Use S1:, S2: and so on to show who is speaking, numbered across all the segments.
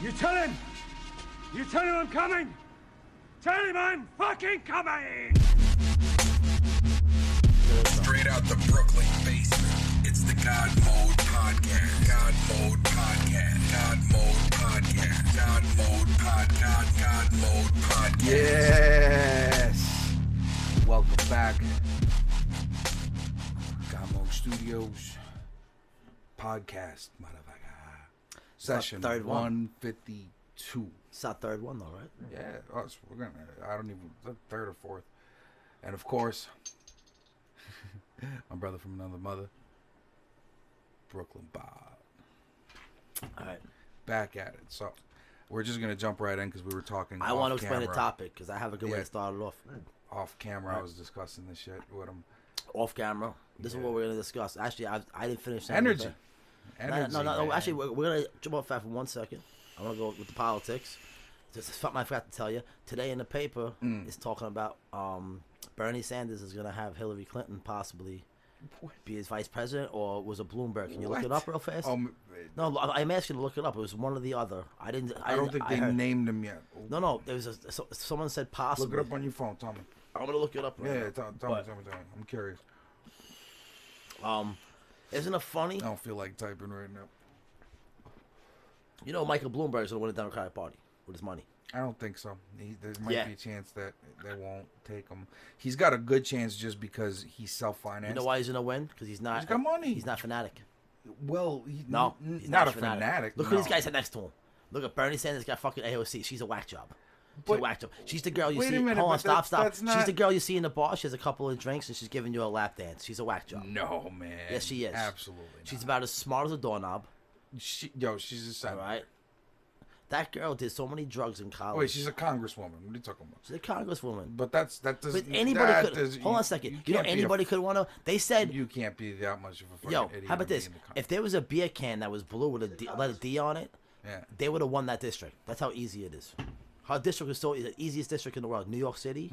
S1: You tell him! You tell him I'm coming! Tell him I'm fucking coming!
S2: Straight out the Brooklyn basement, it's the GodMode Podcast. GodMode Podcast. GodMode Podcast. GodMode Podcast. GodMode Podcast.
S3: Yes! Welcome back. GodMode Studios Podcast, motherfucker. Session
S4: third one.
S3: 152.
S4: It's our third one, though, right?
S3: Yeah, us. We're gonna. I don't even. The third or fourth, and of course, my brother from another mother, Brooklyn Bob.
S4: All right.
S3: Back at it. So we're just gonna jump right in because we were talking.
S4: I
S3: off
S4: want to explain the
S3: camera.
S4: topic because I have a good way
S3: Yeah.
S4: to start it off.
S3: Off camera,
S4: Right.
S3: I was discussing this shit with him.
S4: Off camera. This is what we're going to discuss. Actually, I didn't finish that.
S3: Energy.
S4: No.
S3: man.
S4: Actually, we're going to jump off that for 1 second. I want to go with the politics. Just something I forgot to tell you. Today in the paper, it's talking about Bernie Sanders is going to have Hillary Clinton possibly be his vice president, or was it Bloomberg? Can you look it up real fast? No, I'm asking you to look it up. It was one or the other. I don't
S3: think they named him yet.
S4: No. There was someone said possibly.
S3: Look it up on your phone, tell me.
S4: I'm gonna look it up. Right
S3: Yeah,
S4: now.
S3: tell me. I'm curious.
S4: Isn't it funny?
S3: I don't feel like typing right now.
S4: You know, Michael Bloomberg's gonna win the Democratic Party with his money.
S3: I don't think so. There might be a chance that they won't take him. He's got a good chance just because he's self-financed.
S4: You know why he's gonna win? Because he's not.
S3: He's got money.
S4: He's not fanatic.
S3: Well,
S4: No,
S3: he's not a fanatic.
S4: Look who these guys had next to him. Look at Bernie Sanders got fucking AOC. She's a whack job. She's a whack job. She's the girl you
S3: Wait
S4: see.
S3: a minute,
S4: Hold on,
S3: but
S4: stop.
S3: that's not-
S4: She's the girl you see in the bar. She has a couple of drinks and she's giving you a lap dance. She's a whack job.
S3: No, man.
S4: Yes, she is.
S3: Absolutely.
S4: She's
S3: not.
S4: about as smart as a doorknob.
S3: She's a
S4: All
S3: senator.
S4: right. That girl did so many drugs in college.
S3: Wait, she's a congresswoman. What are you talking about?
S4: She's a congresswoman.
S3: But that doesn't.
S4: But anybody
S3: that
S4: could.
S3: does-
S4: Hold on a second. You know
S3: can't be a-
S4: anybody could want to. They said,
S3: You can't be that much of a fucking
S4: "Yo,
S3: idiot
S4: how about
S3: and be
S4: this?
S3: in the Congress.
S4: If there was a beer can that was blue with a D, letter D on it,
S3: Yeah.
S4: they would have won that district. That's how easy it is. Her district is so the easiest district in the world. New York City.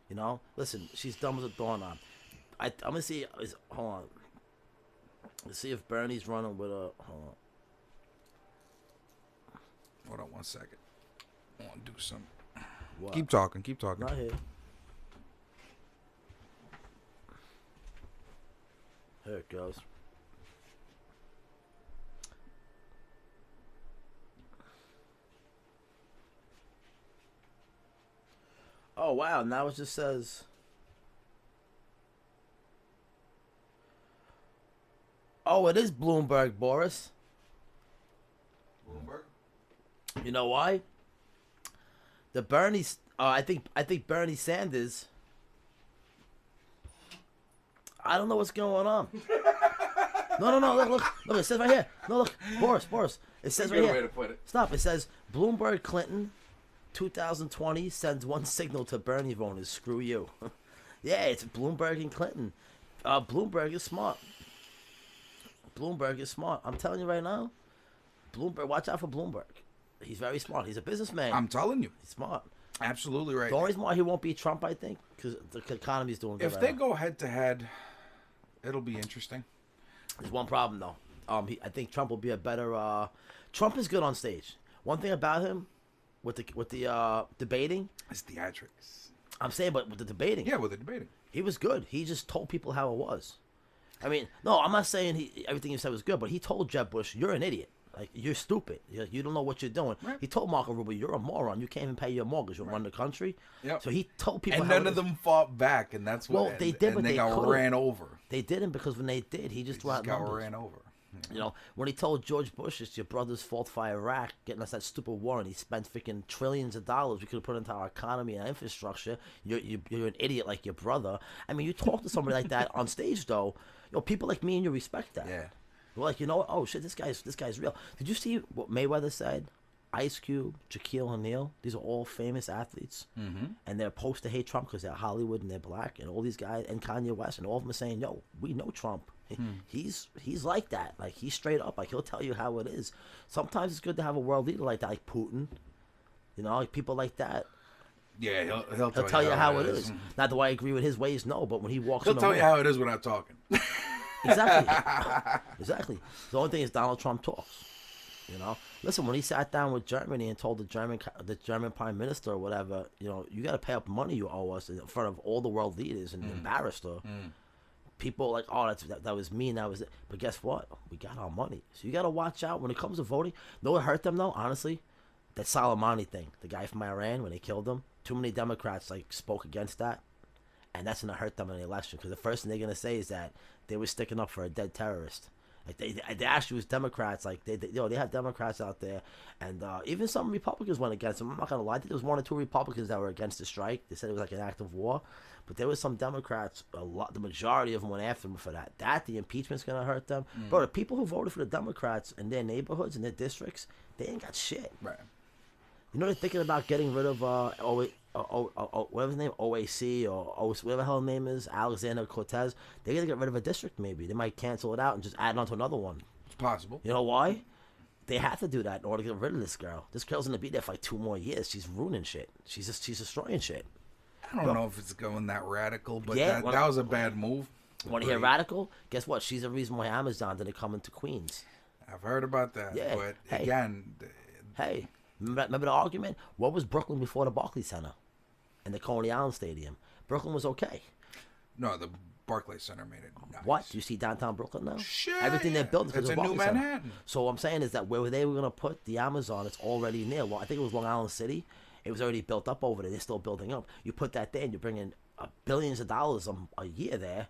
S4: You know, listen, she's dumb as a doorknob. I'm gonna see. Hold on. Let's see if Bernie's running with a.
S3: Hold on 1 second. I want to do something.
S4: What?
S3: Keep talking.
S4: Not here. Here it goes. Oh wow! Now it just says. Oh, it is Bloomberg, Boris.
S3: Bloomberg?
S4: You know why? The Bernie's. I think Bernie Sanders. I don't know what's going on. No. Look. It says right here. No, look, Boris. It says right
S3: Good
S4: here.
S3: way to put it.
S4: Stop. It says Bloomberg Clinton, 2020 sends one signal to Bernie voters: screw you. Yeah, it's Bloomberg and Clinton. Bloomberg is smart. I'm telling you right now. Bloomberg. Watch out for Bloomberg. He's very smart. He's a businessman.
S3: I'm telling you.
S4: He's smart.
S3: Absolutely right.
S4: The only reason why he won't beat Trump, I think, because the economy's doing good.
S3: If
S4: right
S3: they
S4: now.
S3: go head to head, it'll be interesting.
S4: There's one problem though. I think Trump will be a better. Trump is good on stage. One thing about him, with the debating,
S3: It's theatrics.
S4: I'm saying, but with the debating,
S3: Yeah, with the debating.
S4: he was good. He just told people how it was. I mean, no, I'm not saying everything he said was good, but he told Jeb Bush, "You're an idiot. Like you're stupid. You don't know what you're doing."
S3: Right.
S4: He told Marco Rubio, "You're a moron. You can't even pay your mortgage. You'll run the country."
S3: Yep.
S4: So he told people.
S3: And
S4: how
S3: none
S4: it
S3: of
S4: is.
S3: them fought back, and that's what.
S4: Well, they did,
S3: and
S4: but
S3: they
S4: they
S3: got
S4: could've.
S3: ran over.
S4: They didn't, because when they did, he just
S3: They just got
S4: numbers.
S3: ran over.
S4: You know, when he told George Bush it's your brother's fault for Iraq, getting us that stupid war, and he spent freaking trillions of dollars we could have put into our economy and infrastructure. You're an idiot like your brother. I mean, you talk to somebody like that on stage, though. You know, people like me and you respect that.
S3: Yeah.
S4: We're like, you know what? Oh shit, this guy's real. Did you see what Mayweather said? Ice Cube, Shaquille O'Neal, these are all famous athletes, and they're opposed to hate Trump because they're Hollywood and they're black, and all these guys, and Kanye West, and all of them are saying, "Yo, we know Trump. He's like that. Like he's straight up. Like he'll tell you how it is. Sometimes it's good to have a world leader like that, like Putin. You know, like people like that.
S3: Yeah, he'll
S4: Tell you how it is. Not do I agree with his ways, no, but when he walks,
S3: He'll
S4: in the
S3: tell you
S4: room-
S3: how it is without talking.
S4: Exactly. The only thing is Donald Trump talks. You know, Listen, when he sat down with Germany and told the German prime minister or whatever, you got to pay up money you owe us in front of all the world leaders and embarrassed her. People like, oh, that was mean. That was it. But guess what? We got our money. So you got to watch out when it comes to voting. Know what hurt them though? Honestly, that Soleimani thing, the guy from Iran when they killed him. Too many Democrats spoke against that, and that's gonna hurt them in the election because the first thing they're gonna say is that they were sticking up for a dead terrorist. Like they actually was Democrats. Like they have Democrats out there, and even some Republicans went against them. I'm not gonna lie. I think there was 1 or 2 Republicans that were against the strike. They said it was like an act of war, but there was some Democrats. The majority of them went after them for that. The impeachment's gonna hurt them. Bro, the people who voted for the Democrats in their neighborhoods and their districts, they ain't got shit.
S3: Right.
S4: They're thinking about getting rid of whatever his name, OAC or whatever the hell his name is, Alexander Cortez. They're gonna get rid of a district maybe. They might cancel it out and just add it on to another one.
S3: It's possible.
S4: You know why? They have to do that in order to get rid of this girl. This girl's gonna be there for like 2 more years. She's ruining shit. She's destroying shit.
S3: I don't know if it's going that radical, but
S4: Yeah,
S3: that was a bad move.
S4: Want to hear radical? Guess what? She's the reason why Amazon didn't come into Queens.
S3: I've heard about that.
S4: Yeah.
S3: But
S4: Hey.
S3: again,
S4: Hey, remember the argument? What was Brooklyn before the Barclays Center and the Coney Island Stadium? Brooklyn was okay.
S3: no, the Barclays Center made it nice.
S4: What? Do you see downtown Brooklyn now?
S3: Shit,
S4: Everything they're building is
S3: it's
S4: because
S3: a
S4: of
S3: new
S4: Barclays Center.
S3: Manhattan.
S4: So what I'm saying is that where they were going to put the Amazon, it's already near. Well, I think it was Long Island City. It was already built up over there. They're still building up. You put that there and you bring in billions of dollars a year there.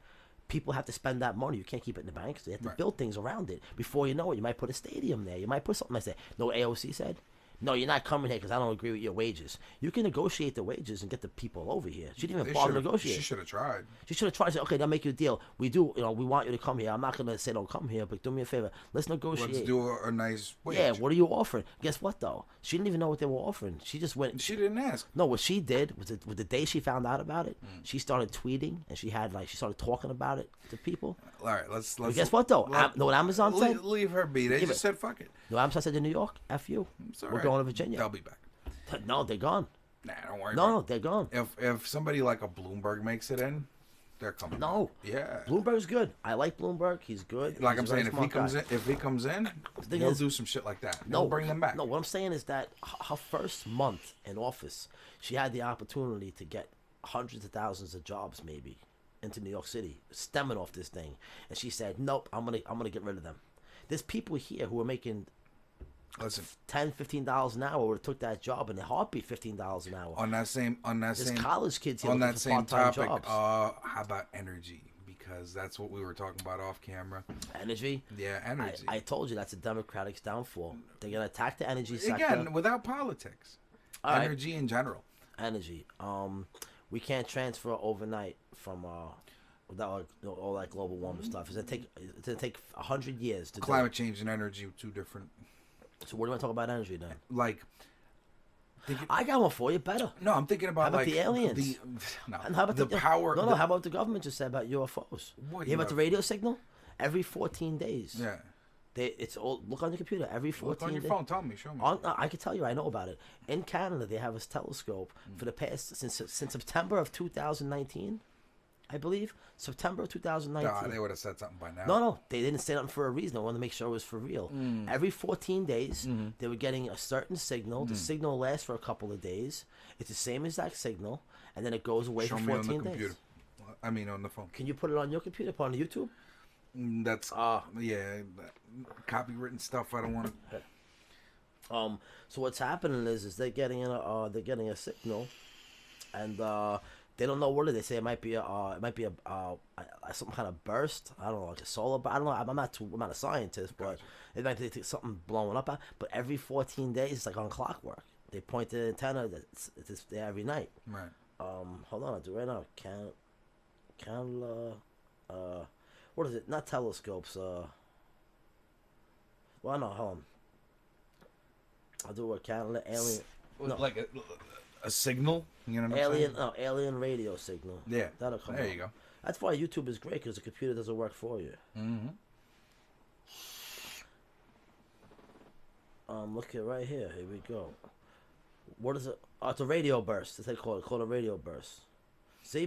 S4: People have to spend that money. You can't keep it in the bank. So they have to build things around it. Before you know it, you might put a stadium there. You might put something like that. No, what AOC said? No, you're not coming here because I don't agree with your wages. You can negotiate the wages and get the people over here. She didn't even bother to negotiate.
S3: She should have tried.
S4: She should have tried to say, okay, they'll make you a deal. We want you to come here. I'm not going to say don't come here, but do me a favor. Let's negotiate.
S3: Let's do a nice wage.
S4: Yeah, what are you offering? Guess what, though? She didn't even know what they were offering. She just went.
S3: She didn't ask.
S4: No, what she did was the day she found out about it, she started tweeting and she started talking about it to people.
S3: All right, let's.
S4: But guess what, though? Know what Amazon said?
S3: Leave her be. They
S4: Yeah,
S3: just said fuck it.
S4: No, Amazon said to New York, F you.
S3: It's all
S4: We're
S3: right.
S4: going to Virginia.
S3: They'll be back.
S4: No, they're gone.
S3: Nah, don't worry.
S4: No,
S3: about
S4: they're gone.
S3: it. If somebody like a Bloomberg makes it in, they're coming.
S4: No.
S3: Yeah.
S4: Bloomberg's good. I like Bloomberg. He's good.
S3: Like
S4: He's
S3: I'm
S4: a very
S3: saying, if
S4: smart guy.
S3: he comes in,
S4: thing
S3: he'll
S4: is-
S3: do some shit like that.
S4: No,
S3: He'll bring them back.
S4: No, what I'm saying is that her first month in office, she had the opportunity to get hundreds of thousands of jobs, maybe, into New York City, stemming off this thing, and she said, "Nope, I'm gonna get rid of them." There's people here who are making
S3: Listen,
S4: $10-15 an hour would have took that job in a heartbeat. $15 an hour.
S3: on that same
S4: There's college kids here
S3: on
S4: looking
S3: that
S4: for
S3: same
S4: part-time
S3: topic.
S4: jobs.
S3: How about energy? Because that's what we were talking about off camera.
S4: Energy.
S3: Yeah, energy.
S4: I told you that's a Democratic's downfall. They're gonna attack the energy sector.
S3: Again, without politics,
S4: All right.
S3: energy in general.
S4: Energy. We can't transfer overnight from without all that global warming stuff. It's gonna take 100 years to
S3: Climate change and energy are two different.
S4: do. So what do you want to talk about energy then?
S3: Like,
S4: I got one for you. Better.
S3: no, I'm thinking about
S4: How about
S3: like
S4: the aliens?
S3: No,
S4: How about
S3: the power.
S4: No, how about the government just said about UFOs?
S3: What
S4: You hear about the
S3: UFO?
S4: radio signal? Every 14 days.
S3: Yeah.
S4: It's all look on your computer. Every 14
S3: Look on your
S4: days.
S3: phone. Tell me. Show me.
S4: I can tell you, I know about it. In Canada, they have a telescope for the past since September of 2019, I believe. September of 2019.
S3: Nah, they would have said something by now.
S4: No, they didn't say nothing for a reason. They wanted to make sure it was for real. Every 14 days, they were getting a certain signal. The signal lasts for a couple of days. It's the same exact signal, and then it goes away
S3: Show
S4: for
S3: me on the
S4: 14
S3: computer.
S4: days.
S3: I mean, on the phone.
S4: Can you put it on your computer? Put it on YouTube?
S3: That's yeah, copywritten stuff. I don't want to.
S4: So what's happening is they're getting a signal, and they don't know what it is. They say it might be some kind of burst. I don't know, like a solar. I don't know. I'm not a scientist, but it might be something blowing up. But every 14 days, it's like on clockwork. They point the antenna that's there every night.
S3: Right.
S4: Hold on, I'll do it right now. Canada. What is it? Not telescopes. Well, no, hold on. I'll do a Canada alien. No.
S3: Like a signal. You know what I'm
S4: Alien,
S3: saying?
S4: alien radio signal.
S3: Yeah.
S4: That'll come
S3: There
S4: out.
S3: you go.
S4: That's why YouTube is great, because the computer doesn't work for you.
S3: Mm-hmm.
S4: Look at right here. Here we go. What is it? Oh, it's a radio burst. That's what they call it. Called a radio burst. See,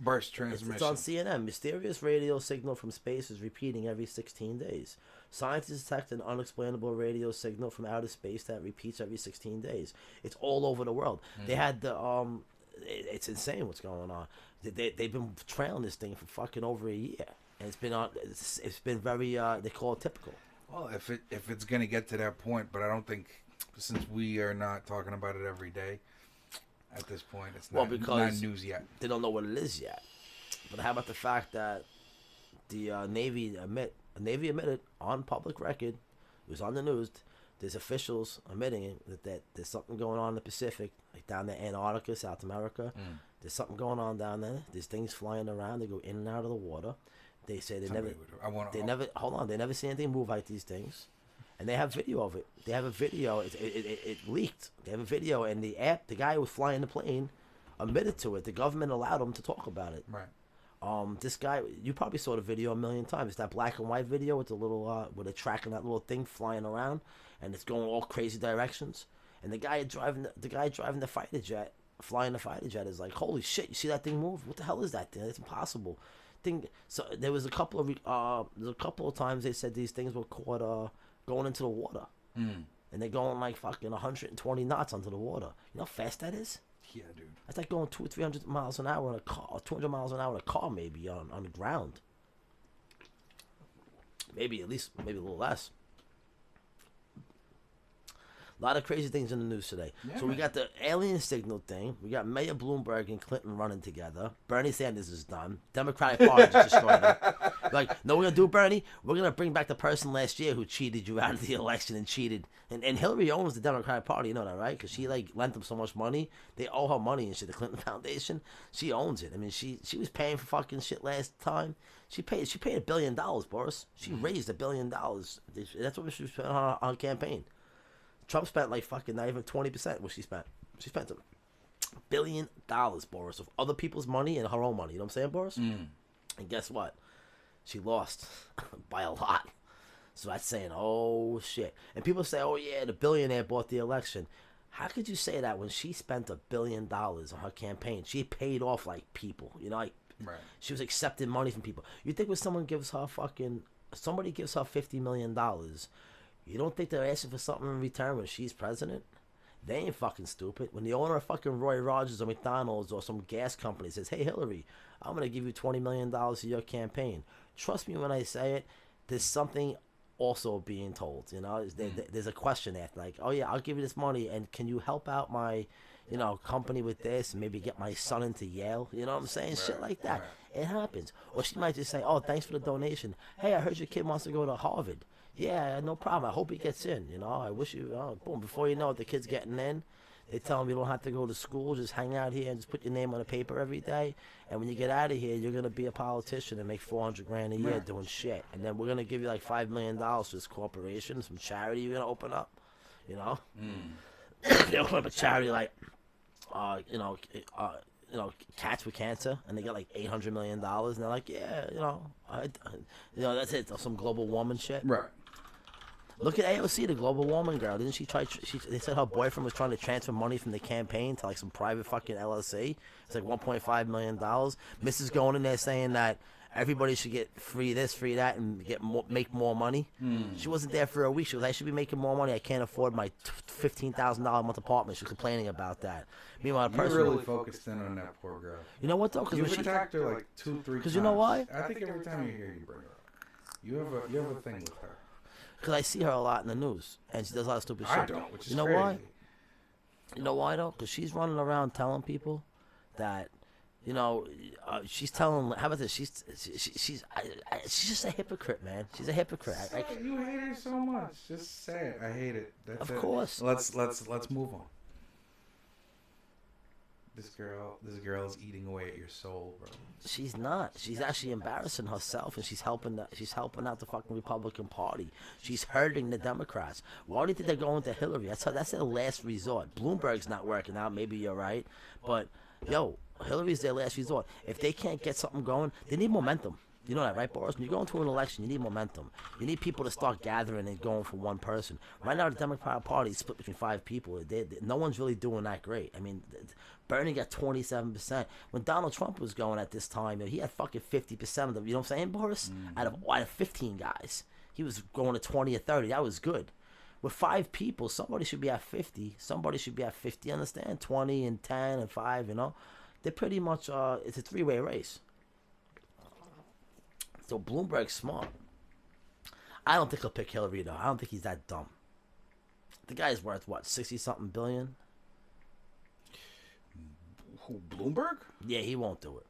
S3: Burst transmission.
S4: it's on CNN. Mysterious radio signal from space is repeating every 16 days. Scientists detect an unexplainable radio signal from outer space that repeats every 16 days. It's all over the world. They had the it's insane what's going on. They've been trailing this thing for fucking over a year, and it's been very they call it typical.
S3: Well, if it's gonna get to that point, but I don't think, since we are not talking about it every day, at this point it's not news yet.
S4: They don't know what it is yet. But how about the fact that the Navy admitted on public record, it was on the news, there's officials admitting it, that there's something going on in the Pacific, like down there, Antarctica, South America. There's something going on down there. There's things flying around. They go in and out of the water. They say they never see anything move like these things, and they have video of it. They have a video. It leaked. They have a video, and the guy who was flying the plane admitted to it. The government allowed him to talk about it.
S3: Right.
S4: This guy, you probably saw the video a million times. It's that black and white video with the little, where they're tracking that little thing flying around, and it's going all crazy directions. And the guy driving the fighter jet, flying the fighter jet, is like, holy shit! You see that thing move? What the hell is that thing? It's impossible. So there was a couple of times they said these things were caught going into the water, and they're going like fucking 120 knots under the water. You know how fast that is?
S3: Yeah, dude.
S4: That's like going 200 or 300 miles an hour in a car, or 200 miles an hour in a car, maybe on the ground. Maybe a little less. A lot of crazy things in the news today. Yeah, so we got the alien signal thing. We got Mayor Bloomberg and Clinton running together. Bernie Sanders is done. Democratic Party just destroyed him. Like, no, we're going to do, Bernie? We're going to bring back the person last year who cheated you out of the election and cheated. And Hillary owns the Democratic Party. You know that, right? Because she, like, lent them so much money. They owe her money and shit. The Clinton Foundation, she owns it. I mean, she was paying for fucking shit last time. She paid $1 billion, Boris. She raised $1 billion. That's what she was spending on her campaign. Trump spent like fucking not even 20% what she spent. She spent $1 billion, Boris, of other people's money and her own money. You know what I'm saying, Boris? And guess what? She lost by a lot. So that's saying, oh shit. And people say, oh yeah, the billionaire bought the election. How could you say that when she spent $1 billion on her campaign? She paid off like people, you know, like she was accepting money from people. You think when somebody gives her $50 million, you don't think they're asking for something in return when she's president? They ain't fucking stupid. When the owner of fucking Roy Rogers or McDonald's or some gas company says, hey, Hillary, I'm going to give you $20 million for your campaign. Trust me when I say it, there's something also being told. You know, there's a question after, like, oh, yeah, I'll give you this money, and can you help out my, you know, company with this and maybe get my son into Yale? You know what I'm saying? Shit like that. It happens. Or she might just say, oh, thanks for the donation. Hey, I heard your kid wants to go to Harvard. Yeah, no problem. I hope he gets in. You know, I wish you. Boom. Before you know it, the kid's getting in. They tell him you don't have to go to school. Just hang out here and just put your name on a paper every day. And when you get out of here, you're gonna be a politician and make $400,000 a year doing shit. And then we're gonna give you like $5 million for this corporation, some charity you're gonna open up. You know, they open up a charity like, cats with cancer, and they get like $800 million, and they're like, yeah, that's it. Some global warming shit.
S3: Right.
S4: Look at AOC, the global warming girl. Didn't she try? They said her boyfriend was trying to transfer money from the campaign to like some private fucking LLC. It's like $1.5 million. Mrs. going in there saying that everybody should get free this, free that, and make more money. She wasn't there for a week. She was, I should be making more money. I can't afford my $15,000 a month apartment. She was complaining about that. Meanwhile, the person
S3: really focused in on that poor girl.
S4: You know what though?
S3: Because you've attacked her like 2-3 times.
S4: Because you know why?
S3: I think every time you hear you bring her up, you have a thing with her.
S4: Because I see her a lot in the news, and she does a lot of stupid shit.
S3: I don't, which is
S4: you know
S3: crazy.
S4: Why? You know why though? Because she's running around telling people that, you know, she's telling. How about this? She's just a hypocrite, man. She's a hypocrite.
S3: You hate her so much. Just say it. I hate it. That's
S4: of course.
S3: Let's move on. This girl is eating away at your soul, bro.
S4: She's not. She's actually embarrassing herself, and she's helping out the fucking Republican Party. She's hurting the Democrats. Why do you think they're going to Hillary? That's their last resort. Bloomberg's not working out. Maybe you're right, but yo, Hillary's their last resort. If they can't get something going, they need momentum. You know that, right, Boris? When you go into an election, you need momentum. You need people to start gathering and going for one person. Right now, the Democratic Party is split between 5 people. No one's really doing that great. I mean, Bernie got 27%. When Donald Trump was going at this time, he had fucking 50% of them. You know what I'm saying, Boris? Out of 15 guys. he was going to 20 or 30. That was good. With 5 people, somebody should be at 50. Somebody should be at 50. Understand? 20 and 10 and 5. You know, they're pretty much. It's a 3-way race. So Bloomberg's smart. I don't think he'll pick Hillary though. I don't think he's that dumb. The guy's worth what, 60-something billion?
S3: Who, Bloomberg?
S4: Yeah, he won't do it.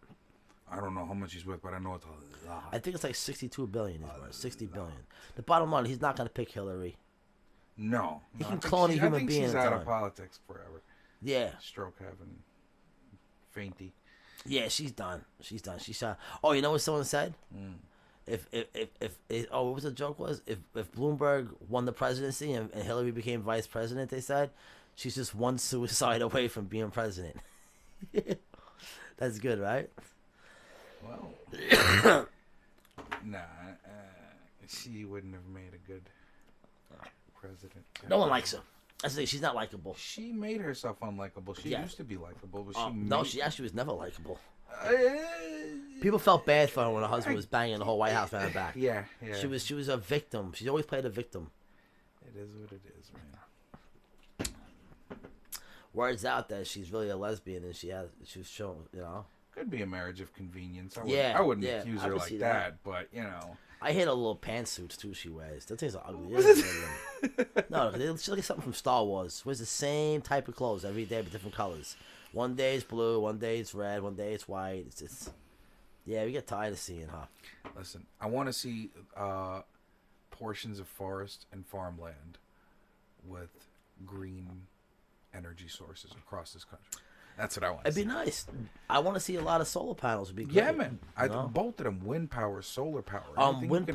S3: I don't know how much he's worth, but I know it's a lot.
S4: I think it's like 62 billion he's worth. 60 billion. The bottom line, he's not going to pick Hillary.
S3: No.
S4: He can clone a human being.
S3: She's out of politics forever.
S4: Yeah.
S3: Stroke having. Fainty.
S4: Yeah, she's done. She's done. She's shot. Oh, you know what someone said? If what was the joke was? If Bloomberg won the presidency and Hillary became vice president, they said, she's just one suicide away from being president. That's good, right?
S3: Well, nah, she wouldn't have made a good president.
S4: No one likes her. That's the thing. She's not likable.
S3: She made herself unlikable. She used to be likable, but
S4: she actually was never likable. People felt bad for her when her husband was banging the whole White House behind her back.
S3: Yeah.
S4: She was a victim. She's always played a victim.
S3: It is what it is, man.
S4: Words out that she's really a lesbian and she was shown, you know.
S3: Could be a marriage of convenience. I wouldn't accuse her like that, but you know.
S4: I hate her little pantsuits too. She wears. That thing's ugly. No, she's like something from Star Wars. Wears the same type of clothes every day, but different colors. One day it's blue, one day it's red, one day it's white. It's just, yeah, we get tired of seeing her.
S3: Listen, I want to see portions of forest and farmland with green energy sources across this country. That's what I want to see.
S4: It'd be nice. I want to see a lot of solar panels. Would be great.
S3: Yeah, man. Both of them, wind power, solar power.
S4: Wind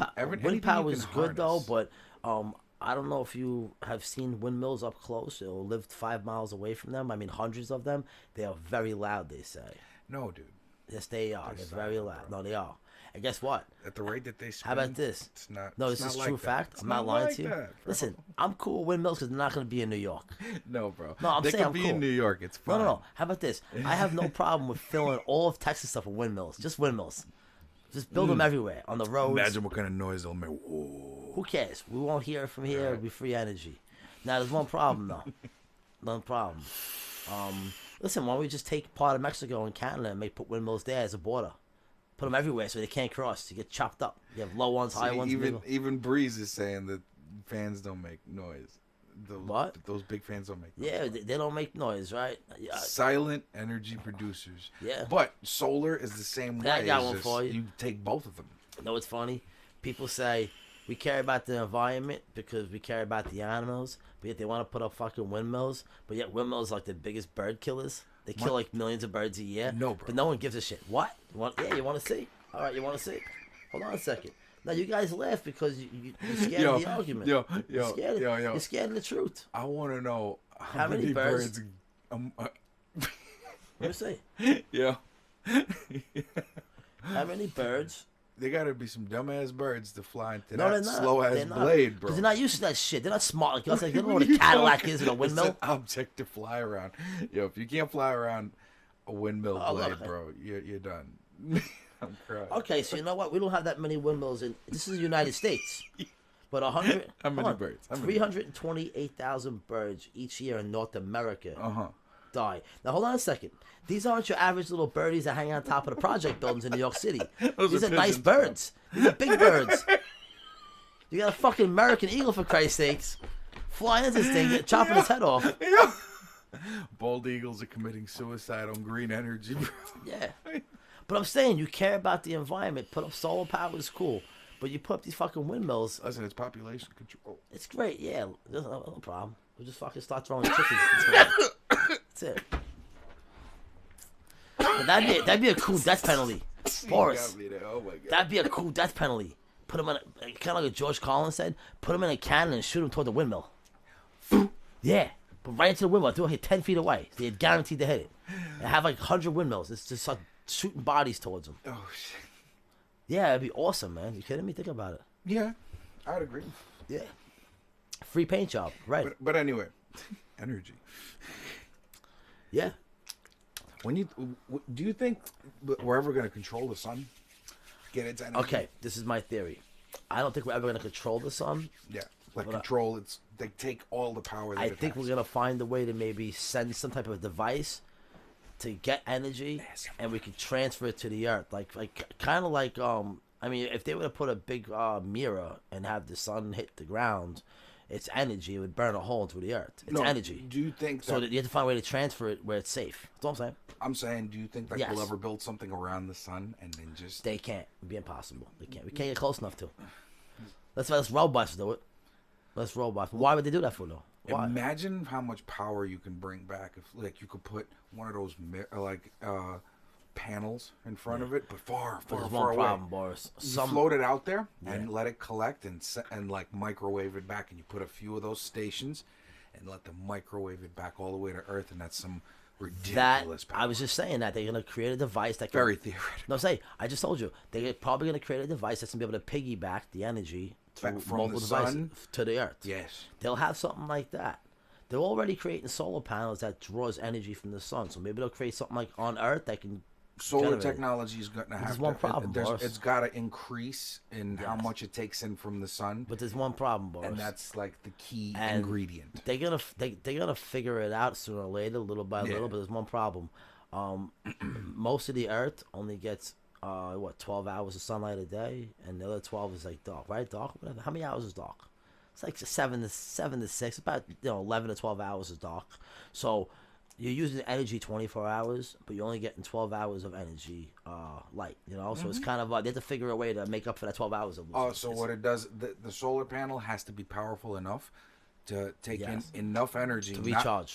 S4: power is good though, but I don't know if you have seen windmills up close or lived 5 miles away from them. I mean, hundreds of them. They are very loud, they say.
S3: No, dude.
S4: Yes, they are. They're very loud. Bro. No, they are. And guess what?
S3: At the rate that they spin,
S4: how about this?
S3: It's not.
S4: No, this is true fact. I'm not lying to you. Listen, I'm cool with windmills because they're not going to be in New York.
S3: No, bro.
S4: No, I'm saying I'm cool.
S3: They could be in New York. It's fine.
S4: No. How about this? I have no problem with filling all of Texas stuff with windmills. Just windmills. Just build them everywhere on the roads.
S3: Imagine what kind of noise they'll make. Whoa.
S4: Who cares? We won't hear it from here. It'll be free energy. Now, there's one problem, though. One problem. Listen, why don't we just take part of Mexico and Canada and put windmills there as a border? Put them everywhere so they can't cross. You get chopped up. You have low ones, high ones.
S3: Even Breeze is saying that fans don't make noise.
S4: What?
S3: Those big fans don't make noise.
S4: Yeah, they don't make noise, right?
S3: Silent energy producers.
S4: Yeah.
S3: But solar is the same way.
S4: I got one for you.
S3: You take both of them.
S4: You know what's funny? People say we care about the environment because we care about the animals, but yet they want to put up fucking windmills, but yet windmills are like the biggest bird killers. They kill like millions of birds a year.
S3: No, bro.
S4: But no one gives a shit. What? You want to see? All right, you want to see? Hold on a second. Now, you guys laugh because you're scared of the argument. You're scared of the truth.
S3: I want to know
S4: how many birds... Let me see.
S3: Yeah.
S4: How many birds...
S3: They gotta be some dumbass birds to fly into that slow ass blade, bro.
S4: Because they're not used to that shit. They're not smart like us. Like, they don't know what a Cadillac is and a windmill.
S3: It's an object to fly around. Yo, if you can't fly around a windmill blade, bro, you're done. I'm crying.
S4: Okay, so you know what? We don't have that many windmills in. This is the United States. But 100.
S3: How many birds?
S4: 328,000 birds each year in North America. Die. Now hold on a second. These aren't your average little birdies that hang on top of the project buildings in New York City. These are nice birds. These are big birds. You got a fucking American eagle, for Christ's sakes, flying into this thing, chopping his head off.
S3: Bald eagles are committing suicide on green energy, bro.
S4: Yeah. But I'm saying, you care about the environment. Put up solar power is cool. But you put up these fucking windmills.
S3: Listen, it's population control.
S4: It's great, yeah. There's no problem. We'll just fucking start throwing chickens. That's it. That'd be a cool death penalty. Boris.
S3: Oh my God.
S4: That'd be a cool death penalty. Put him in kind of like what George Collins said. Put him in a cannon and shoot him toward the windmill. Yeah. But right into the windmill. Do it hit 10 feet away. So you're guaranteed to hit it. And have like 100 windmills. It's just like shooting bodies towards them.
S3: Oh shit.
S4: Yeah, it'd be awesome, man. You kidding me? Think about it.
S3: Yeah, I'd agree.
S4: Yeah. Free paint job, right?
S3: But anyway, energy.
S4: Yeah.
S3: Do you think we're ever going to control the sun? Get its energy?
S4: Okay, this is my theory. I don't think we're ever gonna control the sun.
S3: Yeah, like
S4: But,
S3: control. They take all the power. That
S4: I
S3: it
S4: think
S3: has.
S4: we're gonna find a way to maybe send some type of device to get energy, and we can transfer it to the earth, like kind of like I mean, if they were to put a big mirror and have the sun hit the ground, it's energy. It would burn a hole into the earth. It's
S3: No,
S4: energy.
S3: Do you think
S4: So
S3: that?
S4: you have to find a way to transfer it where it's safe. That's all I'm saying.
S3: I'm saying, do you think that
S4: Yes.
S3: we'll ever build something around the sun and then just?
S4: They can't. It'd be impossible. They can't. We can't get close enough to. Let's robots do it. Let's robots. Why would they do that for though? Why?
S3: Imagine how much power you can bring back if, like, you could put one of those panels in front of it, but far,
S4: But
S3: far,
S4: there's
S3: far
S4: one
S3: away.
S4: problem, Boris.
S3: You float it out there and
S4: Yeah.
S3: let it collect and like microwave it back, and you put a few of those stations and let them microwave it back all the way to Earth, and that's some
S4: that
S3: ridiculous power.
S4: I was just saying that they're gonna create a device that can,
S3: Very theoretical.
S4: No, say I just told you they're probably gonna create a device that's gonna be able to piggyback the energy through
S3: Back from
S4: multiple
S3: the
S4: devices
S3: sun?
S4: to the earth.
S3: Yes.
S4: They'll have something like that. They're already creating solar panels that draws energy from the sun. So maybe they'll create something like on Earth that can
S3: Solar
S4: generate it.
S3: technology is going to have
S4: There's
S3: to.
S4: one problem, Boris.
S3: It's got to increase in how
S4: Yes.
S3: much it takes in from the sun,
S4: But there's one problem, Boris.
S3: and that's like the key
S4: And
S3: ingredient.
S4: They're gonna figure it out sooner or later, little by
S3: Yeah.
S4: little. But there's one problem. Most of the Earth only gets 12 hours of sunlight a day, and the other 12 is like dark, right? Dark, whatever. How many hours is dark? It's like 7 to 6. About 11 to 12 hours is dark. So you're using energy 24 hours, but you're only getting 12 hours of energy light. So it's kind of they have to figure a way to make up for that 12 hours of.
S3: Oh, so what it does, the solar panel has to be powerful enough to take
S4: Yes.
S3: in enough energy
S4: To
S3: not-
S4: recharge.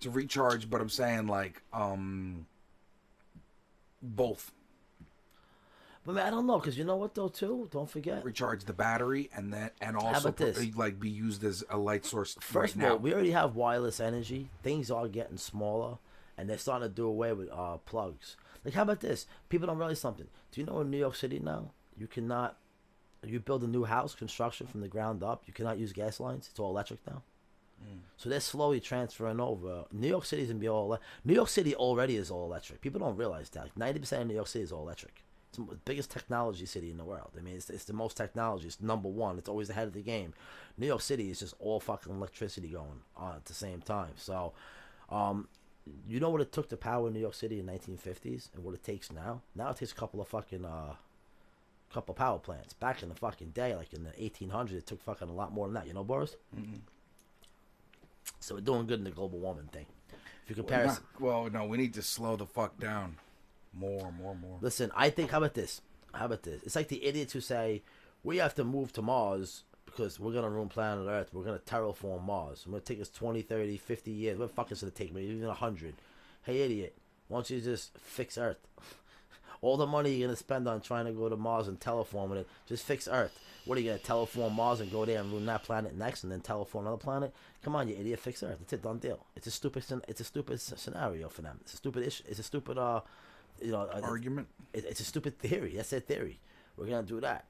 S3: to recharge. But I'm saying both.
S4: But man, I don't know, because you know what though too. Don't forget.
S3: Recharge the battery and also
S4: about this?
S3: be used as a light source.
S4: First
S3: right
S4: of all,
S3: now.
S4: we already have wireless energy. Things are getting smaller, and they're starting to do away with plugs. Like, how about this? People don't realize something. Do you know in New York City now, you cannot, you build a new house, construction from the ground up, you cannot use gas lines. It's all electric now. So they're slowly transferring over. New York City's gonna be New York City already is all electric. People don't realize that. Like 90% of New York City is all electric. It's the biggest technology city in the world. I mean, it's the most technology. It's number one. It's always ahead of the game. New York City is just all fucking electricity going on at the same time. So, you know what it took to power New York City in 1950s and what it takes now? Now it takes a couple of fucking couple power plants. Back in the fucking day, like in the 1800s, it took fucking a lot more than that. You know, Boris? So we're doing good in the global warming thing. If you compare us,
S3: No, we need to slow the fuck down. More.
S4: listen, I think, how about this? It's like the idiots who say, we have to move to Mars because we're going to ruin planet Earth. We're going to terraform Mars. It's going to take us 20, 30, 50 years. What the fuck is it going to take me? Even 100. Hey, idiot. Why don't you just fix Earth? All the money you're going to spend on trying to go to Mars and terraforming it, just fix Earth. What are you going to terraform Mars and go there and ruin that planet next and then terraform another planet? Come on, you idiot, fix Earth. It's a done deal. It's a stupid scenario for them. It's a stupid issue. It's a stupid
S3: Argument.
S4: It's a stupid theory. That's their theory. We're gonna do that.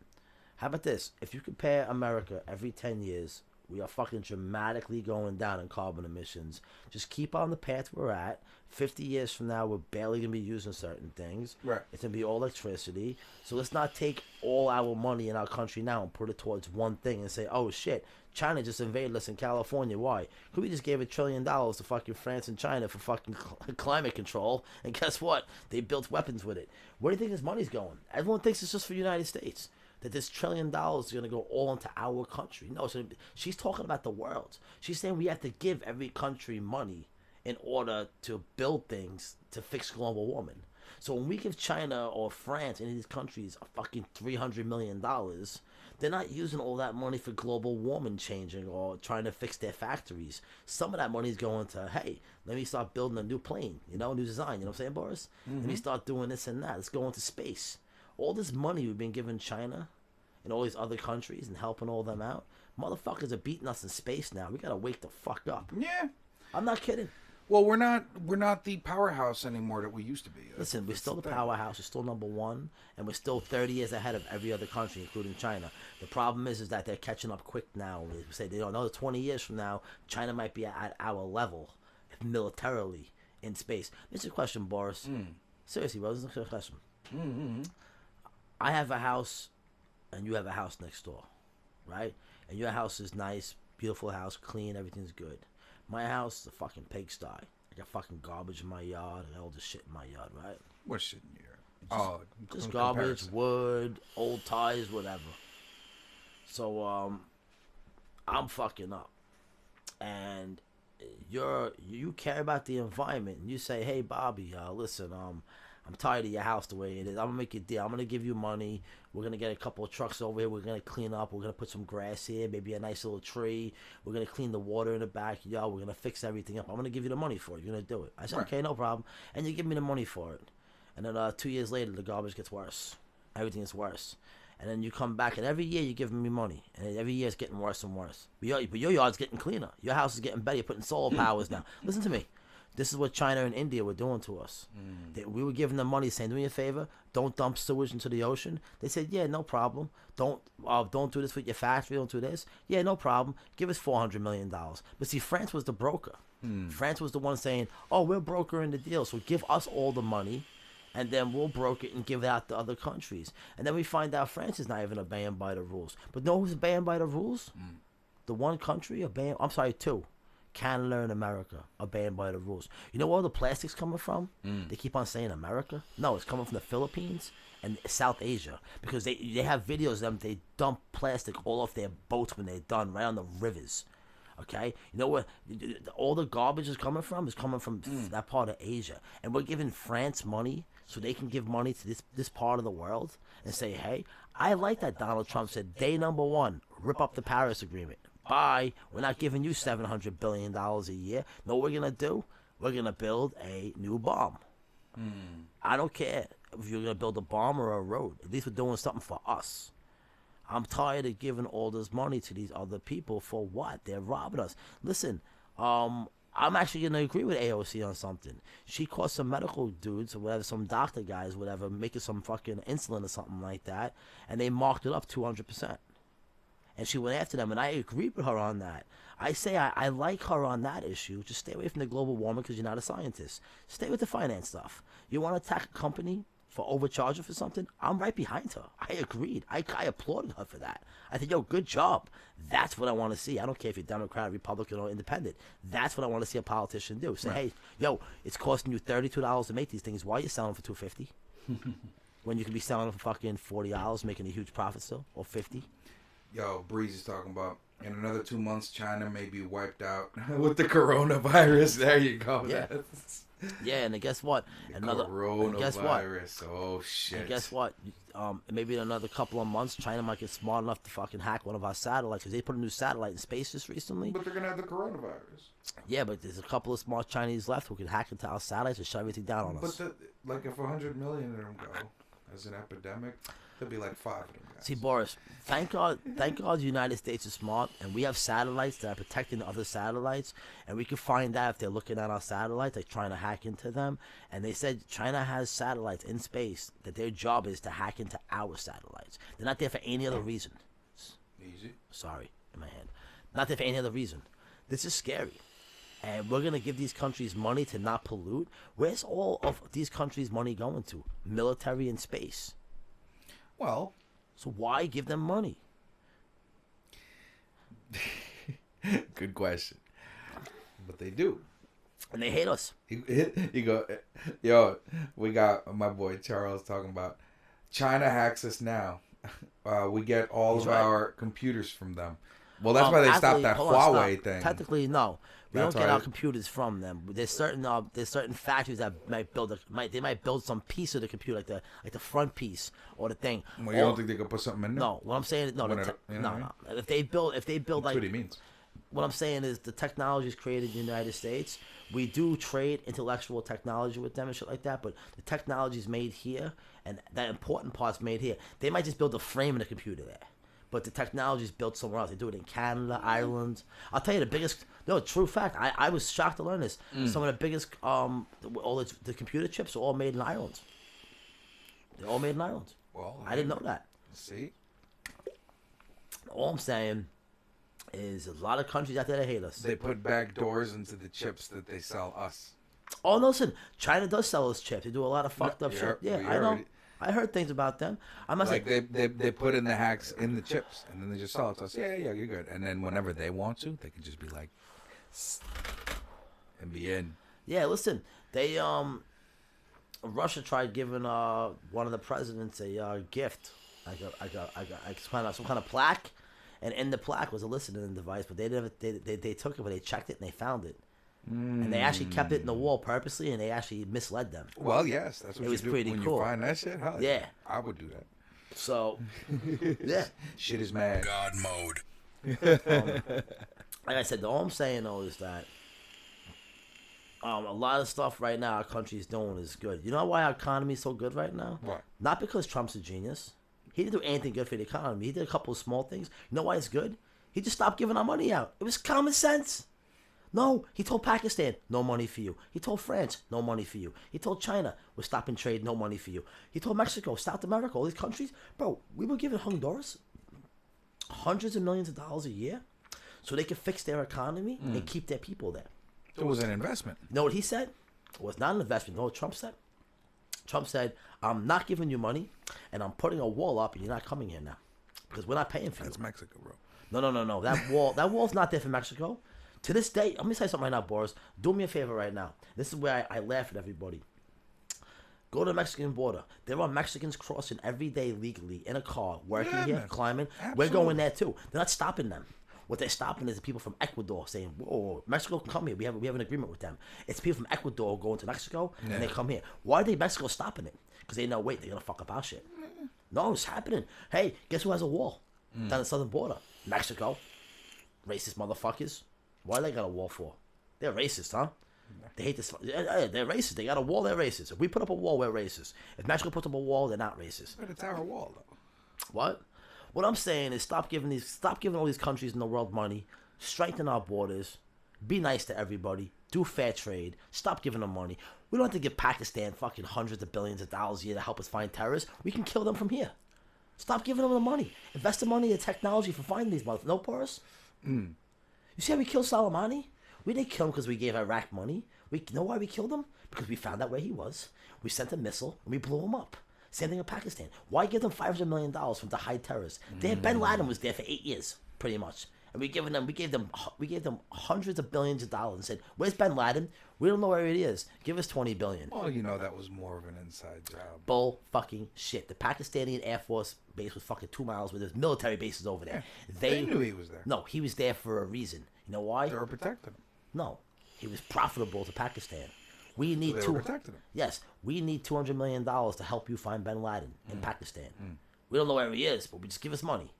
S4: How about this? If you compare America every 10 years, we are fucking dramatically going down in carbon emissions. Just keep on the path we're at. 50 years from now, we're barely gonna be using certain things.
S3: Right.
S4: It's gonna be all electricity. So let's not take all our money in our country now and put it towards one thing and say, oh shit, China just invaded us in California. Why? Because we just gave $1 trillion to fucking France and China for fucking climate control. And guess what? They built weapons with it. Where do you think this money's going? Everyone thinks it's just for the United States. That this $1 trillion is going to go all into our country. No, she's talking about the world. She's saying we have to give every country money in order to build things to fix global warming. So when we give China or France, any of these countries, a fucking $300 million, they're not using all that money for global warming changing or trying to fix their factories. Some of that money is going to, hey, let me start building a new plane, new design. You know what I'm saying, Boris? Let me start doing this and that. Let's go into space. All this money we've been giving China and all these other countries and helping all them out, motherfuckers are beating us in space now. We got to wake the fuck up.
S3: Yeah.
S4: I'm not kidding.
S3: Well, we're not the powerhouse anymore that we used to be.
S4: Listen, we're
S3: That's
S4: still the
S3: thing.
S4: powerhouse. We're still number one, and we're still 30 years ahead of every other country, including China. The problem is that they're catching up quick now. They say another 20 years from now, China might be at our level militarily in space. This is a question, Boris. Seriously, bro, this is a question. I have a house, and you have a house next door, right? And your house is nice, beautiful house, clean, everything's good. My house is a fucking pigsty. I got fucking garbage in my yard, and all this shit in my yard, right?
S3: What shit in here?
S4: Just garbage, wood, old tires, whatever. So I'm fucking up, and you care about the environment, and you say, hey Bobby, listen, I'm tired of your house the way it is. I'm gonna make a deal. I'm gonna give you money. We're gonna get a couple of trucks over here. We're gonna clean up. We're gonna put some grass here, maybe a nice little tree. We're gonna clean the water in the backyard. We're gonna fix everything up. I'm gonna give you the money for it. You're gonna do it. I said,
S3: Right.
S4: okay, no problem. And you give me the money for it. And then 2 years later, the garbage gets worse. Everything is worse. And then you come back, and every year you're giving me money, and every year it's getting worse and worse. But your yard's getting cleaner. Your house is getting better. You're putting solar powers now. Listen to me. This is what China and India were doing to us. We were giving them money, saying, "Do me a favor, don't dump sewage into the ocean." They said, "Yeah, no problem. Don't do this with your factory. Don't do this. Yeah, no problem. Give us $400 million." But see, France was the broker. France was the one saying, "Oh, we're brokering the deal, so give us all the money, and then we'll broker it and give it out to other countries." And then we find out France is not even obeying by the rules. But know who's obeying by the rules? The one country obeying. I'm sorry, two. Canada and America are banned by the rules. You know where all the plastic's coming from? They keep on saying America. No, it's coming from the Philippines and South Asia, because they have videos of them. They dump plastic all off their boats when they're done, right on the rivers. Okay, you know where all the garbage is coming from? Is coming from that part of Asia, and we're giving France money so they can give money to this part of the world and say, hey, I like that Donald Trump said day number one, rip up the Paris Agreement. Bye. We're not giving you $700 billion a year. Know what we're going to do? We're going to build a new bomb. I don't care if you're going to build a bomb or a road. At least we're doing something for us. I'm tired of giving all this money to these other people for what? They're robbing us. Listen, I'm actually going to agree with AOC on something. She caught some medical dudes or whatever, some doctor guys, whatever, making some fucking insulin or something like that, and they marked it up 200%. And she went after them, and I agree with her on that. I say I like her on that issue. Just stay away from the global warming because you're not a scientist. Stay with the finance stuff. You want to attack a company for overcharging for something? I'm right behind her. I agreed. I applauded her for that. I said, yo, good job. That's what I want to see. I don't care if you're Democrat, Republican, or Independent. That's what I want to see a politician do. Say, hey, yo, it's costing you $32 to make these things. Why are you selling for $250? When you can be selling them for fucking $40, making a huge profit still, or $50.
S3: Yo, Breeze is talking about in another 2 months, China may be wiped out with the coronavirus. There you go.
S4: Yeah. Yeah, and then guess what?
S3: Coronavirus.
S4: Guess what?
S3: Oh, shit.
S4: And guess what? Maybe in another couple of months, China might get smart enough to fucking hack one of our satellites, because they put a new satellite in space just recently.
S3: But they're going to have the coronavirus.
S4: Yeah, but there's a couple of smart Chinese left who could hack into our satellites and shut everything down on us.
S3: But if 100 million of them go as an epidemic, there'll be like 5 of them guys.
S4: See, Boris, thank God the United States is smart, and we have satellites that are protecting other satellites, and we can find out if they're looking at our satellites, like trying to hack into them. And they said China has satellites in space that their job is to hack into our satellites. They're not there for any other reason.
S3: Easy.
S4: Sorry, in my hand. Not there for any other reason. This is scary. And we're going to give these countries money to not pollute. Where's all of these countries' money going to? Military and space.
S3: Well,
S4: so why give them money?
S3: good question. But they do.
S4: And they hate us.
S3: You go, yo, we got my boy Charles talking about China hacks us now. We get all our computers from them. Well, that's why they stopped that Huawei thing.
S4: Technically, no. We don't get our computers from them. There's certain factories that might build some piece of the computer, like the front piece or the thing.
S3: Well, you don't think they could put something in there?
S4: No. What I'm saying is no. If they build like,
S3: that's what he means.
S4: What I'm saying is the technology is created in the United States. We do trade intellectual technology with them and shit like that, but the technology is made here, and that important part's made here. They might just build the frame of the computer there, but the technology is built somewhere else. They do it in Canada, Ireland. I'll tell you the biggest, true fact. I was shocked to learn this. Some of the biggest, all the computer chips are all made in Ireland. They're all made in Ireland.
S3: Well,
S4: I didn't know that.
S3: See?
S4: All I'm saying is a lot of countries out there that hate us.
S3: They put back doors into the chips that they sell us.
S4: Oh, no, listen. China does sell us chips. They do a lot of fucked up shit. Yeah, I know. I heard things about them. I'm not
S3: Like
S4: saying
S3: they put in the hacks in the chips, and then they just sell it to us. Yeah, you're good. And then whenever they want to, they can just be like, and be in.
S4: Yeah, listen, they Russia tried giving one of the presidents a gift, like some kind of plaque, and in the plaque was a listening device, but they took it, but they checked it and they found it. And they actually kept it in the wall purposely, and they actually misled them.
S3: Well, yes, that's what
S4: It was
S3: you do
S4: pretty
S3: when
S4: cool.
S3: you find that shit. Hell
S4: Yeah.
S3: I would do that.
S4: So, yeah.
S3: Shit is mad.
S2: God mode.
S4: Like I said, all I'm saying though is that a lot of stuff right now our country's doing is good. You know why our economy's so good right now?
S3: What?
S4: Not because Trump's a genius. He didn't do anything good for the economy. He did a couple of small things. You know why it's good? He just stopped giving our money out. It was common sense. No, he told Pakistan, no money for you. He told France, no money for you. He told China, we're stopping trade, no money for you. He told Mexico, South America, all these countries. Bro, we were giving Honduras hundreds of millions of dollars a year so they could fix their economy and keep their people there.
S3: It was an investment.
S4: You know what he said? It was not an investment. You know what Trump said? Trump said, I'm not giving you money, and I'm putting a wall up, and you're not coming here now. Because we're not paying for
S3: That's
S4: you.
S3: Mexico, bro.
S4: No. That wall's not there for Mexico. To this day, let me tell you something right now, Boris. Do me a favor right now. This is where I laugh at everybody. Go to the Mexican border. There are Mexicans crossing every day legally in a car, working here,
S3: man.
S4: climbing.
S3: Absolutely.
S4: We're going there too. They're not stopping them. What they're stopping is the people from Ecuador saying, "Whoa, Mexico can come here. We have an agreement with them." It's people from Ecuador going to Mexico and they come here. Why are they Mexico stopping it? Because they know, wait, they're gonna fuck up our shit. No, it's happening. Hey, guess who has a wall down the southern border? Mexico. Racist motherfuckers. Why they got a wall for? They're racist, huh? They hate this. They're racist. They got a wall. They're racist. If we put up a wall, we're racist. If Mexico puts up a wall, they're not racist.
S3: But it's our wall, though.
S4: What? What I'm saying is stop giving all these countries in the world money. Strengthen our borders. Be nice to everybody. Do fair trade. Stop giving them money. We don't have to give Pakistan fucking hundreds of billions of dollars a year to help us find terrorists. We can kill them from here. Stop giving them the money. Invest the money in technology for finding these motherfuckers. No, Boris? You see how we killed Soleimani? We didn't kill him because we gave Iraq money. We know why we killed him? Because we found out where he was. We sent a missile and we blew him up. Same thing with Pakistan. Why give them $500 million from to hide terrorists? Ben Laden was there for 8 years, pretty much. And we gave them hundreds of billions of dollars and said, "Where's Ben Laden? We don't know where he is. Give us $20 billion."
S3: Well, you know that was more of an inside job.
S4: Bull fucking shit. The Pakistani Air Force base was fucking 2 miles where there's military bases over there.
S3: They knew he was there.
S4: No, he was there for a reason. You know why?
S3: They were protecting him.
S4: No, he was profitable to Pakistan. We need
S3: They were protecting him.
S4: Yes, we need $200 million to help you find Ben Laden in Pakistan. We don't know where he is, but we just give us money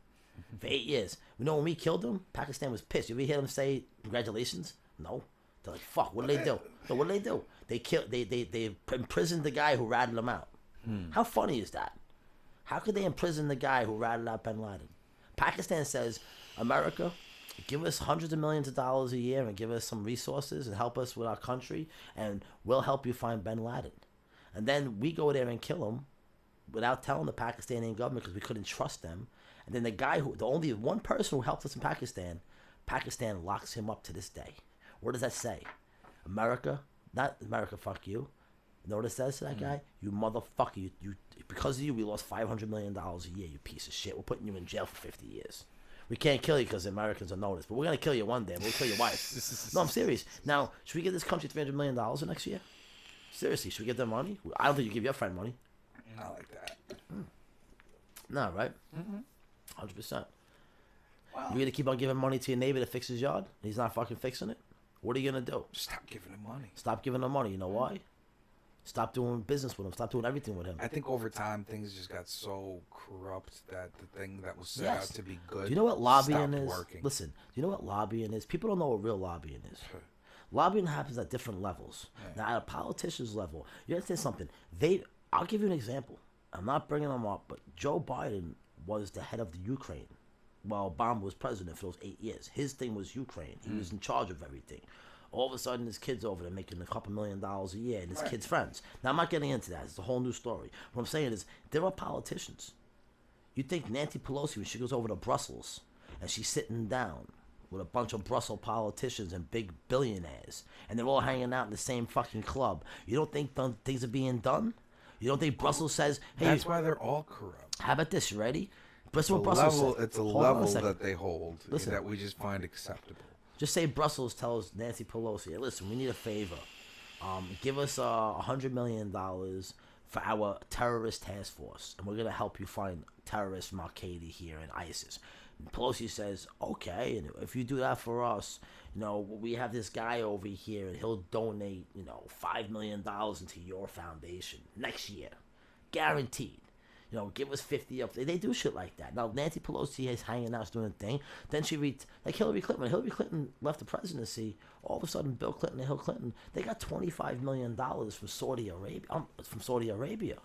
S4: for 8 years. You know when we killed him, Pakistan was pissed. You ever hear them say congratulations? No. They're like, fuck. What did they do? So what did they do? They imprisoned the guy who ratted them out. How funny is that? How could they imprison the guy who ratted out Ben Laden? Pakistan says, America, give us hundreds of millions of dollars a year and give us some resources and help us with our country, and we'll help you find Ben Laden. And then we go there and kill him without telling the Pakistani government because we couldn't trust them. And then the only one person who helped us in Pakistan locks him up to this day. What does that say? America, not America, fuck you. You know what it says to that guy? You motherfucker, you because of you, we lost $500 million a year, you piece of shit. We're putting you in jail for 50 years. We can't kill you because the Americans are noticed, but we're going to kill you one day. We'll kill your wife. No, I'm serious. Now, should we give this country $300 million the next year? Seriously, should we give them money? I don't think you give your friend money.
S3: Not like that.
S4: No, right? 100%. Wow. You gonna keep on giving money to your neighbor to fix his yard? And he's not fucking fixing it? What are you gonna do?
S3: Stop giving him money.
S4: Stop giving him money. You know why? Stop doing business with him. Stop doing everything with him.
S3: I think over time things just got so corrupt that the thing that was set out to be good.
S4: Do you know what lobbying is?
S3: Working.
S4: Listen, do you know what lobbying is? People don't know what real lobbying is. Lobbying happens at different levels. Yeah. Now, at a politician's level, you understand something? I'll give you an example. I'm not bringing them up, but Joe Biden was the head of the Ukraine while Obama was president for those 8 years. His thing was Ukraine. He was in charge of everything. All of a sudden, his kid's over there making a couple $1 million a year, and his kid's friends. Now, I'm not getting into that. It's a whole new story. What I'm saying is, there are politicians. You think Nancy Pelosi, when she goes over to Brussels, and she's sitting down with a bunch of Brussels politicians and big billionaires, and they're all hanging out in the same fucking club. You don't think things are being done? You don't think Brussels says, hey...
S3: That's why they're all corrupt.
S4: How about this? You ready?
S3: It's a level that they hold that we just find acceptable.
S4: Just say Brussels tells Nancy Pelosi, hey, listen, we need a favor. Give us $100 million for our terrorist task force, and we're going to help you find terrorists from Al-Qaeda here and ISIS. And Pelosi says, okay, and if you do that for us, we have this guy over here, and he'll donate, $5 million into your foundation next year. Guaranteed. Give us 50 up. They do shit like that. Now, Nancy Pelosi is hanging out, doing a thing. Then she like Hillary Clinton. When Hillary Clinton left the presidency, all of a sudden, Bill Clinton and Hillary Clinton, they got $25 million from Saudi Arabia.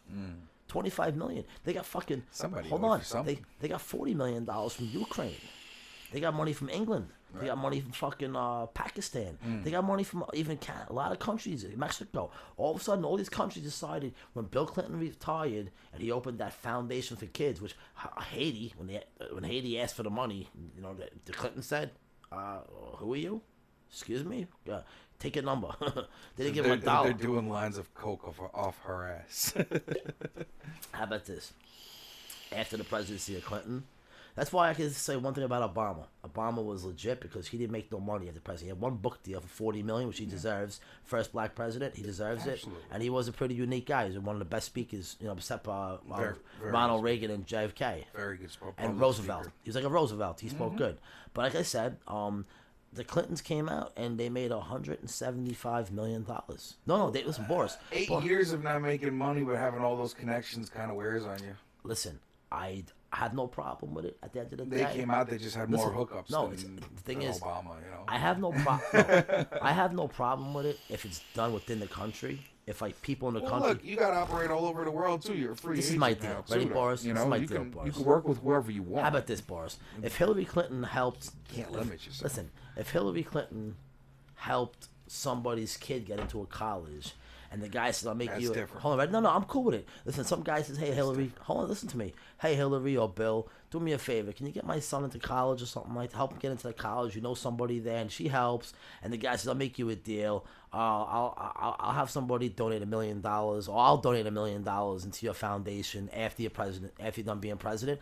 S4: 25 million. They got fucking... Somebody hold on. They got $40 million from Ukraine. They got money from England. Right. They got money from fucking Pakistan. They got money from even Canada, a lot of countries, Mexico. All of a sudden, all these countries decided when Bill Clinton retired and he opened that foundation for kids, which Haiti, when Haiti asked for the money, the Clinton said, "Who are you? Excuse me, take a number." They didn't give him $1.
S3: They're doing lines of coke off her ass.
S4: How about this? After the presidency of Clinton. That's why I can say one thing about Obama. Obama was legit because he didn't make no money as the president. He had one book deal for $40 million, which he deserves. First black president, he deserves it. And he was a pretty unique guy. He was one of the best speakers, except Ronald Reagan and JFK.
S3: Very good speaker.
S4: And Roosevelt. Speaker. He was like a Roosevelt. He spoke good. But like I said, the Clintons came out and they made $175 million. No, listen, Boris.
S3: 8 years of not making money but having all those connections kind of wears on you.
S4: Listen, I had no problem with it at the end of the day.
S3: They came out, they just had more hookups
S4: than
S3: the thing is, Obama,
S4: I have no problem. I have no problem with it if it's done within the country. If people in the country...
S3: Look, you got to operate all over the world, too. You're a free agent.
S4: This is my deal. Ready, Boris? This is my deal, Boris.
S3: You can work with whoever you want.
S4: How about this, Boris? If Hillary Clinton helped...
S3: Can't limit yourself.
S4: Listen, if Hillary Clinton helped somebody's kid get into a college... And the guy says, I'll make you...
S3: Different.
S4: Hold on, right? No, I'm cool with it. Listen, some guy says, hey, Hillary... Hold on, listen to me. Hey, Hillary or Bill, do me a favor. Can you get my son into college or something like that? Help him get into the college. You know somebody there, and she helps. And the guy says, I'll make you a deal. I'll have somebody donate $1 million, or I'll donate $1 million into your foundation after you're president, after you're done being president.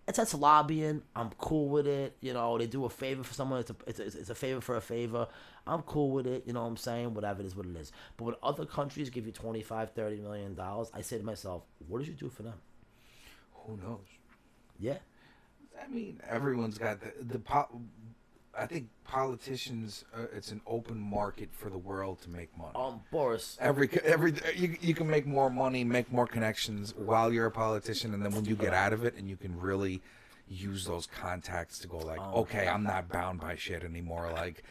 S4: That's lobbying. I'm cool with it. They do a favor for someone. It's a favor for a favor. I'm cool with it. You know what I'm saying? Whatever it is, what it is. But when other countries give you $25-30 million, I say to myself, what did you do for them?
S3: Who knows?
S4: Yeah.
S3: I mean, everyone's got I think politicians, it's an open market for the world to make money.
S4: Boris.
S3: You can make more money, make more connections while you're a politician, and then when you get out of it and you can really use those contacts to go like, okay, I'm not bound by shit anymore. Like,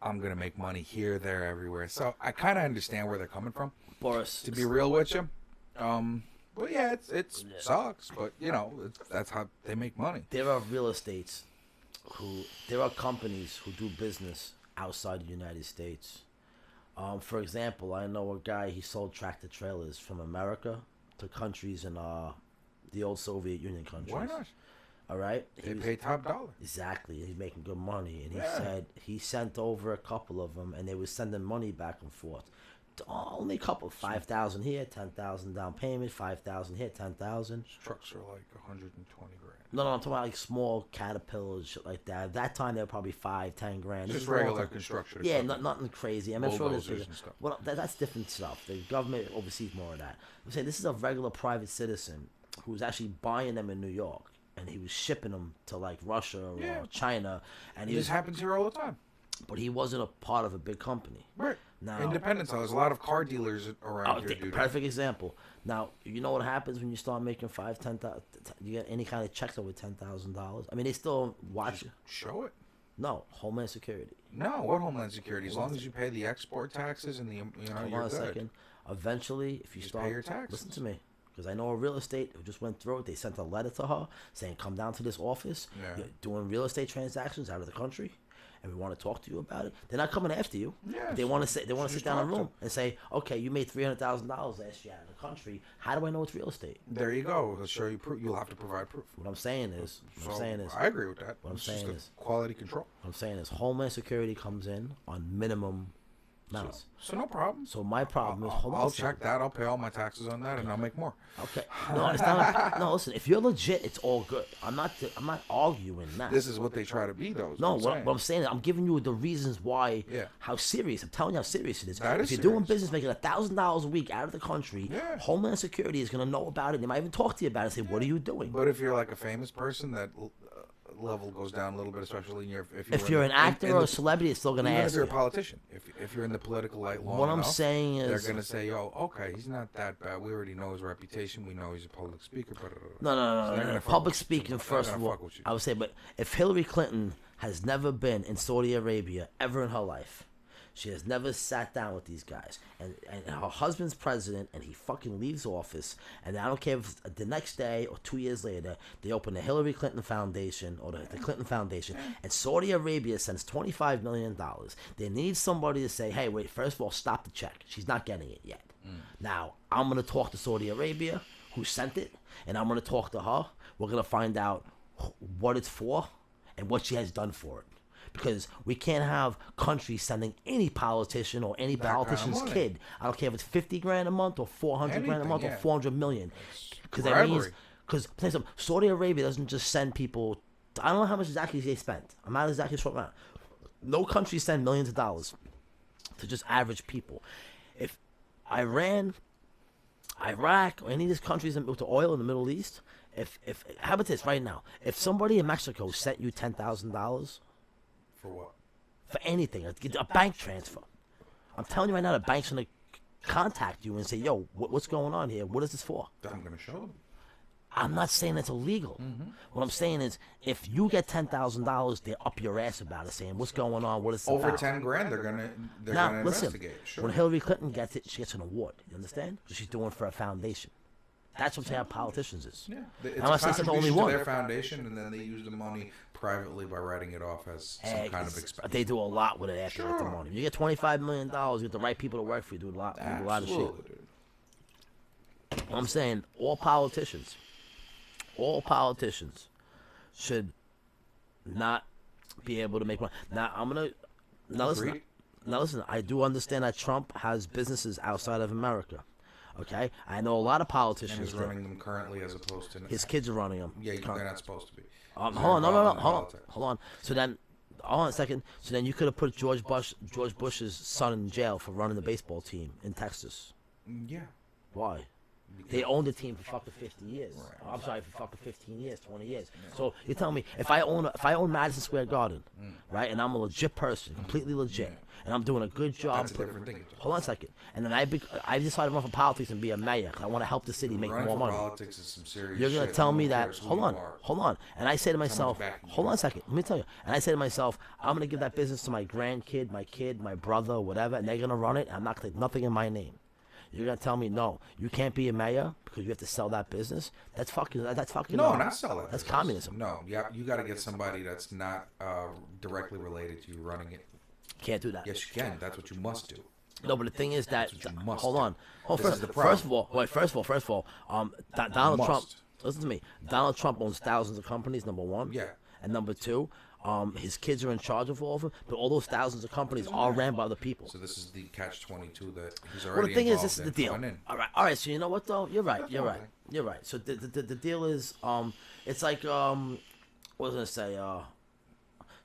S3: I'm going to make money here, there, everywhere. So I kind of understand where they're coming from.
S4: Boris.
S3: To be real with you. But yeah, it sucks, but that's how they make money.
S4: There are there are companies who do business outside the United States. For example, I know a guy, he sold tractor trailers from America to countries in the old Soviet Union countries.
S3: Why not?
S4: All right?
S3: They pay top dollar.
S4: Exactly. He's making good money. And he said he sent over a couple of them, and they were sending money back and forth. Only a couple, 5,000 here, 10,000 down payment, 5,000 here, 10,000.
S3: Trucks are like 120 grand.
S4: No, I'm talking about like small Caterpillars, shit like that. At that time, they were probably 5-10 grand.
S3: Just regular construction.
S4: Yeah, nothing crazy. I mean,
S3: bulldozers and stuff.
S4: Well, that's different stuff. The government oversees more of that. I'm saying this is a regular private citizen who was actually buying them in New York, and he was shipping them to like Russia or China. And
S3: this happens here all the time.
S4: But he wasn't a part of a big company.
S3: Right.
S4: Now,
S3: independent. So there's a lot of car dealers around here.
S4: Perfect example. Now, you know what happens when you start making $10,000? You get any kind of checks over $10,000? I mean, they still watch you.
S3: Show it.
S4: No, Homeland Security.
S3: No, what Homeland Security? As long as you pay the export taxes and
S4: Hold on a second. Eventually, if you start,
S3: pay your taxes.
S4: Listen to me. Because I know a real estate who just went through it. They sent a letter to her saying, come down to this office.
S3: Yeah.
S4: You're doing real estate transactions out of the country, and we want to talk to you about it. They're not coming after you.
S3: Yeah,
S4: they want to sit down in a room and say, okay, you made $300,000 last year out of the country. How do I know it's real estate?
S3: There you go. They'll show you proof. You'll have to provide proof.
S4: What I'm saying is,
S3: I agree with that.
S4: What I'm saying is
S3: quality control.
S4: What I'm saying is, Homeland Security comes in on minimum Mouse.
S3: So no problem.
S4: So my problem is, hold on.
S3: I'll check that. I'll pay all my taxes on that, and I'll make more.
S4: Okay. No, it's not. No, listen. If you're legit, it's all good. I'm not arguing that.
S3: This is what they try to be, though.
S4: No, what I'm saying, I'm giving you the reasons why.
S3: Yeah.
S4: How serious? I'm telling you how serious it is.
S3: That is
S4: if you're
S3: serious.
S4: doing business, making $1,000 a week out of the country,
S3: Yeah.
S4: Homeland Security is gonna know about it. They might even talk to you about it and say, "What are you doing?"
S3: But if you're like a famous person, that level goes down a little bit, especially
S4: if you're an actor or a celebrity, it's still gonna
S3: even
S4: ask
S3: if you're a
S4: you.
S3: politician. If you're in the political light long
S4: What I'm
S3: enough,
S4: saying
S3: they're
S4: is,
S3: gonna say, "Oh, okay, he's not that bad. We already know his reputation. We know he's a public speaker." But
S4: no. Public speaking, first of all, I would say, but if Hillary Clinton has never been in Saudi Arabia ever in her life, she has never sat down with these guys, and her husband's president, and he fucking leaves office, and I don't care if the next day or 2 years later, they open the Hillary Clinton Foundation or the Clinton Foundation, and Saudi Arabia sends $25 million. They need somebody to say, hey, wait, first of all, stop the check. She's not getting it yet. Now, I'm going to talk to Saudi Arabia, who sent it, and I'm going to talk to her. We're going to find out what it's for and what she has done for it. Because we can't have countries sending any politician or any politician's kid. I don't care if it's $50,000 a month or $400,000 a month or $400 million. Because that means, because Saudi Arabia doesn't just send people. I don't know how much exactly they spent. I'm not exactly sure about. No country send millions of dollars to just average people. If Iran, Iraq, or any of these countries with the oil in the Middle East, if how about this right now? If somebody in Mexico sent you $10,000.
S3: For what?
S4: For anything, a bank transfer. I'm telling you right now, the bank's gonna contact you and say, "Yo, what's going on here? What is this for?"
S3: I'm gonna show them.
S4: I'm not saying it's illegal. What I'm saying is, if you get $10,000, they're up your ass about it, saying, "What's going on? What is this
S3: Over
S4: about?"
S3: $10,000, they're gonna
S4: listen,
S3: investigate. Sure.
S4: when Hillary Clinton gets it, she gets an award. You understand? So she's doing it for a foundation. That's what I'm saying how politicians is.
S3: Yeah,
S4: I'm not saying it's the only one.
S3: To their foundation, and then they use the money privately by writing it off as some kind of expense.
S4: They do a lot with it after they get the money. You get $25 million, you get the right people to work for you, do a lot of shit.
S3: Dude.
S4: I'm saying all politicians should not be able to make money. Now listen. I do understand that Trump has businesses outside of America. Okay, I know a lot of politicians.
S3: And he's running them currently, as opposed to
S4: his kids are running them.
S3: Yeah, they're not supposed to be.
S4: Hold on. So then, hold on a second. So then you could have put George Bush's son in jail for running the baseball team in Texas.
S3: Yeah.
S4: Why? They owned the team for fucking 50 years. Right. I'm sorry, for fucking 15 years, 20 years. Yeah. So you're telling me if I own Madison Square Garden, right, and I'm a legit person, completely legit, and I'm doing a good job.
S3: That's a different thing.
S4: Hold on a second. And then I decided to run for politics and be a mayor. I want to help the city make more money.
S3: Politics is some serious
S4: You're gonna
S3: shit.
S4: tell me that? Hold on. And I say to myself, hold on a second. Let me tell you. And I say to myself, I'm gonna give that business to my grandkid, my kid, my brother, whatever, and they're gonna run it. And I'm not gonna take nothing in my name. You're gonna tell me no, you can't be a mayor because you have to sell that business? That's fucking.
S3: No, not sell it.
S4: That's communism.
S3: No, you got to get somebody that's not directly related to you running it.
S4: Can't do that.
S3: Yes, you can. That's what you must do.
S4: No, but the thing is that hold on. First of all, Donald Trump. Listen to me. Donald Trump owns thousands of companies. Number one.
S3: Yeah.
S4: And number two, his kids are in charge of all of them, but all those thousands of companies are ran by the people.
S3: So this is the catch-22 that he's already.
S4: Well, the thing is, this is
S3: involved
S4: the deal.
S3: in.
S4: All right. So you know what though? You're right. So the deal is, it's like what was I gonna say?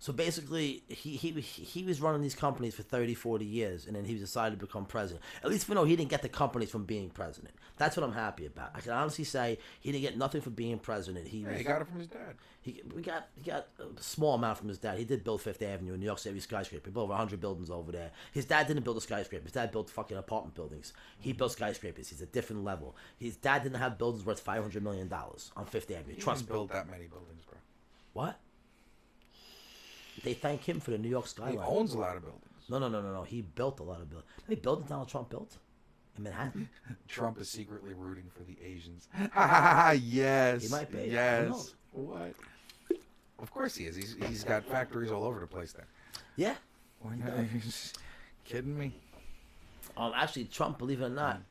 S4: So basically, he was running these companies for 30, 40 years, and then he decided to become president. At least, he didn't get the companies from being president. That's what I'm happy about. I can honestly say he didn't get nothing from being president. He
S3: got it from his dad.
S4: He got a small amount from his dad. He did build Fifth Avenue in New York City skyscraper. He built over 100 buildings over there. His dad didn't build a skyscraper. His dad built fucking apartment buildings. He built skyscrapers. He's a different level. His dad didn't have buildings worth $500 million on Fifth Avenue.
S3: Trust me. Built that many buildings, bro.
S4: What? They thank him for the New York skyline.
S3: He owns a lot of buildings.
S4: No. He built a lot of buildings. How many buildings Donald Trump built in Manhattan?
S3: Trump is secretly rooting for the Asians. Yes.
S4: He might be.
S3: Yes. What? Of course he is. He's got factories all over the place there.
S4: Yeah.
S3: Why not? Are you kidding me?
S4: Actually, Trump, believe it or not.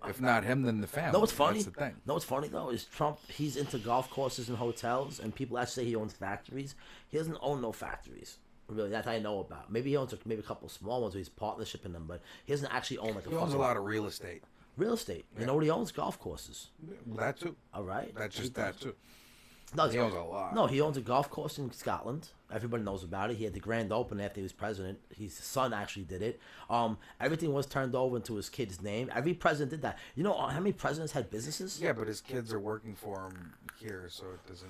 S3: If not him, then the family.
S4: No, what's funny?
S3: That's the thing.
S4: No, what's funny though is Trump. He's into golf courses and hotels, and people actually say he owns factories. He doesn't own no factories. Really, that I know about. Maybe he owns maybe a couple small ones where he's partnership in them, but he doesn't actually own like
S3: He owns a lot of real estate.
S4: Real estate. You know what he owns? Golf courses.
S3: That too.
S4: All right.
S3: That's just that too.
S4: No,
S3: he owns a lot.
S4: No, he owns a golf course in Scotland. Everybody knows about it. He had the grand open after he was president. His son actually did it. Everything was turned over into his kid's name. Every president did that. You know how many presidents had businesses?
S3: Yeah, but his kids are working for him here, so it doesn't,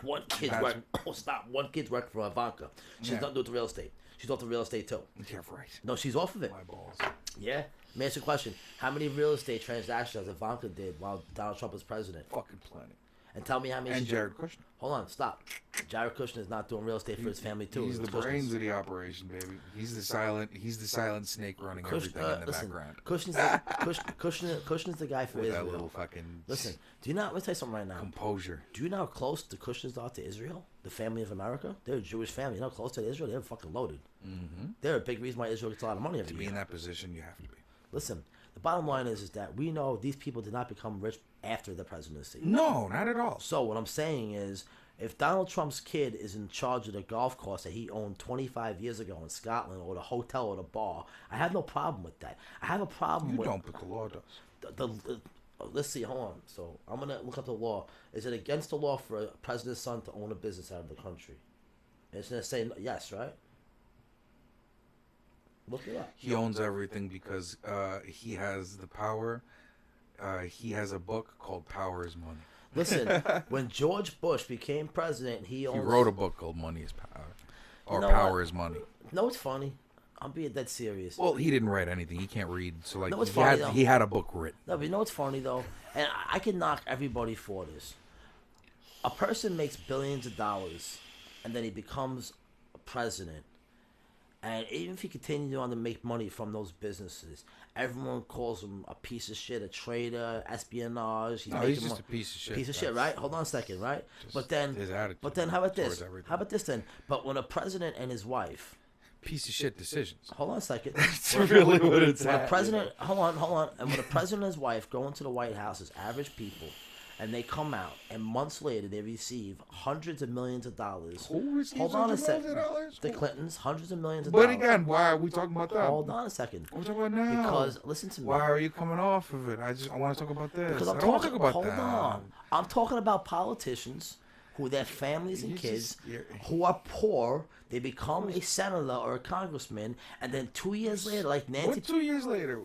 S4: One kid's working. Oh, stop. One kid's working for Ivanka. She's not doing real estate. She's off the real estate too.
S3: Yeah, right.
S4: No, she's off of it.
S3: My balls.
S4: Yeah. Let me ask you a question. How many real estate transactions Ivanka did while Donald Trump was president?
S3: Fucking plenty.
S4: And tell me how many.
S3: And Jared Kushner.
S4: Hold on, stop. Jared Kushner is not doing real estate for his family too.
S3: He's the brains of the operation, baby. He's the silent snake running everything in the background.
S4: Kushner's the guy for
S3: With
S4: Israel.
S3: that little fucking.
S4: Listen, do you know? Let me tell you something right now.
S3: Composure.
S4: Do you know how close the Kushners are to Israel? The family of America. They're a Jewish family. You know how close to Israel? They're fucking loaded. Mm-hmm. They're a big reason why Israel gets a lot of money every year.
S3: To be in that position, you have to be.
S4: Listen, the bottom line is that we know these people did not become rich after the presidency.
S3: No, not at all.
S4: So what I'm saying is, if Donald Trump's kid is in charge of the golf course that he owned 25 years ago in Scotland, or the hotel or the bar, I have no problem with that. I have a problem with...
S3: You don't, but the law does.
S4: Let's see, hold on. So I'm going to look up the law. Is it against the law for a president's son to own a business out of the country? It's going to say yes, right? Look it up.
S3: He owns everything because he has the power. He has a book called Power is Money.
S4: Listen, when George Bush became president, he
S3: wrote a book called Money is Power. Or Power is Money.
S4: No, it's funny. I'm being dead serious.
S3: Well, he didn't write anything. He can't read. So, like,
S4: he
S3: had a book written.
S4: No, but you know what's funny, though? And I can knock everybody for this. A person makes billions of dollars, and then he becomes a president. And even if he continues on to make money from those businesses, everyone calls him a piece of shit, a traitor, espionage.
S3: He's just a piece of shit.
S4: Piece of shit, right? Hold on a second, right?
S3: But then, his attitude.
S4: But then, how about this? How about this then? But when a president and his wife,
S3: piece of shit decisions.
S4: Hold on a second.
S3: That's really what it's at.
S4: Hold on. And when a president and his wife go into the White House as average people, and they come out, and months later they receive hundreds of millions of dollars.
S3: Who receives
S4: Hold on a second. The Clintons, hundreds of millions of dollars.
S3: But again, why are we talking about that?
S4: Hold on a second.
S3: What are we talking about now?
S4: Because listen to me.
S3: Why are you coming off of it? I want to talk about this.
S4: Because
S3: I don't want to talk about
S4: hold
S3: that.
S4: Hold on. I'm talking about politicians who their families and kids who are poor. They become a senator or a congressman, and then 2 years later, like Nancy.
S3: What 2 years later?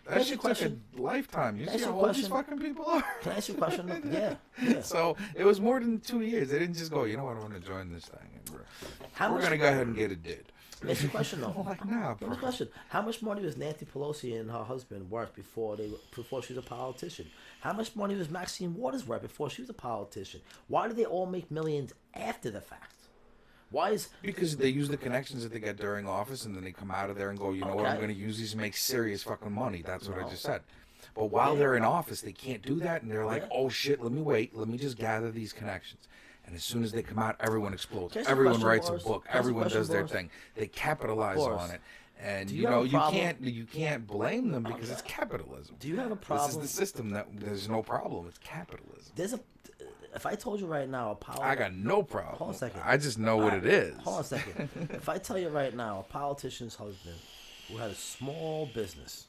S3: That shit took a lifetime. You see how old these fucking people are?
S4: Can I ask you a question? Yeah.
S3: So it was more than 2 years. They didn't just go, you know what, I want to join this thing. We're going to go ahead and get it did.
S4: Ask you a question though.
S3: Like now, bro.
S4: Question: how much money was Nancy Pelosi and her husband worth before she was a politician? How much money was Maxine Waters worth before she was a politician? Why do they all make millions after the fact?
S3: Because they use the connections that they get during office, and then they come out of there and go, you know what, I'm going to use these to make serious fucking money. That's what I just said. But while they're in office, they can't do that, and they're like, oh shit, let me just gather these connections. And as soon as they come out, everyone explodes. Everyone writes a book. Everyone does their thing. They capitalize on it. And you can't blame them because it's capitalism.
S4: Do you have a problem?
S3: This is the system that there's no problem. It's capitalism.
S4: If I told you right now,
S3: I got no problem.
S4: Hold on a second.
S3: I just know what it is.
S4: Hold on a second. If I tell you right now, a politician's husband who had a small business,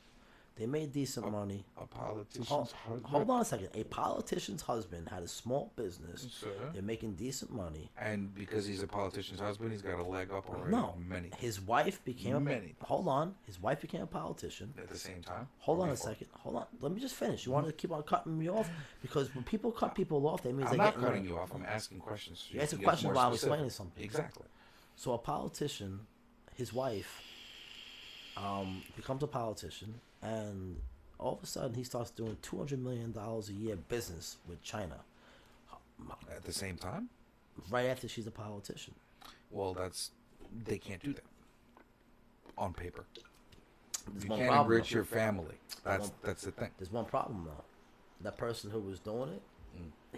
S4: they made decent money.
S3: A politician's husband?
S4: Hold on a second. A politician's husband had a small business.
S3: Sure.
S4: They're making decent money.
S3: And because he's a politician's husband, he's got a leg up already.
S4: No. His wife became Hold on. His wife became a politician.
S3: At the same time?
S4: Hold on a second. Hold on. Let me just finish. You want to keep on cutting me off? Because when people cut people off, that means
S3: I'm not cutting you off. I'm asking questions.
S4: You ask a question while I'm explaining something.
S3: Exactly.
S4: So a politician, his wife, becomes a politician, and all of a sudden he starts doing $200 million a year business with China.
S3: At the same time?
S4: Right after she's a politician.
S3: Well, they can't do that on paper.
S4: There's
S3: you can't enrich your family. That's the thing.
S4: There's one problem though. That person who was doing it,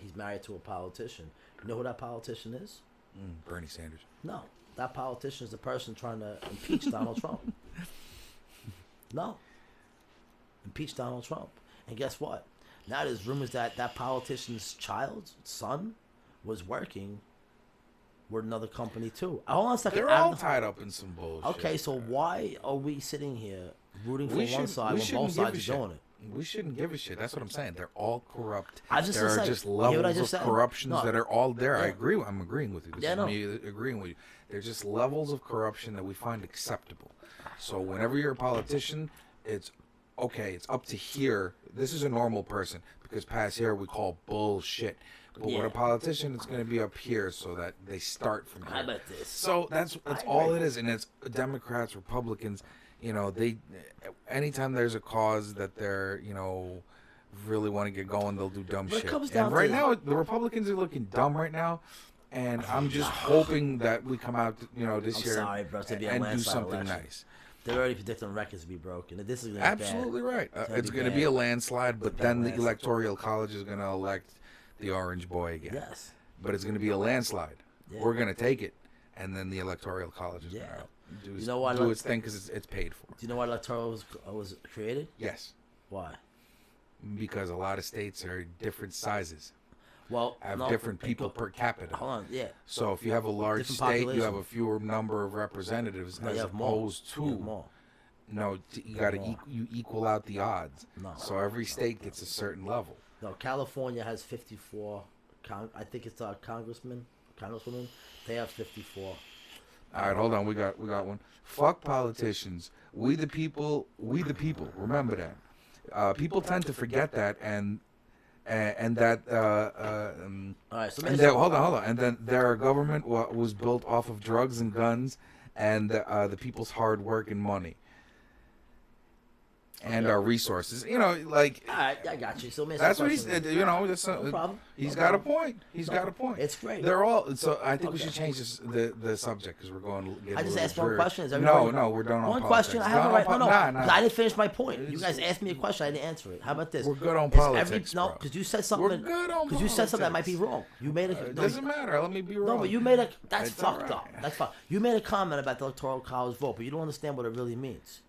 S4: he's married to a politician. You know who that politician is?
S3: Bernie Sanders.
S4: No, that politician is the person trying to impeach Donald Trump. No. Impeach Donald Trump. And guess what? Now there's rumors that politician's son was working with another company too. Hold on a second.
S3: They're all tied up in some bullshit.
S4: Okay, so why are we sitting here rooting for one side when both sides are doing it?
S3: We shouldn't give a shit. That's what I'm saying. They're all corrupt.
S4: There
S3: are just levels of corruptions that are all there.
S4: Yeah.
S3: I'm agreeing with you. This is me agreeing with you. They're just levels of corruption that we find acceptable. So whenever you're a politician, it's okay. It's up to here. This is a normal person because past here we call bullshit. But with a politician, it's going to be up here so that they start from here.
S4: How about this?
S3: So that's all it is, and it's Democrats, Republicans. They anytime there's a cause that they're really want to get going, they'll do dumb shit. And right now, the Republicans are looking dumb right now, and I'm just hoping that we come out, this year and do something nice.
S4: They're already predicting records to be broken. This is
S3: absolutely right. It's going to be a landslide, but then the Electoral College is going to elect the Orange Boy again.
S4: Yes,
S3: but it's going to be a landslide. Yeah. We're going to take it, and then the Electoral College is going to do its thing because it's paid for.
S4: Do you know why Electoral was created?
S3: Yes.
S4: Why?
S3: Because a lot of states are different sizes.
S4: Well,
S3: have different people per capita.
S4: Hold on, yeah.
S3: So if you have a large state, you have a fewer number of representatives as opposed to more. No, you got to you equal out the odds. No. So every state gets a certain level.
S4: No, California has 54. I think it's congresswomen. They have 54.
S3: All right, hold on. We got one. Fuck politicians. We the people. Remember that. People tend to forget that, and that.
S4: All right, so
S3: hold on. And then their government was built off of drugs and guns, and the people's hard work and money. And our resources, like.
S4: I got you. So
S3: that's what he said. No problem. He's got a point. Got a point.
S4: It's great.
S3: They're all. So I think we should change the subject because we're going.
S4: I just asked one question.
S3: No, we're done on
S4: one
S3: politics.
S4: question. I have a right. No. I didn't finish my point. You guys asked me a question. I didn't answer it. How about this?
S3: We're good on politics.
S4: No, because you said something.
S3: We're good on
S4: because you said something that might be wrong. You made a.
S3: It doesn't matter. Let me be wrong.
S4: No, but you made a. That's fucked up. That's fucked. You made a comment about the Electoral College vote, but you don't understand what it really means.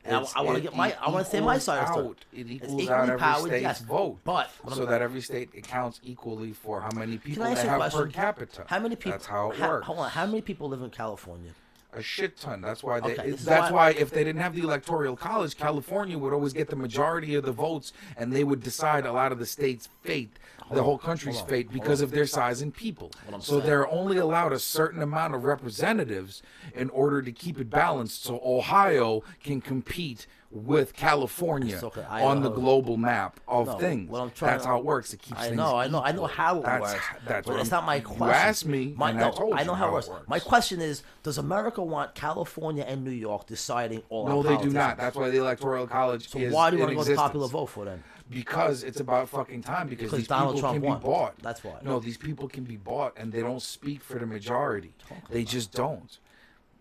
S4: I want to get I want to say my side of the story.
S3: It equals out every state's vote,
S4: but
S3: so that every state accounts equally for how many people they have per capita.
S4: How many people?
S3: That's how it works.
S4: Hold on. How many people live in California?
S3: A shit ton. That's why that's why if they didn't have the Electoral College, California would always get the majority of the votes, and they would decide a lot of the state's fate, the whole country's fate, because of their size and people. So they're only allowed a certain amount of representatives in order to keep it balanced, so Ohio can compete with California on the global map of things. That's how it works. It keeps things.
S4: I know how it works. But it's not my question.
S3: You asked me, and I told you
S4: I know how it works. My question is: does America want California and New York deciding all our politics?
S3: No, they do not. That's why the Electoral College is.
S4: So why do you want to go to popular vote for them?
S3: Because it's about fucking time. Because these people can be bought.
S4: That's why.
S3: No, these people can be bought, and they don't speak for the majority. They just don't.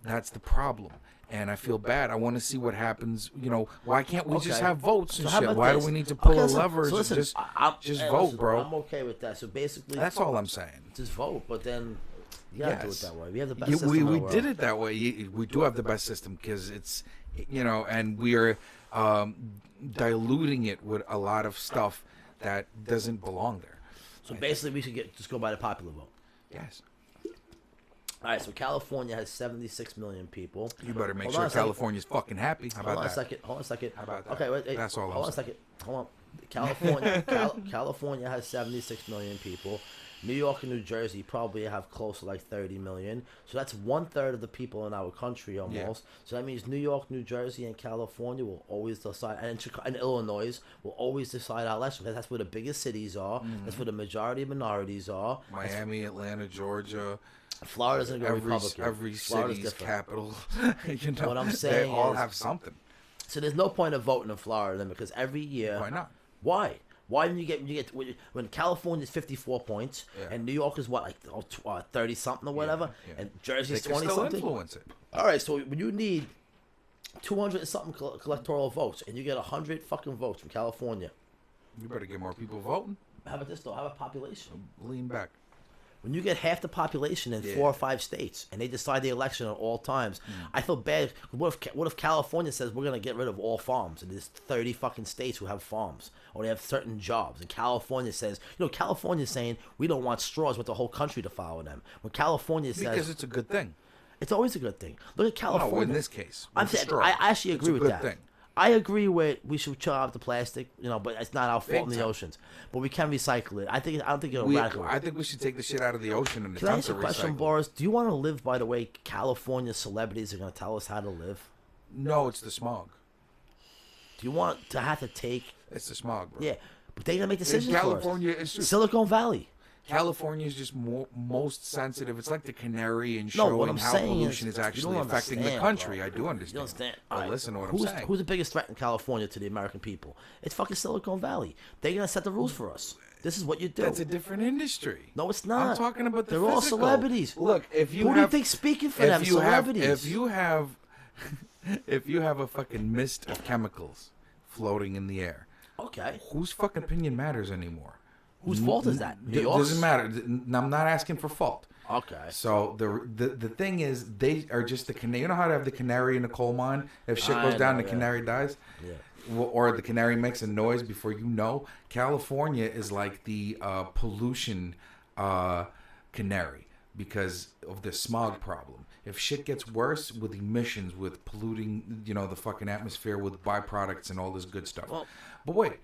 S3: That's the problem. And I feel bad. I want to see what happens. Why can't we just have votes and shit? Why do we need to pull a lever and just vote, bro?
S4: I'm okay with that. So basically,
S3: that's all I'm saying.
S4: Just vote, but then you gotta do it that way. We have the best system.
S3: We did it that way. We do have the best system because it's, and we are diluting it with a lot of stuff that doesn't belong there.
S4: So basically, we should just go by the popular vote.
S3: Yes.
S4: All right, so California has 76 million people.
S3: You better make sure California's fucking happy. How about that?
S4: Hold on a second.
S3: How about that?
S4: Okay, wait.
S3: That's all.
S4: Hold on a second. Hold on. California has 76 million people. New York and New Jersey probably have close to like 30 million. So that's 1/3 of the people in our country almost. Yeah. So that means New York, New Jersey, and California will always decide, and Illinois will always decide our election. That's where the biggest cities are. Mm-hmm. That's where the majority of minorities are.
S3: Miami, Atlanta, Georgia.
S4: Florida's going to go Republican.
S3: Every city's capital.
S4: What I'm saying
S3: they all have something.
S4: So there's no point of voting in Florida because every year.
S3: Why not?
S4: Why? Why didn't you get when California's 54 points and New York is 30 something or whatever, and Jersey's 20 something.
S3: Influence it.
S4: All right, so when you need 200 something electoral votes and you get 100 fucking votes from California,
S3: you better get more people voting.
S4: How about this though? How about population?
S3: Lean back.
S4: When you get half the population in 4 or 5 states and they decide the election at all times, I feel bad. What if California says we're gonna get rid of all farms and there's 30 fucking states who have farms or they have certain jobs, and California says, California's saying we don't want straws with the whole country to follow them. When California says
S3: because it's a good thing.
S4: It's always a good thing. Look at California.
S3: No, in this case,
S4: I actually agree with that.
S3: Thing.
S4: I agree with we should chill out the plastic, but it's not our fault in the oceans. But we can recycle it. I don't think it'll radical.
S3: I think we should take the shit out of the ocean and
S4: Can I ask you a question, Boris? Do you want to live by the way California celebrities are going to tell us how to live?
S3: No, it's the smog.
S4: Do you want to have to take?
S3: It's the smog, bro.
S4: Yeah, but they're going to make decisions
S3: California
S4: for us.
S3: is just
S4: Silicon Valley.
S3: California is just most sensitive. It's like the canary in showing how pollution is actually affecting the country. Bro. I do understand.
S4: You understand?
S3: But listen to what I'm saying.
S4: Who's the biggest threat in California to the American people? It's fucking Silicon Valley. They're going to set the rules for us. This is what you do.
S3: That's a different industry.
S4: No, it's not.
S3: I'm talking about
S4: They're all celebrities.
S3: Look, if you
S4: Who do you think speaking for them? Celebrities.
S3: If you have a fucking mist of chemicals floating in the air,
S4: okay,
S3: whose fucking opinion matters anymore?
S4: Whose fault is that?
S3: It doesn't matter. I'm not asking for fault.
S4: Okay.
S3: So the thing is, they are just the canary. You know how to have the canary in the coal mine? If shit goes down, the canary dies. Yeah. Or the canary makes a noise before you know. California is like the pollution canary because of the smog problem. If shit gets worse with emissions, with polluting, the fucking atmosphere with byproducts and all this good stuff. Well, but wait.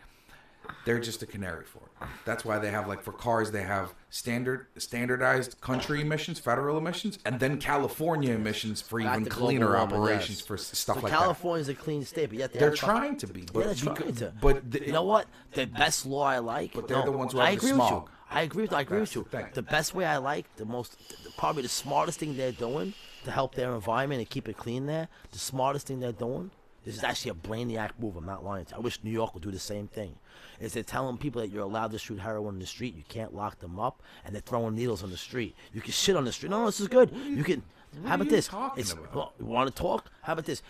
S3: They're just a canary for it. That's why they have, like, for cars, they have standardized country emissions, federal emissions, and then California emissions for even cleaner operations for stuff like that.
S4: California's a clean state, but yet
S3: they're trying to be. But
S4: they're trying to.
S3: But
S4: you know what? The best law I like.
S3: But they're the ones who have the smog.
S4: I agree with you. The best way I like, probably the smartest thing they're doing to help their environment and keep it clean there. The smartest thing they're doing. This is actually a brainiac move. I'm not lying to you. I wish New York would do the same thing. Is they're telling people that you're allowed to shoot heroin in the street. You can't lock them up. And they're throwing needles on the street. You can shit on the street. No, this is good. You can. How about this? Well, you want to talk? How about this?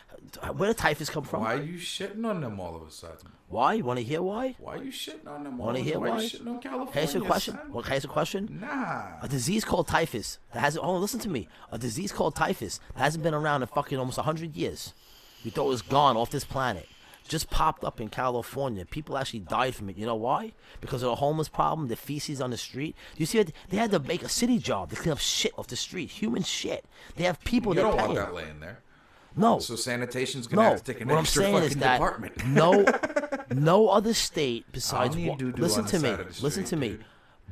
S4: Where did typhus come from?
S3: Why are you shitting on them all of a sudden?
S4: Why? You want to hear why?
S3: Why are you shitting on them all
S4: of a sudden? Want to hear why?
S3: You shitting on California?
S4: Can I ask you a question? Can I ask you a question?
S3: Nah.
S4: A disease called typhus that hasn't. Oh, listen to me. A disease called typhus that hasn't been around in fucking almost 100 years. We thought it was gone off this planet. Just popped up in California. People actually died from it. You know why? Because of the homeless problem, the feces on the street. You see, they had to make a city job to clean up shit off the street, human shit. They have people.
S3: You don't want that laying there.
S4: No.
S3: So sanitation's gonna have to take an extra fucking department.
S4: No other state besides. Listen to me.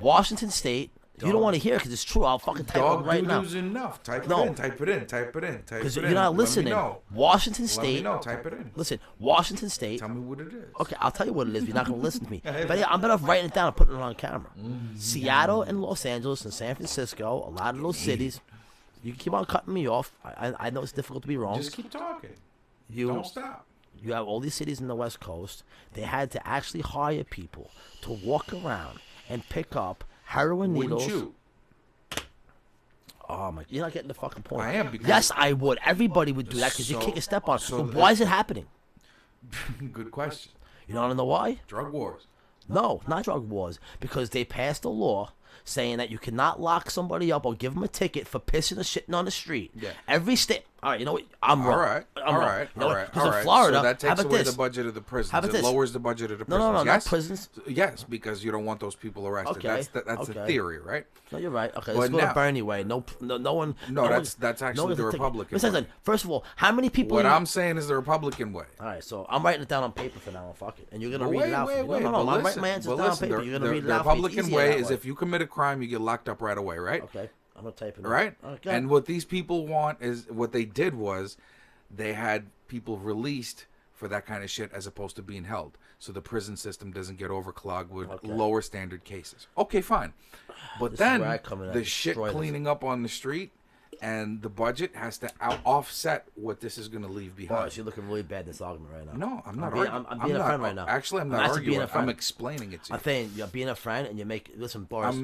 S4: Washington State. You don't want to hear it because it's true. I'll fucking type it right now.
S3: Dog enough. Type it in.
S4: Because you're not listening. Washington State.
S3: Let me know. Type it in.
S4: Listen, Washington State.
S3: Tell me what it is.
S4: Okay, I'll tell you what it is. You're not going to listen to me. But yeah, I'm better off writing it down and putting it on camera. Seattle and Los Angeles and San Francisco, a lot of those cities. You can keep on cutting me off. I know it's difficult to be wrong.
S3: Just keep talking. Don't stop.
S4: You have all these cities in the West Coast. They had to actually hire people to walk around and pick up heroin needles.
S3: Wouldn't you?
S4: Oh my! You're not getting the fucking point.
S3: I am.
S4: Yes, I would. Everybody would do that because you kick a step on it. So why is it happening?
S3: Good question.
S4: You don't know why?
S3: Drug wars.
S4: No, not drug wars. Because they passed a law saying that you cannot lock somebody up or give them a ticket for pissing or shitting on the street.
S3: Yeah.
S4: Every state. All right, you know what? I'm wrong.
S3: All right.
S4: Because in Florida,
S3: so that takes
S4: how about
S3: away
S4: this?
S3: the budget of the prisons.
S4: How about this?
S3: It lowers the budget of the prisons.
S4: No,
S3: yes?
S4: not prisons.
S3: Yes, because you don't want those people arrested.
S4: Okay.
S3: That's the theory, right?
S4: No, you're right. Okay, let's go to Bernie way. No one.
S3: No, that's actually the Republican way.
S4: Listen, first of all, how many people?
S3: What I'm saying is the Republican way.
S4: All right, so I'm writing it down on paper for now. Fuck it, and you're gonna read it out.
S3: Wait.
S4: No, I'm writing my answers down on paper. You're gonna read it out.
S3: The Republican way is if you commit a crime, you get locked up right away, right?
S4: Okay, I'm gonna type it.
S3: Right. And what these people want is what they did was. They had people released for that kind of shit as opposed to being held. So the prison system doesn't get overclogged with lower standard cases. Okay, fine. But then the shit cleaning up on the street and the budget has to offset what this is going to leave behind.
S4: Boris, you're looking really bad in this argument right now.
S3: No, I'm not
S4: arguing. I'm being a friend right now.
S3: Actually, I'm not arguing. I'm explaining it to you.
S4: I'm saying you're being a friend and you make... Listen, Boris,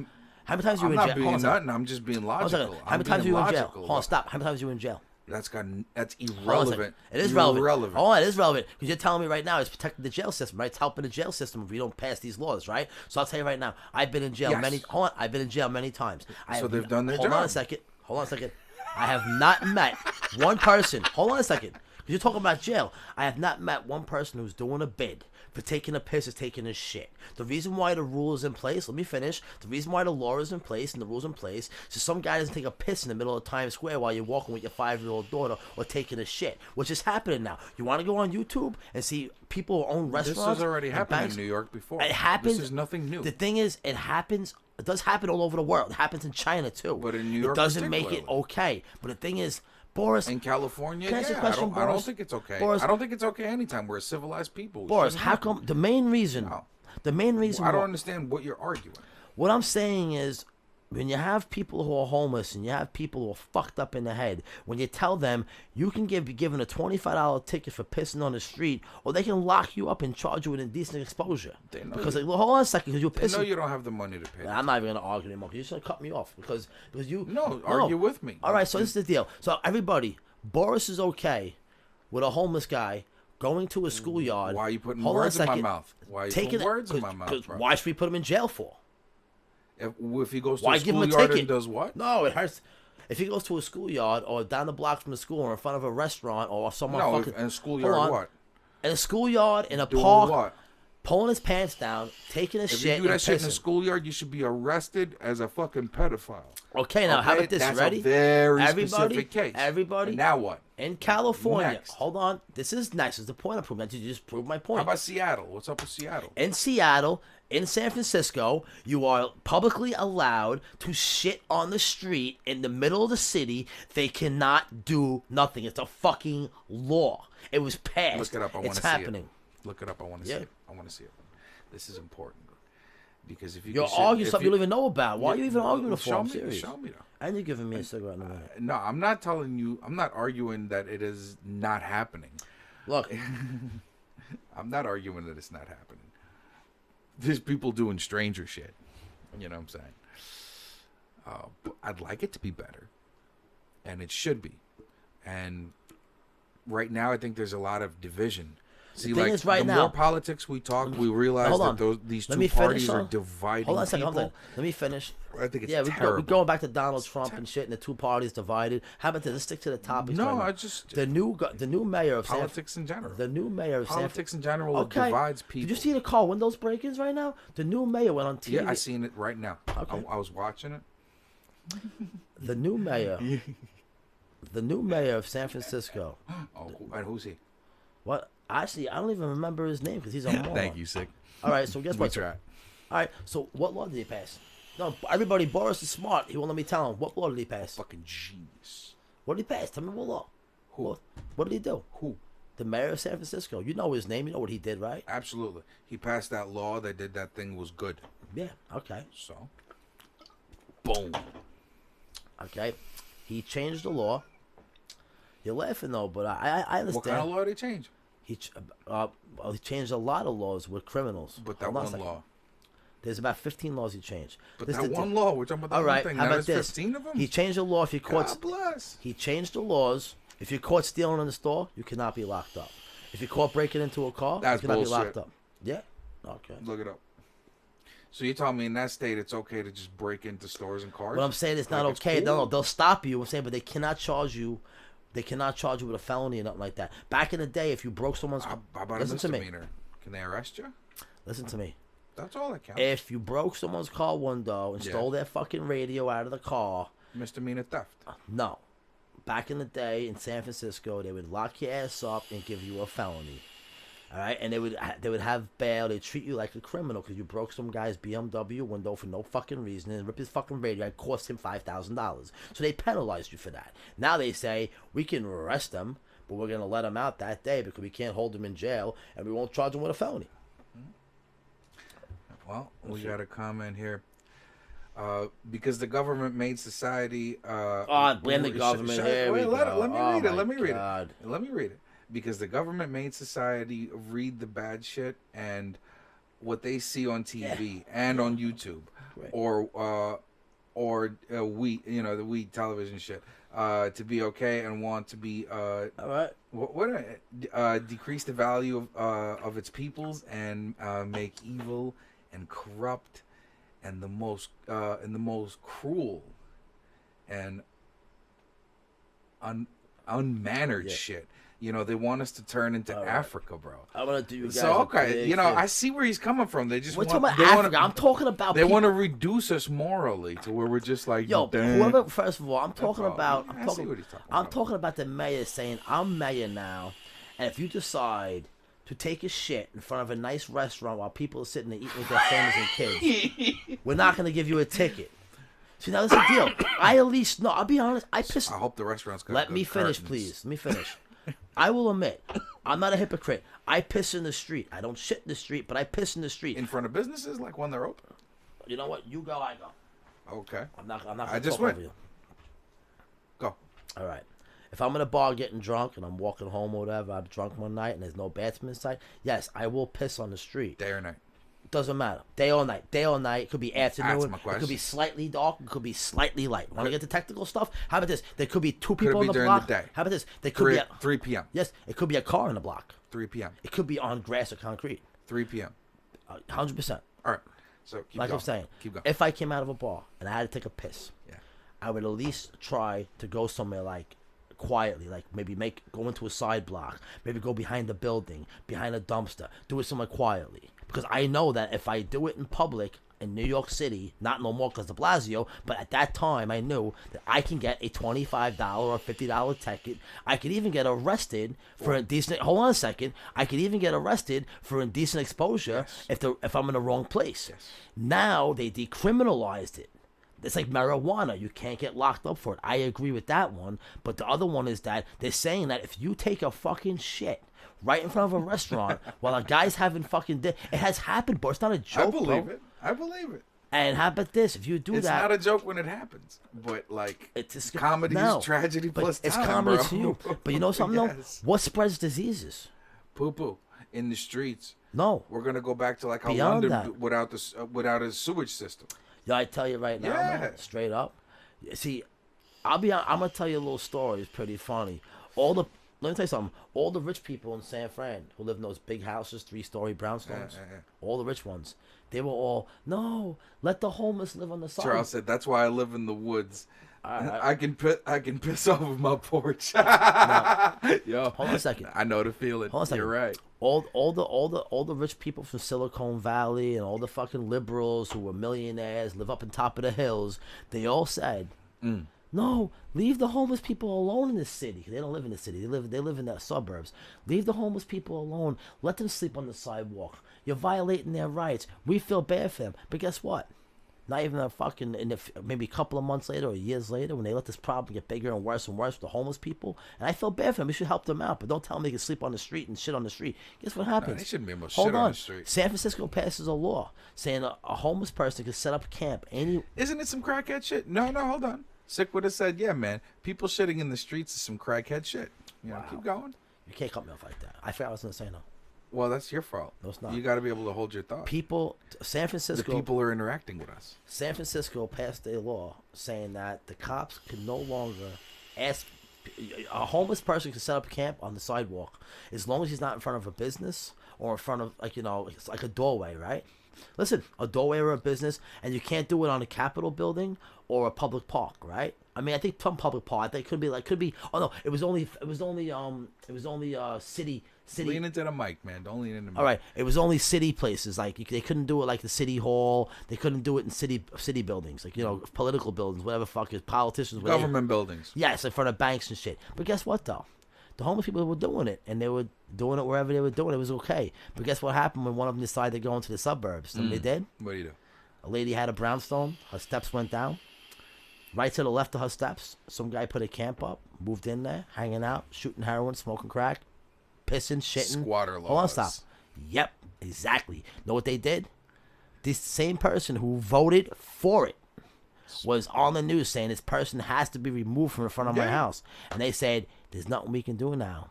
S4: how many times were you in jail?
S3: I'm not being nothing. I'm just being logical.
S4: How many times were you in jail? Hold on, stop. How many times were you in jail?
S3: That's
S4: Hold on a
S3: irrelevant.
S4: second. It is relevant. Oh, it is relevant because you're telling me right now it's protecting the jail system, right? It's helping the jail system if we don't pass these laws, right? So I'll tell you right now, I've been in jail I've been in jail many times.
S3: So they've done their job.
S4: Hold on a second. I have not met one person. Hold on a second. Because you're talking about jail. I have not met one person who's doing a bid for taking a piss is taking a shit. The reason why the rule is in place, let me finish. The reason why the law is in place and the rule's in place, so some guy doesn't take a piss in the middle of Times Square while you're walking with your 5-year-old daughter or taking a shit, which is happening now. You want to go on YouTube and see people who own restaurants?
S3: This has already happened in New York before.
S4: It happens.
S3: This is nothing new.
S4: The thing is, it happens. It does happen all over the world. It happens in China too.
S3: But in New York,
S4: it doesn't make it okay. But the thing is, Boris,
S3: in California,
S4: can I ask you a question,
S3: I don't think it's okay.
S4: Boris,
S3: I don't think it's okay anytime. We're a civilized people.
S4: Boris, how come the main reason?
S3: No.
S4: The main reason.
S3: I don't understand what you're arguing.
S4: What I'm saying is, when you have people who are homeless and you have people who are fucked up in the head, when you tell them you can be given a $25 ticket for pissing on the street, or they can lock you up and charge you with indecent exposure. Because hold on a second, because you're pissing.
S3: They know you don't have the money to pay.
S4: I'm not even gonna argue anymore. You're just gonna cut me off because you.
S3: No, argue with me.
S4: All right, so this is the deal. So everybody, Boris is okay with a homeless guy going to a schoolyard.
S3: Why are you putting words in my mouth? Why are you putting words in my mouth, bro?
S4: Why should we put him in jail for?
S3: If he goes to
S4: Why
S3: a
S4: give him a
S3: schoolyard
S4: ticket?
S3: and does what?
S4: No, it hurts. If he goes to a schoolyard or down the block from the school or in front of a restaurant or someone fucking...
S3: in a schoolyard what?
S4: In a schoolyard, in a
S3: Doing
S4: park,
S3: what?
S4: pulling his pants down, taking a shit,
S3: If you do that
S4: and
S3: shit in a
S4: pissing.
S3: schoolyard, you should be arrested as a fucking pedophile.
S4: Okay, now how about this?
S3: That's
S4: Ready?
S3: a very
S4: everybody,
S3: specific case.
S4: Everybody.
S3: And now what?
S4: In California.
S3: Next.
S4: Hold on. This is nice. This is the point I'm proving. You just proved my point.
S3: How about Seattle? What's up with Seattle?
S4: In Seattle, in San Francisco, you are publicly allowed to shit on the street in the middle of the city. They cannot do nothing. It's a fucking law. It was passed.
S3: Look it up. I want to
S4: It's
S3: see
S4: happening.
S3: it. Look it up. I want to see it. I want to see it. This is important. Because if
S4: you're arguing something you don't even know about. Why are you even arguing the
S3: show
S4: I'm
S3: me,
S4: serious.
S3: Show me though.
S4: And you're giving me a cigarette in a minute.
S3: No, I'm not telling you. I'm not arguing that it is not happening.
S4: Look,
S3: I'm not arguing that it's not happening. There's people doing stranger shit. You know what I'm saying? But I'd like it to be better, and it should be. And right now, I think there's a lot of division. See,
S4: the thing is right now,
S3: more politics we talk, we realize that these two parties are dividing
S4: Hold on a second.
S3: people.
S4: Let me finish.
S3: I think it's
S4: we're
S3: terrible.
S4: going back to Donald Trump and shit, and the two parties divided. How about this? Let's stick to the topics.
S3: No,
S4: right the new mayor of
S3: politics in general.
S4: The new mayor of
S3: politics in general divides people.
S4: Did you see the car windows break-ins right now? The new mayor went on TV.
S3: Yeah, I seen it right now.
S4: Okay.
S3: I was watching it.
S4: The new mayor. The new mayor of San Francisco.
S3: Oh, and who's he?
S4: What? Actually, I don't even remember his name because he's a moron.
S3: Thank you, Sick.
S4: All right, so guess what?
S3: Try.
S4: All right, so what law did he pass? No, everybody, Boris is smart. He won't let me tell him. What law did he pass?
S3: Fucking genius.
S4: What did he pass? Tell me what law.
S3: Who?
S4: What did he do?
S3: Who?
S4: The mayor of San Francisco. You know his name. You know what he did, right?
S3: Absolutely. He passed that law that did that thing was good.
S4: Yeah, okay.
S3: So, boom.
S4: Okay. He changed the law. You're laughing, though, but I understand.
S3: What kind of law did he change?
S4: He changed a lot of laws with criminals.
S3: But that one law.
S4: There's about 15 laws he changed.
S3: But that one law, we're talking about that one thing.
S4: How about this?
S3: 15 of them?
S4: He changed the law if you caught...
S3: God bless.
S4: He changed the laws. If you're caught stealing in the store, you cannot be locked up. If you're caught breaking into a car, you cannot be locked up. Yeah? Okay.
S3: Look it up. So you're telling me in that state it's okay to just break into stores and cars?
S4: What I'm saying is not okay. Cool. No, they'll stop you. I'm saying, but they cannot charge you. They cannot charge you with a felony or nothing like that. Back in the day, if you broke someone's car...
S3: How about a misdemeanor? Can they arrest you?
S4: Listen to me.
S3: That's all that counts.
S4: If you broke someone's car window and stole their fucking radio out of the car...
S3: Misdemeanor theft.
S4: No. Back in the day in San Francisco, they would lock your ass up and give you a felony. All right? And they would have bail. They'd treat you like a criminal because you broke some guy's BMW window for no fucking reason and ripped his fucking radio and cost him $5,000. So they penalized you for that. Now they say, we can arrest them, but we're going to let him out that day because we can't hold him in jail and we won't charge him with a felony.
S3: Well, we got a comment here. Because the government made society...
S4: blame the government. Here we go.
S3: Let me read it. Because the government made society read the bad shit and what they see on TV and on YouTube, right. or the we television shit. to be okay and want to be
S4: All right.
S3: decrease the value of its peoples and make evil and corrupt and the most cruel and unmannered shit. You know, they want us to turn into Africa, bro.
S4: I'm gonna do you guys.
S3: So okay, you know, I see where he's coming from. They just
S4: we're talking about Africa. I'm talking about.
S3: They want to reduce us morally to where we're just like,
S4: yo,
S3: damn.
S4: whoever. First of all, I'm talking about.
S3: I see what he's talking
S4: I'm
S3: about.
S4: talking about the mayor saying, "I'm mayor now," and if you decide to take a shit in front of a nice restaurant while people are sitting there eating with their families and kids, we're not gonna give you a ticket. See, now that's the deal. I at least know. I'll be honest. I
S3: hope the restaurant's got
S4: Let
S3: good
S4: me finish,
S3: curtains.
S4: please. Let me finish. I will admit, I'm not a hypocrite. I piss in the street. I don't shit in the street, but I piss in the street.
S3: In front of businesses, like when they're open.
S4: You know what? You go, I go.
S3: Okay.
S4: I'm not
S3: I
S4: gonna
S3: just
S4: talk
S3: went.
S4: over you.
S3: Go.
S4: All right. If I'm in a bar getting drunk and I'm walking home or whatever, I'm drunk one night and there's no bathroom inside, yes, I will piss on the street.
S3: Day or night.
S4: Doesn't matter. Day or night. Day or night. It could be afternoon.
S3: my
S4: It could be
S3: question.
S4: slightly dark. It could be slightly light. Want to get the technical stuff? How about this? There could be two people
S3: be
S4: on the
S3: during
S4: block.
S3: the day.
S4: How about this? There could be
S3: 3 p.m.
S4: Yes, it could be a car in the block.
S3: 3 p.m.
S4: It could be on grass or concrete.
S3: 3 p.m.
S4: 100%.
S3: All right. So keep
S4: Like
S3: going.
S4: I'm saying,
S3: Keep going.
S4: if I came out of a bar and I had to take a piss,
S3: Yeah.
S4: I would at least try to go somewhere like quietly, like maybe go into a side block, maybe go behind the building, behind a dumpster, do it somewhere quietly. Because I know that if I do it in public in New York City, not no more because de Blasio, but at that time I knew that I can get a $25 or $50 ticket. I could even get arrested for indecent. Hold on a second. I could even get arrested for indecent exposure if I'm in the wrong place.
S3: Yes.
S4: Now they decriminalized it. It's like marijuana. You can't get locked up for it. I agree with that one. But the other one is that they're saying that if you take a fucking shit right in front of a restaurant while a guy's having fucking it has happened, bro. It's not a joke,
S3: I believe
S4: bro.
S3: it. I believe it.
S4: And how about this? If you do
S3: It's
S4: that,
S3: not a joke when it happens, but like
S4: it's
S3: comedy
S4: no,
S3: is tragedy
S4: but
S3: plus
S4: it's
S3: time,
S4: comedy
S3: bro.
S4: to you. But you know something
S3: Yes.
S4: though? What spreads diseases?
S3: Poo poo in the streets.
S4: No.
S3: We're gonna go back to like how
S4: Beyond
S3: London
S4: that.
S3: without a sewage system.
S4: Yeah, I tell you right now, man, straight up. See, I'm gonna tell you a little story. It's pretty funny. Let me tell you something. All the rich people in San Fran who live in those big houses, 3-story brownstones, all the rich ones, they were all, no, let the homeless live on the side.
S3: Charles said, "That's why I live in the woods. I can piss off of my porch." Yo,
S4: hold on a second.
S3: I know the feeling.
S4: Hold on a second.
S3: You're right.
S4: All the rich people from Silicon Valley and all the fucking liberals who were millionaires, live up on top of the hills, they all said, no, leave the homeless people alone in the city. They don't live in the city. They live in the suburbs. Leave the homeless people alone. Let them sleep on the sidewalk. You're violating their rights. We feel bad for them. But guess what? Not even maybe a couple of months later or years later, when they let this problem get bigger and worse with the homeless people, and I feel bad for them. We should help them out, but don't tell them they can sleep on the street and shit on the street. Guess what happens?
S3: They shouldn't be able to
S4: Hold
S3: shit
S4: on.
S3: on the street.
S4: San Francisco passes a law saying a homeless person can set up camp
S3: Isn't it some crackhead shit? No, hold on. Sick would have said, yeah, man, people shitting in the streets is some crackhead shit. You know, keep going.
S4: You can't cut me off like that. I forgot what I was going to say now.
S3: Well, that's your fault.
S4: No, it's not.
S3: You got to be able to hold your thought.
S4: San Francisco.
S3: The people are interacting with us.
S4: San Francisco passed a law saying that the cops can no longer ask a homeless person can set up a camp on the sidewalk as long as he's not in front of a business or in front of it's like a doorway, right? Listen, a doorway or a business, and you can't do it on a Capitol building or a public park, right? I mean, I think some public park. I think it could be. Oh no, it was only city.
S3: Lean into the mic, man. Don't lean into the mic.
S4: All right, it was only city places. Like they couldn't do it like the city hall. They couldn't do it in city buildings, like political buildings, whatever the fuck is politicians.
S3: Government buildings.
S4: Yes, in front of banks and shit. But guess what though? The homeless people were doing it, and they were doing it wherever they were doing it. It was okay. But guess what happened when one of them decided to go into the suburbs? You know what they did?
S3: What do you do?
S4: A lady had a brownstone. Her steps went down. Right to the left of her steps, some guy put a camp up, moved in there, hanging out, shooting heroin, smoking crack, pissing, shitting.
S3: Squatter laws.
S4: Hold on, stop. Yep, exactly. Know what they did? This same person who voted for it was on the news saying this person has to be removed from in front of my house. And they said, there's nothing we can do now.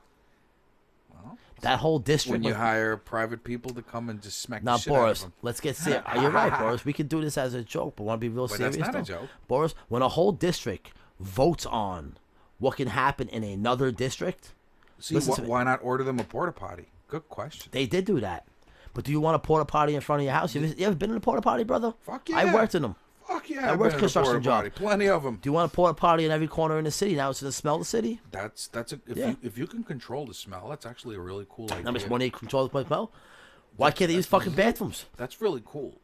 S3: Well,
S4: that whole district.
S3: When you hire private people to come and just smack
S4: now,
S3: the shit
S4: Boris,
S3: out of them.
S4: let's get serious. You're right, Boris. We can do this as a joke, but want to be real serious?
S3: That's not
S4: though?
S3: a joke.
S4: Boris, when a whole district votes on what can happen in another district.
S3: See, why not order them a porta potty? Good question.
S4: They did do that. But do you want a porta potty in front of your house? You ever been in a porta potty, brother?
S3: Fuck yeah.
S4: I worked in them.
S3: Fuck yeah.
S4: I worked construction job.
S3: Plenty of them.
S4: Do you want a porta potty in every corner in the city? Now it's going to smell the city?
S3: If you can control the smell, that's actually a really cool idea.
S4: How much money control the smell? Why can't they use fucking bathrooms?
S3: That's really cool.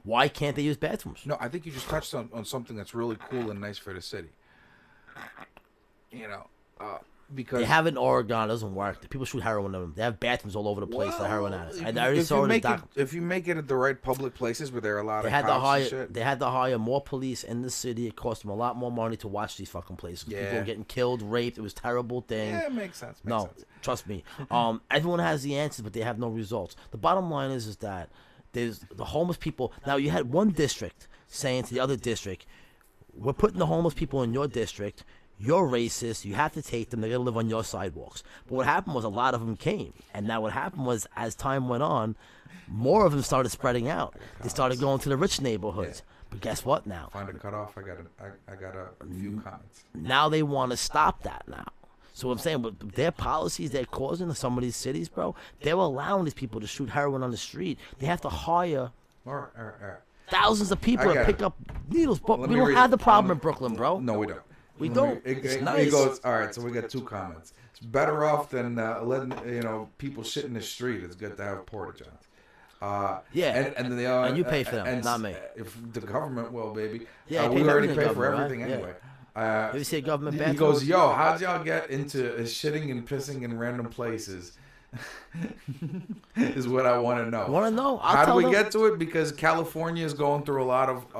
S4: Why can't they use bathrooms?
S3: No, I think you just touched on something that's really cool and nice for the city. You know, because
S4: they have it in Oregon. It doesn't work. The people shoot heroin in them. They have bathrooms all over the place for heroin addicts. I already saw it.
S3: If you make it at the right public places where there are a lot of cops and shit.
S4: They had to hire more police in the city. It cost them a lot more money to watch these fucking places.
S3: Yeah.
S4: People were getting killed, raped. It was a terrible thing.
S3: Yeah, it makes sense.
S4: Trust me. Everyone has the answers, but they have no results. The bottom line is that there's the homeless people. Now, you had one district saying to the other district, we're putting the homeless people in your district. You're racist. You have to take them. They're going to live on your sidewalks. But what happened was a lot of them came. And now what happened was, as time went on, more of them started spreading out. They started going to the rich neighborhoods. Yeah. But guess what now?
S3: Find a cutoff. I got a few comments.
S4: Now they want to stop that now. So what I'm saying, with their policies they're causing in some of these cities, bro, they're allowing these people to shoot heroin on the street. They have to hire thousands of people to pick up needles. But we don't have the problem in Brooklyn, bro.
S3: No, we don't.
S4: We don't.
S3: It
S4: nice.
S3: goes, all right, so we got two comments. It's better off than letting people shit in the street. It's good to have porta johns.
S4: Yeah, and you pay for them,
S3: and
S4: not me.
S3: If the government will, baby.
S4: Yeah,
S3: we already pay for everything anyway.
S4: Have you seen government bathroom?
S3: He goes, yo, how'd y'all get into shitting and pissing in random places? Is what I want to know.
S4: Want to know?
S3: How do we get to it? Because California is going through a lot of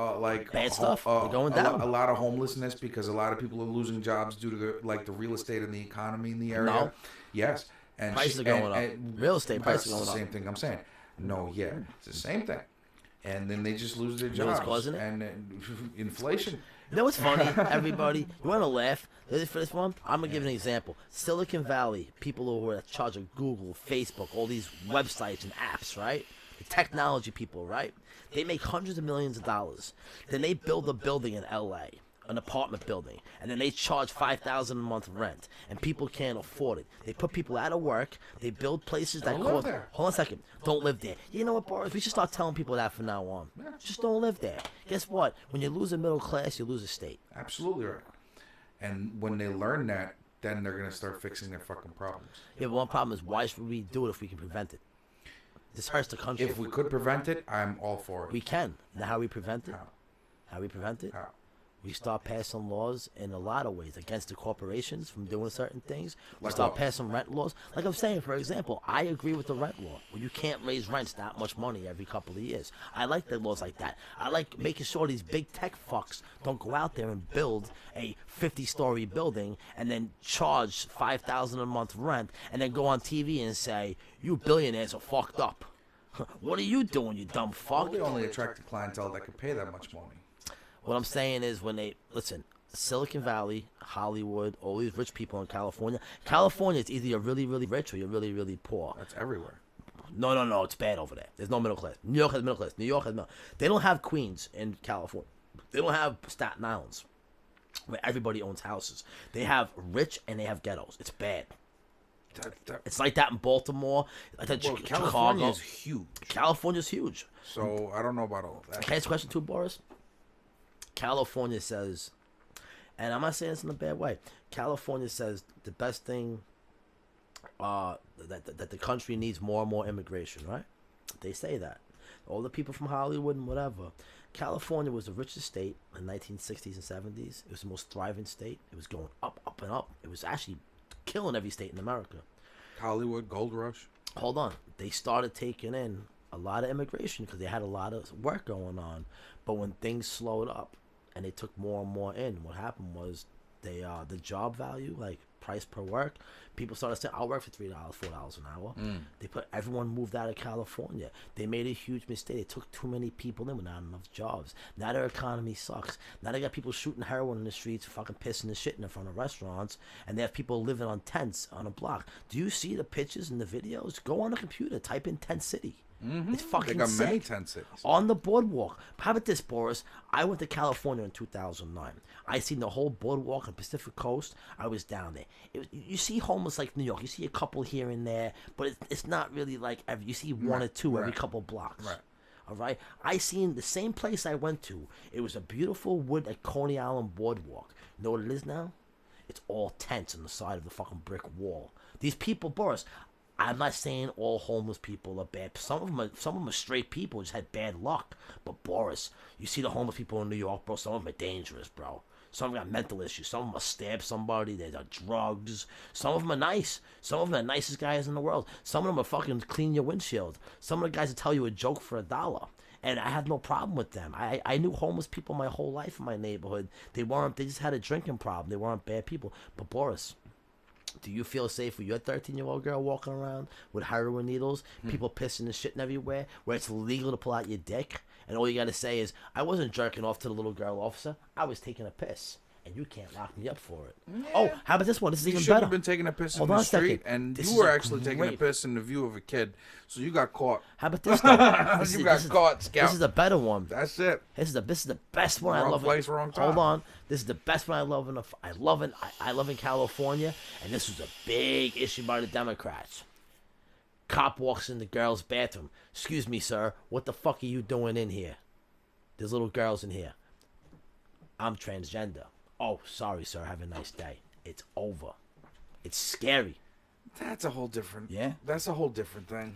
S4: bad stuff. Going down.
S3: A lot of homelessness because a lot of people are losing jobs due to the real estate and the economy in the area.
S4: No.
S3: Yes. And
S4: prices are going up. Real estate prices are going up.
S3: Same thing I'm saying. No, yeah, it's the same thing. And then they just lose their jobs.
S4: You know what's causing it?
S3: And inflation.
S4: You know what's funny, everybody? You want to laugh? Ready for this one? I'm going to give an example. Silicon Valley, people who are in charge of Google, Facebook, all these websites and apps, right? The technology people, right? They make hundreds of millions of dollars. Then they build a building in L.A., an apartment building, and then they charge $5,000 a month rent, and people can't afford it. They put people out of work. They build places that cost. Hold on a second. Don't live there. You know what, Boris? We should start telling people that from now on. Just don't live there. Guess what? When you lose a middle class, you lose a state.
S3: Absolutely right. And when they learn that, then they're gonna start fixing their fucking problems.
S4: Yeah, but one problem is, why should we do it if we can prevent it? This hurts the country.
S3: If we could prevent it, I'm all for it.
S4: We can. Now, how we prevent it?
S3: How
S4: we prevent it?
S3: How?
S4: We start passing laws in a lot of ways against the corporations from doing certain things. We
S3: Like
S4: start
S3: what?
S4: passing rent laws. Like I'm saying, for example, I agree with the rent law. Well, you can't raise rents that much money every couple of years. I like the laws like that. I like making sure these big tech fucks don't go out there and build a 50-story building and then charge $5,000 a month rent and then go on TV and say, you billionaires are fucked up. What are you doing, you dumb fuck?
S3: They only attract the clientele that can pay that much money.
S4: What I'm saying is when they, listen, Silicon Valley, Hollywood, all these rich people in California. California, it's either you're really, really rich or you're really, really poor.
S3: That's everywhere.
S4: No, it's bad over there. There's no middle class. New York has middle class. New York has middle. They don't have Queens in California. They don't have Staten Islands, where everybody owns houses. They have rich and they have ghettos. It's bad. It's like that in Baltimore. Like that
S3: Well,
S4: Chicago.
S3: California's huge.
S4: California's huge.
S3: So I don't know about all of that.
S4: Can I ask a question too, Boris? California says, and I'm not saying this in a bad way, California says the best thing that the country needs more and more immigration, right? They say that. All the people from Hollywood and whatever. California was the richest state in the 1960s and 70s. It was the most thriving state. It was going up, up, and up. It was actually killing every state in America.
S3: Hollywood, Gold Rush.
S4: Hold on. They started taking in a lot of immigration because they had a lot of work going on. But when things slowed up and they took more and more in, what happened was they the job value, like price per work, people started saying, I'll work for $3, $4 an hour. Everyone moved out of California. They made a huge mistake. They took too many people in with not enough jobs. Now their economy sucks. Now they got people shooting heroin in the streets, fucking pissing and shitting in front of restaurants, and they have people living on tents on a block. Do you see the pictures and the videos? Go on a computer, type in Tent City. It's fucking
S3: They got
S4: sick.
S3: many tent cities.
S4: On the boardwalk. How about this, Boris? I went to California in 2009. I seen the whole boardwalk on Pacific Coast. I was down there. You see homeless like New York. You see a couple here and there, but it's not really like every. You see one or two every couple blocks.
S3: Right.
S4: All right. I seen the same place I went to. It was a beautiful wood at Coney Island boardwalk. You know what it is now? It's all tents on the side of the fucking brick wall. These people, Boris. I'm not saying all homeless people are bad. Some of them are straight people who just had bad luck. But Boris, you see the homeless people in New York, bro. Some of them are dangerous, bro. Some of them got mental issues. Some of them will stab somebody. They got drugs. Some of them are nice. Some of them are the nicest guys in the world. Some of them are fucking clean your windshield. Some of the guys will tell you a joke for $1. And I had no problem with them. I knew homeless people my whole life in my neighborhood. They just had a drinking problem. They weren't bad people. But Boris, do you feel safe with your 13-year-old girl walking around with heroin needles, people pissing and shitting everywhere, where it's illegal to pull out your dick, and all you got to say is, I wasn't jerking off to the little girl officer, I was taking a piss, and you can't lock me up for it. Yeah. Oh, how about this one? This is even better.
S3: You should have been taking a piss in the street, and you were actually taking a piss in the view of a kid, so you got caught.
S4: How about this, though?
S3: You got caught, Scout.
S4: This is the better one.
S3: That's it.
S4: This is the best one. I love.
S3: Wrong place, wrong time.
S4: Hold on. This is the best one I love in California, and this was a big issue by the Democrats. Cop walks in the girl's bathroom. Excuse me, sir. What the fuck are you doing in here? There's little girls in here. I'm transgender. Oh, sorry, sir. Have a nice day. It's over. It's scary.
S3: That's a whole different.
S4: Yeah.
S3: That's a whole different thing.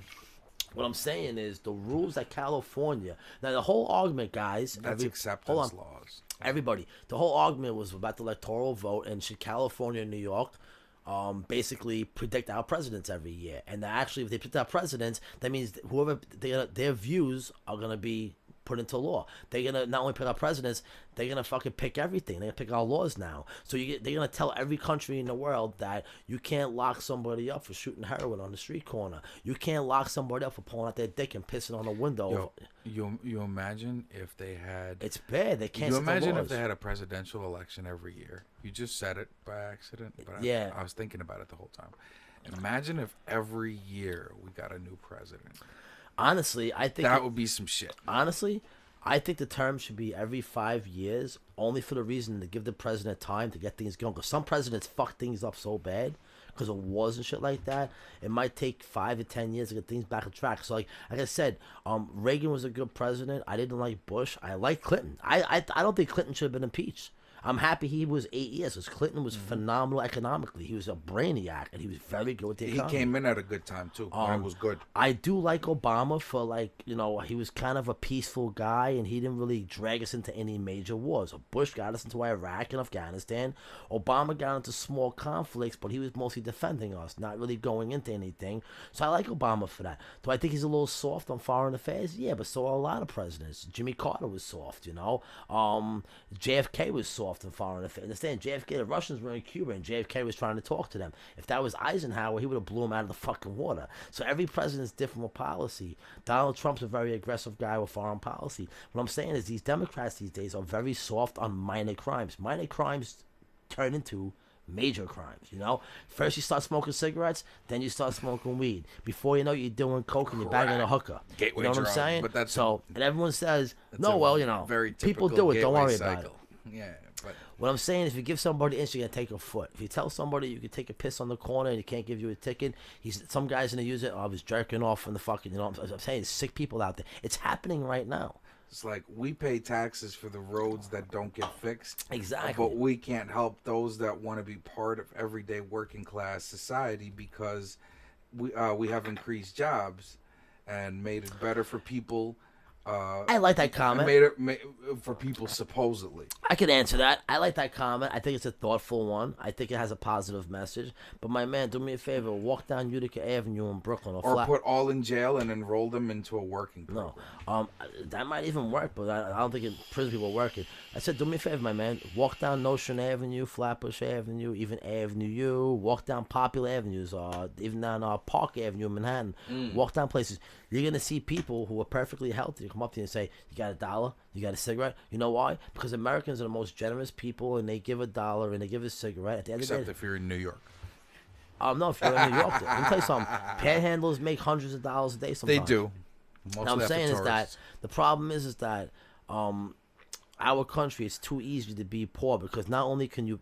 S4: What I'm saying is the rules that California. Now the whole argument, guys.
S3: That's acceptance laws.
S4: Everybody. The whole argument was about the electoral vote, and should California and New York basically predict our presidents every year. And actually, if they predict our presidents, that means whoever their views are gonna be put into law. They're gonna not only pick our presidents, they're gonna fucking pick everything. They're gonna pick our laws now. So they're gonna tell every country in the world that you can't lock somebody up for shooting heroin on the street corner. You can't lock somebody up for pulling out their dick and pissing on a window.
S3: Yo, you imagine if they had?
S4: It's bad. They can't.
S3: You imagine if they had a presidential election every year. You just said it by accident, but
S4: yeah.
S3: I was thinking about it the whole time. Imagine if every year we got a new president.
S4: Honestly, I think
S3: that would be some shit.
S4: Honestly, I think the term should be every 5 years, only for the reason to give the president time to get things going. Because some presidents fuck things up so bad because of wars and shit like that. It might take 5 to 10 years to get things back on track. So, like I said, Reagan was a good president. I didn't like Bush. I like Clinton. I don't think Clinton should have been impeached. I'm happy he was 8 years because Clinton was phenomenal economically. He was a brainiac, and he was very good with the economy.
S3: He came in at a good time, too. It was good.
S4: I do like Obama for, he was kind of a peaceful guy, and he didn't really drag us into any major wars. Bush got us into Iraq and Afghanistan. Obama got into small conflicts, but he was mostly defending us, not really going into anything. So I like Obama for that. Do I think he's a little soft on foreign affairs? Yeah, but so are a lot of presidents. Jimmy Carter was soft, JFK was soft in foreign affairs. Understand, JFK, the Russians were in Cuba, and JFK was trying to talk to them. If that was Eisenhower, he would have blew him out of the fucking water. So every president's different with policy. Donald Trump's a very aggressive guy with foreign policy. What I'm saying is these Democrats these days are very soft on minor crimes. Minor crimes turn into major crimes, First you start smoking cigarettes, then you start smoking weed. Before you know it, you're doing coke and you're bagging a hooker.
S3: Gateway
S4: you know what
S3: drug,
S4: I'm saying?
S3: But that's
S4: and everyone says,
S3: very
S4: people do it, don't worry about it.
S3: Yeah, but
S4: what I'm saying is, if you give somebody an inch, you're gonna take a foot. If you tell somebody you can take a piss on the corner and he can't give you a ticket, some guy's gonna use it. I was jerking off in the fucking, I'm saying, there's sick people out there. It's happening right now.
S3: It's like we pay taxes for the roads that don't get fixed.
S4: Exactly.
S3: But we can't help those that want to be part of everyday working class society because we have increased jobs and made it better for people.
S4: I like that comment.
S3: Made for people supposedly.
S4: I can answer that. I like that comment. I think it's a thoughtful one. I think it has a positive message. But my man, do me a favor. Walk down Utica Avenue in Brooklyn.
S3: Or put all in jail and enroll them into a working program.
S4: No. That might even work, but I don't think prison people are working. I said, do me a favor, my man. Walk down Nostrand Avenue, Flatbush Avenue, even Avenue U. Walk down popular avenues, even down Park Avenue in Manhattan. Walk down places. You're going to see people who are perfectly healthy come up to you and say, you got $1? You got a cigarette? You know why? Because Americans are the most generous people, and they give $1 and they give a cigarette. At the end
S3: Except
S4: of the day,
S3: if you're in New York.
S4: No, if you're in New York. Let me tell you something. Panhandlers make hundreds of dollars a day sometimes.
S3: They do. Mostly
S4: Now, I'm
S3: after
S4: saying is that
S3: tourists.
S4: the problem is that our country is too easy to be poor because not only can you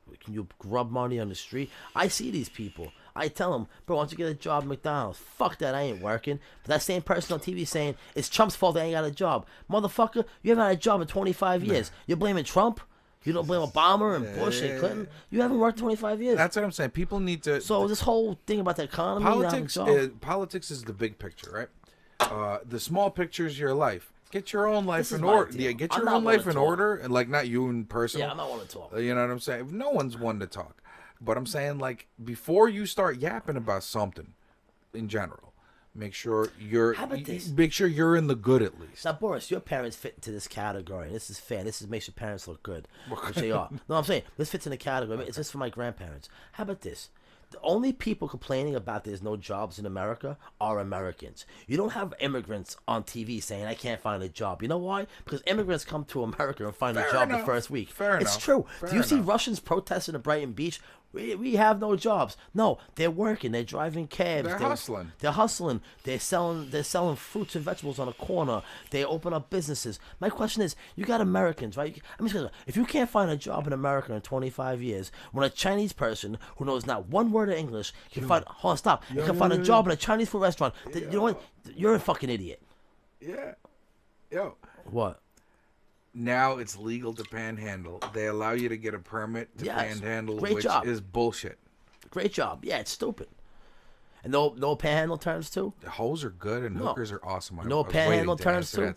S4: grub money on the street. I see these people. I tell them, bro, why don't you get a job at McDonald's? Fuck that, I ain't working. But that same person on TV saying it's Trump's fault they ain't got a job. Motherfucker, you haven't had a job in 25 years. You're blaming Trump? You don't blame Obama and Bush and Clinton? You haven't worked 25 years.
S3: That's what I'm saying. People need to.
S4: So this whole thing about the economy,
S3: politics is the big picture, right? The small picture is your life. Get your own life in order. Yeah, get your own life in order, and like not you in personal.
S4: Yeah, I'm not one to talk.
S3: You know what I'm saying? No one's one to talk, but I'm saying like before you start yapping about something, in general, make sure you're in the good at least.
S4: Now, Boris, your parents fit into this category. This is fair. This makes your parents look good, which they are. No, I'm saying this fits in the category. It's just for my grandparents. How about this? The only people complaining about there's no jobs in America are Americans. You don't have immigrants on TV saying, I can't find a job. You know why? Because immigrants come to America and find a job the first week. It's true. Do you see Russians protesting at Brighton Beach? We have no jobs. No, they're working. They're driving cabs.
S3: They're hustling.
S4: They're hustling. They're selling fruits and vegetables on a corner. They open up businesses. My question is, you got Americans, right? I mean, if you can't find a job in America in 25 years, when a Chinese person who knows not one word of English can find, find a job in a Chinese food restaurant, you know what? You're a fucking idiot.
S3: Yeah. Yo.
S4: What?
S3: Now it's legal to panhandle. They allow you to get a permit to panhandle, which is bullshit.
S4: Great job. Yeah, it's stupid. And no panhandle turns too?
S3: The hoes are good and hookers are awesome.
S4: No panhandle turns too?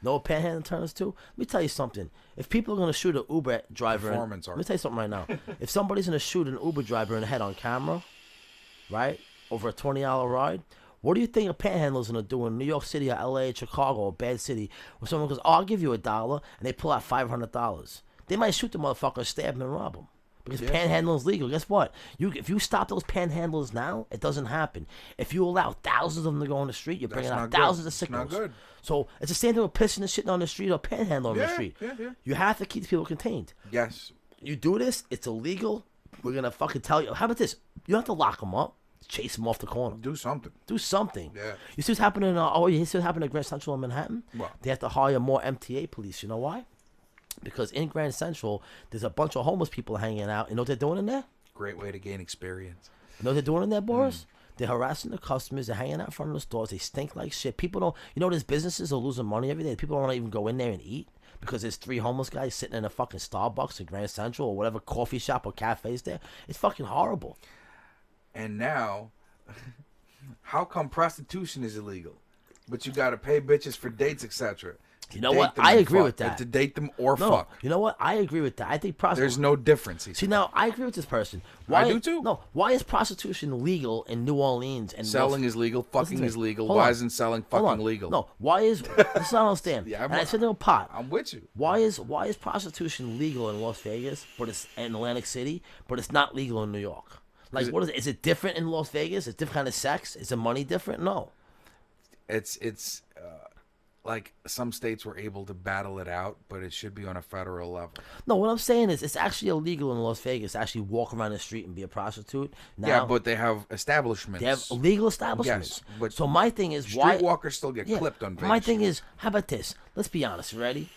S4: No panhandle turns too? Let me tell you something. If people are going to shoot an Uber driver, let me tell you something right now. If somebody's going to shoot an Uber driver in the head on camera, right, over a 20-hour ride, what do you think a panhandler's going to do in New York City or LA, Chicago, or bad city, where someone goes, I'll give you $1, and they pull out $500? They might shoot the motherfucker, stab him, and rob him. Because panhandling is legal. Guess what? If you stop those panhandlers now, it doesn't happen. If you allow thousands of them to go on the street, you're bringing out thousands of sickos.
S3: Not good.
S4: So it's the same thing with pissing and shitting on the street or panhandling on the street.
S3: Yeah.
S4: You have to keep people contained.
S3: Yes.
S4: You do this, it's illegal. We're going to fucking tell you. How about this? You don't have to lock them up. Chase them off the corner.
S3: Do something.
S4: Yeah. You see what's happening? You see what's happening at Grand Central in Manhattan?
S3: What?
S4: They have to hire more MTA police. You know why? Because in Grand Central, there's a bunch of homeless people hanging out. You know what they're doing in there?
S3: Great way to gain experience.
S4: You know what they're doing in there, Boris? They're harassing the customers. They're hanging out in front of the stores. They stink like shit. People don't. You know, there's businesses are losing money every day. People don't even go in there and eat because there's 3 homeless guys sitting in a fucking Starbucks in Grand Central or whatever coffee shop or cafes there. It's fucking horrible.
S3: And now, how come prostitution is illegal, but you got to pay bitches for dates, etc.?
S4: You know what? I agree with that.
S3: To date them or fuck.
S4: You know what? I agree with that. I think prostitution.
S3: There's no difference.
S4: See, now I agree with this person.
S3: I do too.
S4: No, why is prostitution legal in New Orleans and
S3: selling is legal? Fucking is legal. Why isn't selling fucking legal?
S4: No, why is? This is what I don't understand.
S3: Yeah,
S4: I said to a pot.
S3: I'm with you.
S4: Why is prostitution legal in Las Vegas, but it's in Atlantic City, but it's not legal in New York? Like, what is it? Is it different in Las Vegas? It's different kind of sex? Is the money different? No.
S3: It's like some states were able to battle it out, but it should be on a federal level.
S4: No, what I'm saying is it's actually illegal in Las Vegas to actually walk around the street and be a prostitute. Now,
S3: yeah, but they have establishments.
S4: They have legal establishments.
S3: Yes, but
S4: so my thing is why
S3: streetwalkers still get clipped on Vegas.
S4: My thing is, how about this? Let's be honest. Ready?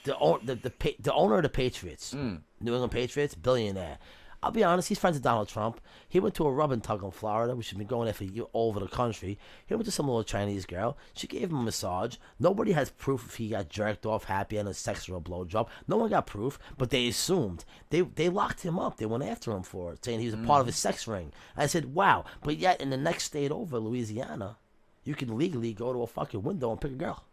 S4: The owner of the Patriots, New England Patriots, billionaire. I'll be honest, he's friends with Donald Trump. He went to a rub and tug in Florida, which has been going there for all over the country. He went to some little Chinese girl. She gave him a massage. Nobody has proof if he got jerked off happy and a sex or a blowjob. No one got proof, but they assumed. They locked him up. They went after him for it, saying he was a part of a sex ring. I said, wow. But yet in the next state over, Louisiana, you can legally go to a fucking window and pick a girl.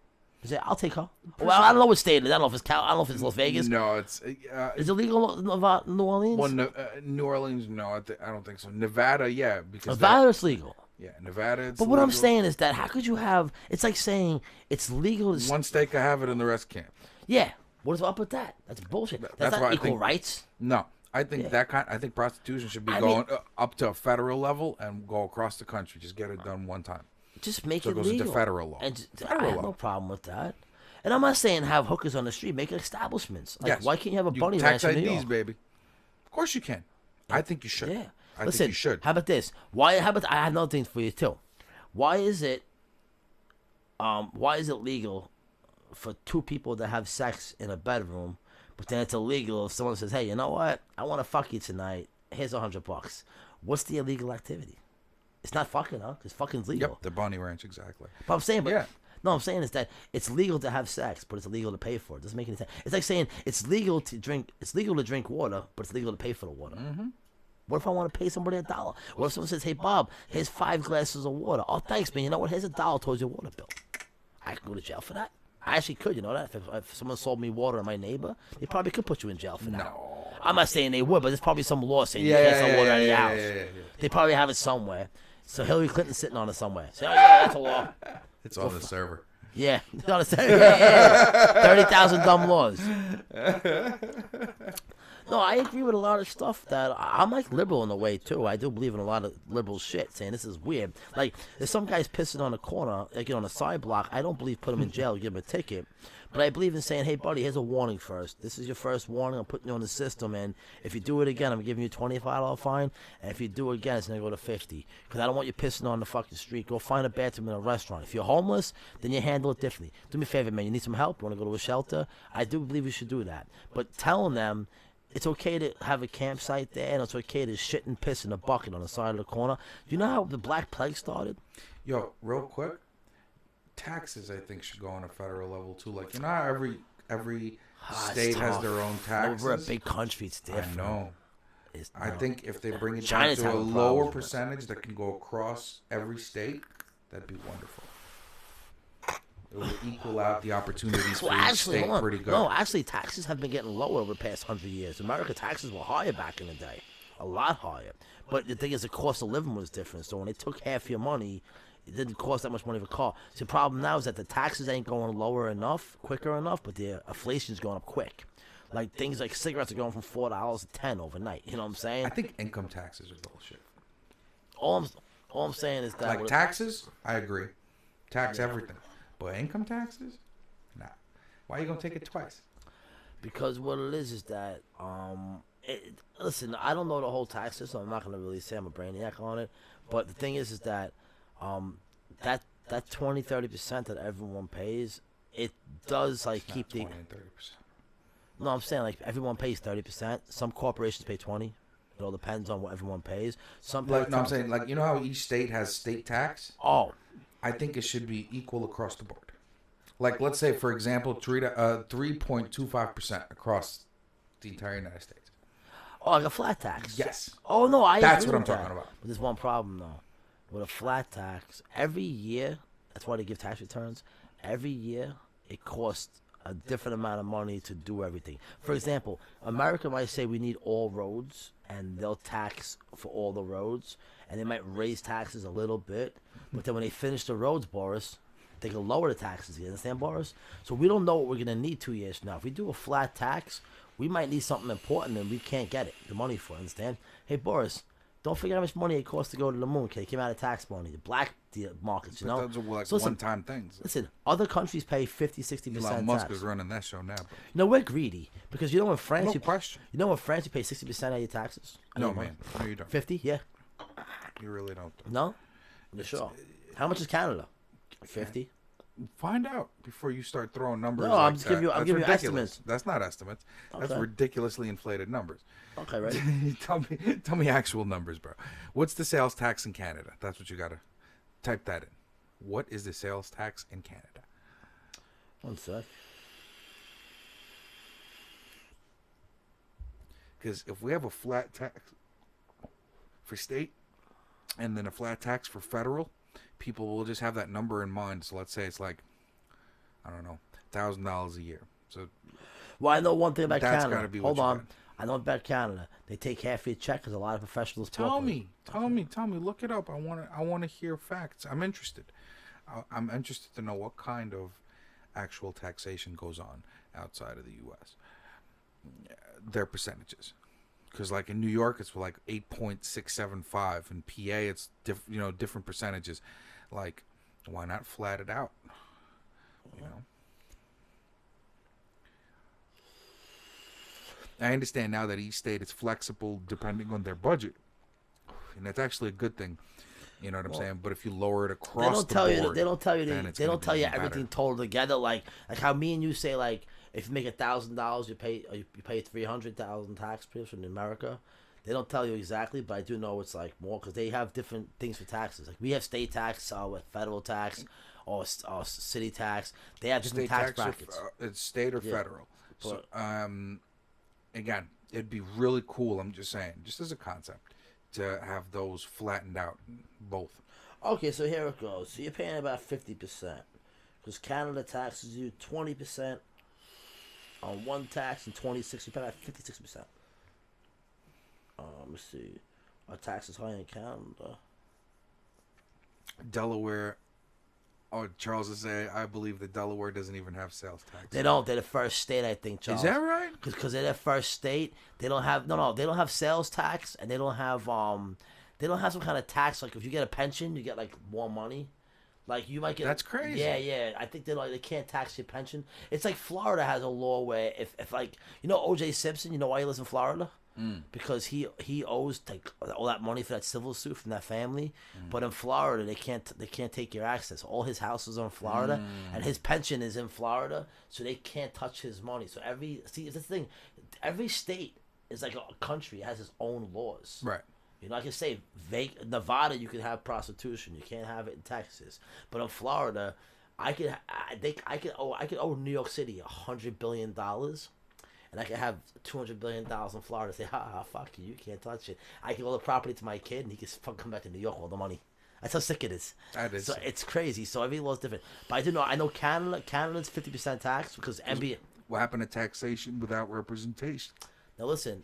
S4: I said, I'll take her. Well, I don't know what state it is. I don't know if it's I don't know if it's Las Vegas.
S3: No, it's
S4: is it legal in New Orleans?
S3: Well, New Orleans, no, I don't think so. Nevada, yeah, because
S4: Nevada is legal.
S3: Yeah, Nevada. It's
S4: but what
S3: legal.
S4: I'm saying is that how could you have? It's like saying it's legal.
S3: One state can have it and the rest can't.
S4: Yeah, what is up with that? That's bullshit. That's not equal rights.
S3: No, I think I think prostitution should be going up to a federal level and go across the country. Just get it done one time.
S4: Just make
S3: so
S4: it
S3: it goes
S4: legal.
S3: into federal law.
S4: And I have no problem with that. And I'm not saying have hookers on the street. Make establishments. Like, yes. Why can't you have a bunny ranch in New York?
S3: Tax IDs, baby. Of course you can. I think you should.
S4: Yeah.
S3: I think you should.
S4: How about this? I have another thing for you too. Why is it Why is it legal for two people to have sex in a bedroom, but then it's illegal if someone says, "Hey, you know what? I want to fuck you tonight. Here's $100." What's the illegal activity? It's not fucking, huh? Because fucking's legal.
S3: Yep, the Bunny Ranch, exactly.
S4: But I'm saying,
S3: Yeah.
S4: no, I'm saying is that it's legal to have sex, but it's illegal to pay for it. Doesn't make any sense. It's like saying it's legal to drink water, but it's legal to pay for the water.
S3: Mm-hmm.
S4: What if I want to pay somebody $1? What if someone says, "Hey, Bob, here's 5 glasses of water." "Oh, thanks, man. You know what? Here's $1 towards your water bill." I could go to jail for that. I actually could, you know that? If someone sold me water to my neighbor, they probably could put you in jail for that.
S3: No.
S4: I'm not saying they would, but there's probably some law saying you can't sell water in your house.
S3: Yeah.
S4: They probably have it somewhere. So Hillary Clinton's sitting on it somewhere. So, oh, yeah, that's a law.
S3: It's on the server.
S4: Yeah. You know what I'm saying? Yeah. 30,000 dumb laws. No, I agree with a lot of stuff that I'm like liberal in a way too. I do believe in a lot of liberal shit, saying this is weird. Like if some guy's pissing on a corner, like on a side block, I don't believe put him in jail, give him a ticket. But I believe in saying, "Hey buddy, here's a warning first. This is your first warning. I'm putting you on the system, and if you do it again, I'm giving you a $25 fine. And if you do it again, it's gonna go to $50. Because I don't want you pissing on the fucking street. Go find a bathroom in a restaurant. If you're homeless, then you handle it differently. Do me a favor, man. You need some help? You want to go to a shelter? I do believe you should do that. But telling them it's okay to have a campsite there, and it's okay to shit and piss in a bucket on the side of the corner. Do you know how the Black Plague started?
S3: Yo, real quick, taxes I think should go on a federal level too. Like, you know how every state has their own taxes?
S4: We're a big country, it's different.
S3: I know. I think if they bring it down
S4: China's
S3: to a
S4: having
S3: lower
S4: problems.
S3: percentage that can go across every state, that'd be wonderful. It would equal out the opportunities for each state
S4: hold on.
S3: pretty good.
S4: No, actually, taxes have been getting lower over the past 100 years. America taxes were higher back in the day, a lot higher. But the thing is, the cost of living was different. So when they took half your money, it didn't cost that much money of a car. So the problem now is that the taxes ain't going lower enough, quicker enough, but the inflation's going up quick. Like things like cigarettes are going from $4 to $10 overnight. You know what I'm saying?
S3: I think income taxes are bullshit.
S4: All I'm saying is that
S3: Like taxes, I agree. Tax everything. But income taxes? Nah. Why are you going to take it twice?
S4: Because what it is that, listen, I don't know the whole tax system. I'm not going to really say I'm a brainiac on it. But the thing is that that 20, 30% that everyone pays, it does like
S3: It's
S4: keep
S3: not
S4: the...
S3: 20 and 30%.
S4: No, I'm saying like everyone pays 30%. Some corporations pay 20. It all depends on what everyone pays. Some pay
S3: Like, no, I'm saying, like, you know how each state has state tax?
S4: Oh,
S3: I think it should be equal across the board. Like, let's say, for example, 3.25% across the entire United States.
S4: oh, like a flat tax.
S3: Yes.
S4: Oh no,
S3: That's
S4: agree
S3: what I'm
S4: with that.
S3: talking about.
S4: But there's one problem though. With a flat tax, every year, that's why they give tax returns. Every year, it costs a different amount of money to do everything. For example, America might say we need all roads, and they'll tax for all the roads, and they might raise taxes a little bit. But then when they finish the roads, Boris, they can lower the taxes. You understand, Boris? So we don't know what we're gonna need 2 years from now. If we do a flat tax, we might need something important, and we can't get it, the money for it. Understand? Hey, Boris, don't forget how much money it costs to go to the moon. Okay, it came out of tax money, the black markets, you know.
S3: But those are like
S4: So listen,
S3: one-time things.
S4: Listen, other countries pay 50-60%
S3: Elon Musk
S4: tax.
S3: is running that show now. Bro.
S4: You know, we're greedy because you know in France,
S3: No question.
S4: You know in France you pay 60% of your taxes.
S3: No, man. No, you don't.
S4: 50, yeah.
S3: You really don't.
S4: No, you're sure. How much is Canada? 50.
S3: Find out before you start throwing numbers.
S4: No, I'm
S3: like
S4: just giving you.
S3: that.
S4: I'm
S3: That's
S4: giving you
S3: ridiculous.
S4: estimates.
S3: That's not estimates. That's
S4: Okay.
S3: ridiculously inflated numbers.
S4: Okay, right.
S3: Tell me actual numbers, bro. What's the sales tax in Canada? That's what you gotta type that in. What is the sales tax in Canada?
S4: One sec.
S3: Because if we have a flat tax for state and then a flat tax for federal, people will just have that number in mind. So let's say it's like, I don't know, $1,000 a year. So
S4: Well, I know one thing about
S3: That's
S4: Canada.
S3: gotta be what
S4: Hold
S3: you
S4: on.
S3: got.
S4: I know about Canada. They take half your check because a lot of professionals.
S3: tell me. Look it up. I want to hear facts. I'm interested. I'm interested to know what kind of actual taxation goes on outside of the U.S. Their percentages, because like in New York it's like 8.675, in PA it's different percentages. Like, why not flat it out? You know. I understand now that each state is flexible depending on their budget, and that's actually a good thing. You know what I'm saying? But if you lower it across
S4: they don't
S3: the
S4: tell
S3: board,
S4: you. They don't tell you. They don't tell you
S3: better.
S4: everything total together. Like how me and you say, like if you make $1,000, you pay $300,000 tax in America. They don't tell you exactly, but I do know it's like more because they have different things for taxes. Like we have state tax, with federal tax, or city tax. They have different tax brackets.
S3: It's state or federal. So, again, it'd be really cool. I'm just saying, just as a concept, to have those flattened out, both.
S4: Okay, so here it goes. So you're paying about 50%, because Canada taxes you 20% on one tax and 26%. You pay about 56%. Let's see. Our tax is high in Canada.
S3: Delaware. Oh, Charles is saying, I believe that Delaware doesn't even have sales tax.
S4: They don't. They're the first state, I think, Charles.
S3: Is that right?
S4: Because they're the first state. They don't have they don't have sales tax, and they don't have some kind of tax. Like if you get a pension, you get like more money. Like you might get.
S3: That's crazy.
S4: Yeah. I think they can't tax your pension. It's like Florida has a law where if like O.J. Simpson, you know why he lives in Florida? Because he owes like all that money for that civil suit from that family, but in Florida they can't take your access. All his houses are in Florida, and his pension is in Florida, so they can't touch his money. So that's the thing. Every state is like a country. It has its own laws.
S3: Right.
S4: I can say Nevada, you can have prostitution. You can't have it in Texas, but in Florida, I could owe New York City $100 billion. And I could have $200 billion in Florida. Say, fuck you, you can't touch it. I can owe the property to my kid, and he can come back to New York with all the money. That's how sick it is.
S3: That is.
S4: So it's crazy. So every law is different. But I do know. I know Canada's 50% tax because NBA.
S3: What happened to taxation without representation?
S4: Now listen,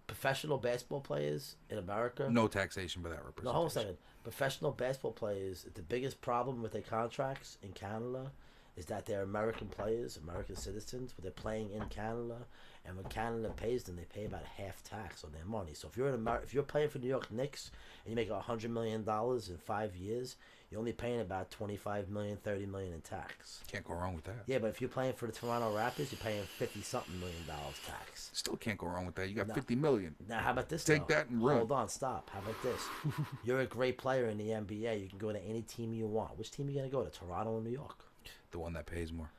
S4: professional basketball players in America.
S3: No taxation without representation.
S4: No, hold on a second. Professional basketball players. The biggest problem with their contracts in Canada is that they're American players, American citizens, but they're playing in Canada, and when Canada pays them, they pay about half tax on their money. So if you're playing for New York Knicks and you make $100 million in 5 years, you're only paying about $25 million, $30 million in tax.
S3: Can't go wrong with that.
S4: Yeah, but if you're playing for the Toronto Raptors, you're paying $50-something million tax.
S3: Still can't go wrong with that. You got $50 million.
S4: Now, how about this?
S3: Take that and run.
S4: Hold on, stop. How about this? You're a great player in the NBA. You can go to any team you want. Which team are you gonna go to? Toronto or New York?
S3: The one that pays more.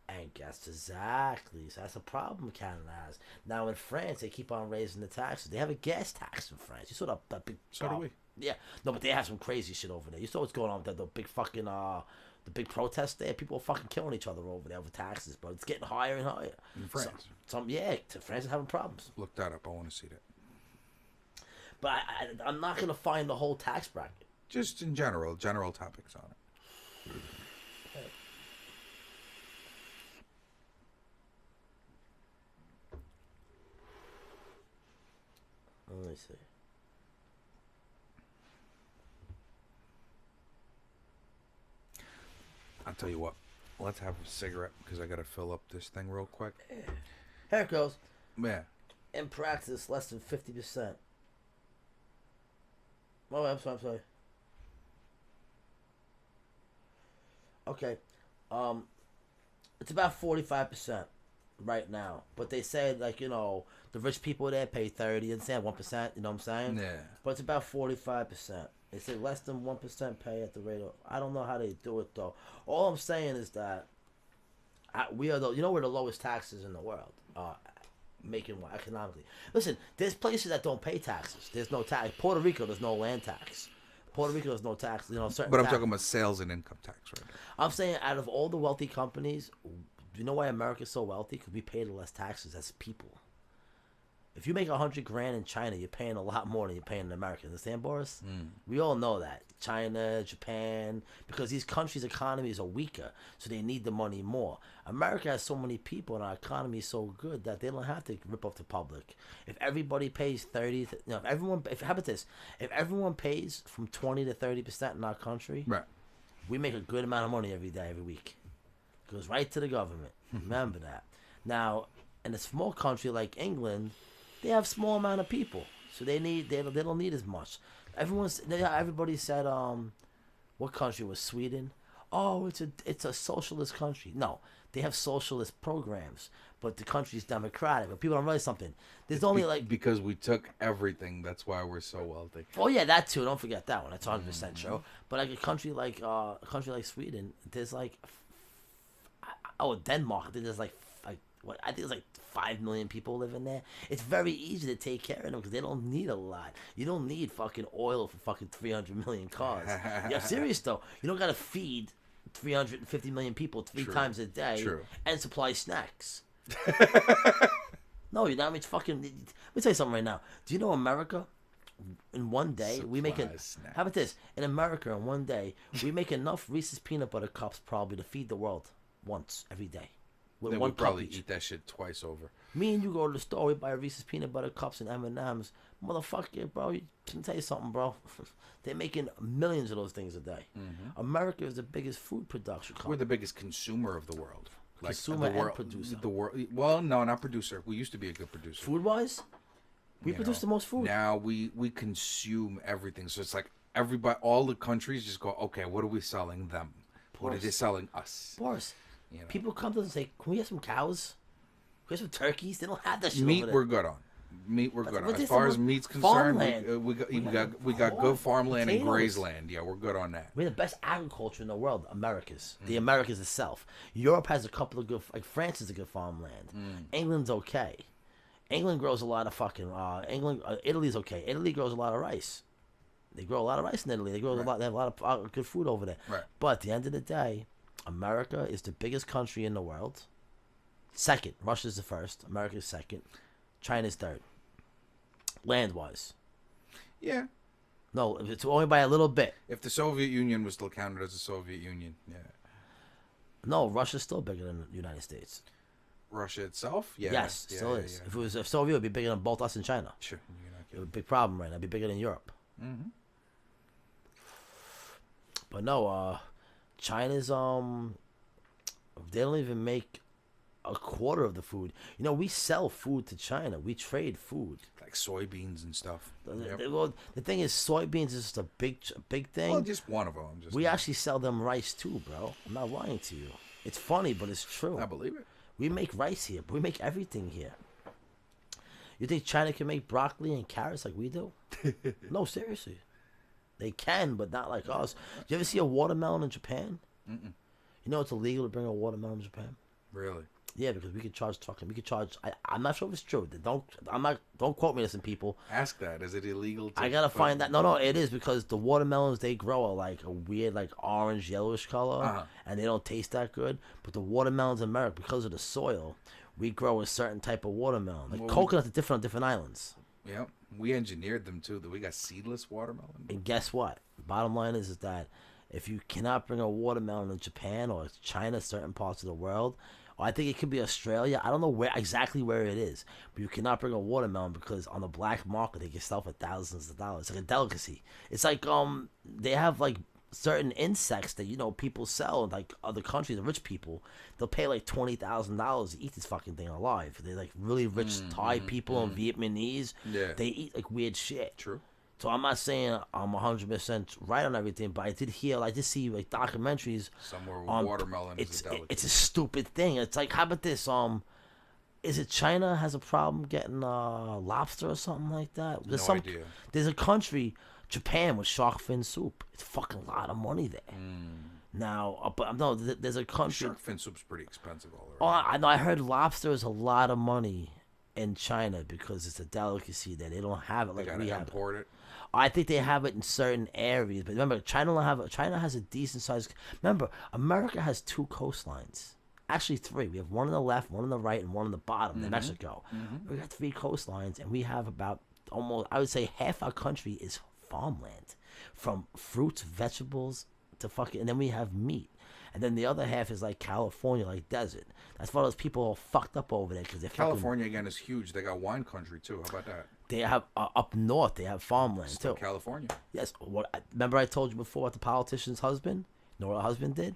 S4: And guess exactly. So that's a problem Canada has. Now in France, they keep on raising the taxes. They have a gas tax in France. You saw that big.
S3: So do we.
S4: Yeah. No, but they have some crazy shit over there. You saw what's going on with the big fucking the big protest there. People are fucking killing each other over there over taxes, but it's getting higher and higher.
S3: In France.
S4: France is having problems.
S3: Look that up. I want to see that.
S4: But I'm not gonna find the whole tax bracket.
S3: Just in general topics on it.
S4: Let me see.
S3: I'll tell you what. Let's have a cigarette because I got to fill up this thing real quick.
S4: Here it goes.
S3: Yeah.
S4: In practice, less than 50%. Oh, I'm sorry. Okay. It's about 45% right now. But they say, the rich people there pay 30, and say 1%, you know what I'm saying?
S3: Yeah.
S4: But it's about 45%. They say less than 1% pay at the rate of... I don't know how they do it, though. All I'm saying is that we're the lowest taxes in the world, making one economically. Listen, there's places that don't pay taxes. There's no tax. Puerto Rico, there's no land tax. Puerto Rico has no tax. Certain.
S3: But I'm talking about sales and income tax right now.
S4: I'm saying out of all the wealthy companies, do you know why America's so wealthy? Because we pay the less taxes as people. If you make $100,000 in China, you're paying a lot more than you're paying in America. Understand, Boris? We all know that. China, Japan, because these countries' economies are weaker, so they need the money more. America has so many people, and our economy is so good that they don't have to rip off the public. If everybody pays 30, how about this? If everyone pays from 20 to 30% in our country,
S3: right,
S4: we make a good amount of money every day, every week. It goes right to the government. Remember that. Now, in a small country like England, they have small amount of people, so they don't need as much. Everybody said, what country was Sweden? oh, it's a socialist country. No, they have socialist programs, but the country's democratic. But people don't realize something. There's only like
S3: because we took everything. That's why we're so wealthy.
S4: Oh yeah, that too. Don't forget that one. That's 100% true. But like a country like Sweden, there's like Denmark. I think there's like what I think there's like 5 million people living there. It's very easy to take care of them because they don't need a lot. You don't need fucking oil for fucking 300 million cars. Yeah, serious though. You don't gotta feed 350 million people three times a day and supply snacks. No, you know, I mean, it's fucking. Let me tell you something right now. Do you know America? In one day, we make it. How about this? In America, in one day, we make enough Reese's peanut butter cups probably to feed the world once every day.
S3: With one probably eat that shit twice over. Me
S4: and you go to the store, we buy Reese's peanut butter cups and M&Ms. Motherfucker, bro, let me tell you something, bro. They're making millions of those things a day. America is the biggest food production country.
S3: We're the biggest consumer of the world.
S4: Like consumer and producer.
S3: The world. Well, no, not producer. We used to be a good producer.
S4: Food-wise? We produce the most food.
S3: Now we consume everything. So it's like everybody, all the countries just go, okay, what are we selling them? What are they selling us?
S4: Boris. You know. People come to us and say, can we have some cows? Can we have some turkeys? They don't have that shit
S3: Meat
S4: over there.
S3: We're good on. Meat we're good on. As far as meat's concerned, we got good farmland and grazeland. Yeah, we're good on that.
S4: We have the best agriculture in the world, America's. The Americas itself. Europe has a couple of good, like France is a good farmland. England's okay. England grows a lot of fucking, Italy's okay. Italy grows a lot of rice. They grow a lot of rice in Italy. They grow a lot. They have a lot of good food over there.
S3: Right.
S4: But at the end of the day, America is the biggest country in the world. Second, Russia's the first. America's second. China's third. Land-wise.
S3: Yeah.
S4: No, it's only by a little bit.
S3: If the Soviet Union was still counted as the Soviet Union, yeah.
S4: No, Russia's still bigger than the United States.
S3: Russia itself? Yeah.
S4: Yes, still is. Yeah. If Soviet, it would be bigger than both us and China.
S3: Sure.
S4: It would be a big problem right now. It'd be bigger than Europe. But no, China's they don't even make a quarter of the food. You know, we sell food to China. We trade food.
S3: Like soybeans and stuff.
S4: Well, the thing is, soybeans is just a big thing.
S3: Well, just one of them.
S4: We actually sell them rice too, bro. I'm not lying to you. It's funny, but it's true.
S3: I believe it.
S4: We make rice here. We make everything here. You think China can make broccoli and carrots like we do? No, seriously. They can, but not like us. Do you ever see a watermelon in Japan? You know it's illegal to bring a watermelon to Japan?
S3: Really?
S4: Yeah, because we could charge trucking. We could charge. I'm not sure if it's true. Don't quote me, listen, people.
S3: Ask that. Is it illegal?
S4: I gotta find that. No, it is because the watermelons they grow are like a weird, like orange, yellowish color, and they don't taste that good. But the watermelons in America, because of the soil, we grow a certain type of watermelon. Like coconuts are different on different islands.
S3: Yeah, we engineered them too. We got seedless watermelon.
S4: And guess what? Bottom line is that if you cannot bring a watermelon in Japan or China, certain parts of the world. I think it could be Australia. I don't know exactly where it is, but you cannot bring a watermelon because on the black market they can sell for thousands of dollars. It's like a delicacy. It's like they have like certain insects that people sell in like other countries. The rich people, they'll pay like $20,000 to eat this fucking thing alive. They're like really rich Thai people and Vietnamese.
S3: Yeah,
S4: they eat like weird shit.
S3: True.
S4: So I'm not saying I'm 100% right on everything, but I did see like documentaries.
S3: Somewhere with watermelon is a delicacy.
S4: It's a stupid thing. It's like, how about this? Is it China has a problem getting lobster or something like that?
S3: No idea.
S4: There's a country, Japan, with shark fin soup. It's fucking a lot of money there. Now, but no, there's a country.
S3: Shark fin soup's pretty expensive all
S4: around. I know. I heard lobster is a lot of money in China because it's a delicacy that they don't have it like we have.
S3: Import it.
S4: I think they have it in certain areas, but remember, China has a decent size. Remember, America has 2 coastlines. Actually, 3. We have one on the left, one on the right, and one on the bottom in Mexico. We got 3 coastlines, and we have about almost, I would say, half our country is farmland, from fruits, vegetables to fucking, and then we have meat. And then the other half is like California, like desert. That's why those people are fucked up over there because they're
S3: California again is huge. They got wine country too. How about that?
S4: They have up north. They have farmland too.
S3: California.
S4: Yes. Remember I told you before what the politician's husband? You know what her husband did?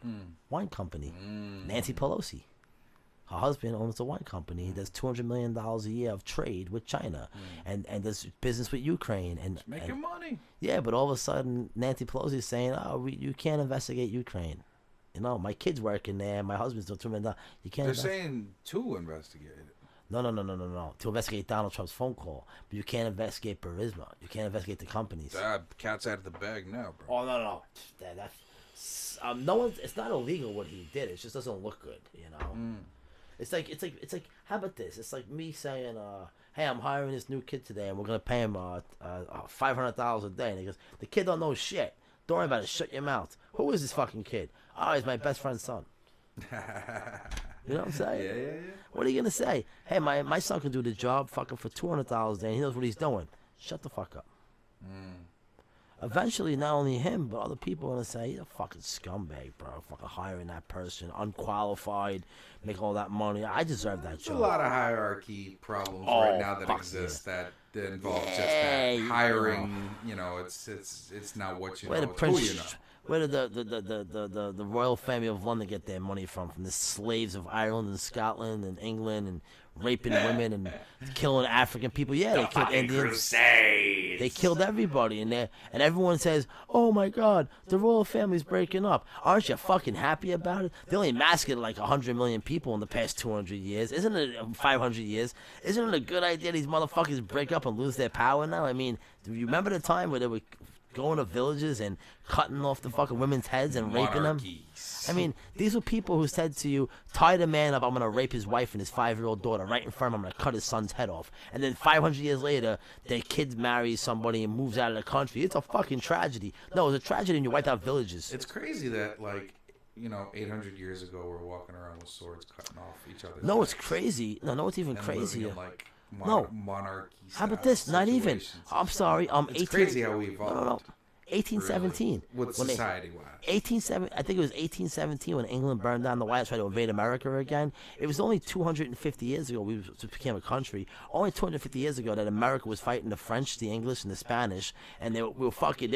S4: Wine company. Nancy Pelosi. Her husband owns a wine company. He does $200 million a year of trade with China, and does business with Ukraine. And
S3: making money.
S4: Yeah, but all of a sudden Nancy Pelosi is saying, "Oh, you can't investigate Ukraine." You know, my kid's working there. My husband's doing $2 million. You can't.
S3: They're saying to investigate it.
S4: No. To investigate Donald Trump's phone call, but you can't investigate Burisma. You can't investigate the companies.
S3: Cat's out of the bag now, bro.
S4: Oh no. That's no one. It's not illegal what he did. It just doesn't look good. You know. It's like. How about this? It's like me saying, "Hey, I'm hiring this new kid today, and we're gonna pay him $500 a day." And he goes, "The kid don't know shit. Don't worry about it. Shut your mouth. Who is this fucking kid? Oh, he's my best friend's son." You know what I'm saying?
S3: Yeah.
S4: What are you gonna say? Hey, my son can do the job fucking for $200 a day, and he knows what he's doing. Shut the fuck up. Eventually, not only him, but other people are gonna say, "He's a fucking scumbag, bro. Fucking hiring that person, unqualified, make all that money. I deserve that
S3: There's
S4: job."
S3: a lot of hierarchy problems right now that exist that involve just that hiring. You know, it's not what you know, it's who you know.
S4: Where did the royal family of London get their money from? From the slaves of Ireland and Scotland and England and raping women and killing African people? Yeah, they killed Indians.
S3: Crusades.
S4: They killed everybody in there, and everyone says, "Oh my God, the royal family's breaking up." Aren't you fucking happy about it? They only massacred like 100 million people in the past 200 years. Isn't it 500 years? Isn't it a good idea these motherfuckers break up and lose their power now? I mean, do you remember the time where they were going to villages and cutting off the fucking women's heads and raping them? I mean, these were people who said to you, tie the man up, I'm going to rape his wife and his 5-year-old daughter right in front of him, I'm going to cut his son's head off. And then 500 years later, their kid marries somebody and moves out of the country. It's a fucking tragedy. No, it's a tragedy when you wipe out villages.
S3: It's crazy that, like, 800 years ago, we're walking around with swords cutting off each other's
S4: No,
S3: heads.
S4: it's crazy. No, it's even crazier.
S3: Like
S4: Monarchy. How about this? Not even. I'm sorry.
S3: It's crazy how we evolved.
S4: No. 1817.
S3: Really. With society-wise.
S4: 1817. I think it was 1817 when England burned down the White House, tried to invade America again. It was only 250 years ago we became a country. Only 250 years ago that America was fighting the French, the English, and the Spanish, and they were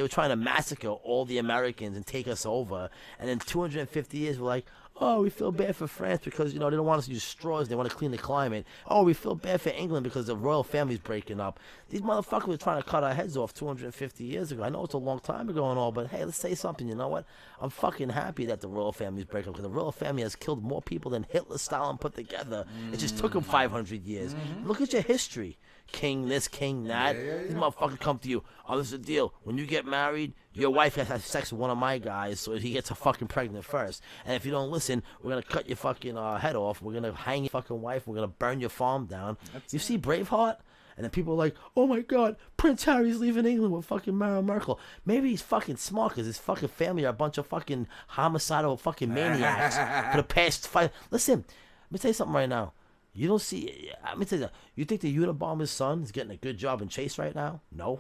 S4: trying to massacre all the Americans and take us over. And then 250 years, we're like, oh, we feel bad for France because, they don't want us to use straws. They want to clean the climate. Oh, we feel bad for England because the royal family's breaking up. These motherfuckers were trying to cut our heads off 250 years ago. I know it's a long time ago and all, but hey, let's say something. You know what? I'm fucking happy that the royal family's breaking up because the royal family has killed more people than Hitler, Stalin put together. It just took them 500 years. Look at your history. King this, king that. These motherfuckers come to you. Oh, this is the deal. When you get married, your wife has to have sex with one of my guys so he gets her fucking pregnant first. And if you don't listen, we're going to cut your fucking head off. We're going to hang your fucking wife. We're going to burn your farm down. You see Braveheart? And then people are like, oh my God, Prince Harry's leaving England with fucking Meghan Markle. Maybe he's fucking smart because his fucking family are a bunch of fucking homicidal fucking maniacs for the past 5. Listen, let me tell you something right now. You don't see. Let me tell you that. You think the Unabomber's son is getting a good job in Chase right now? No.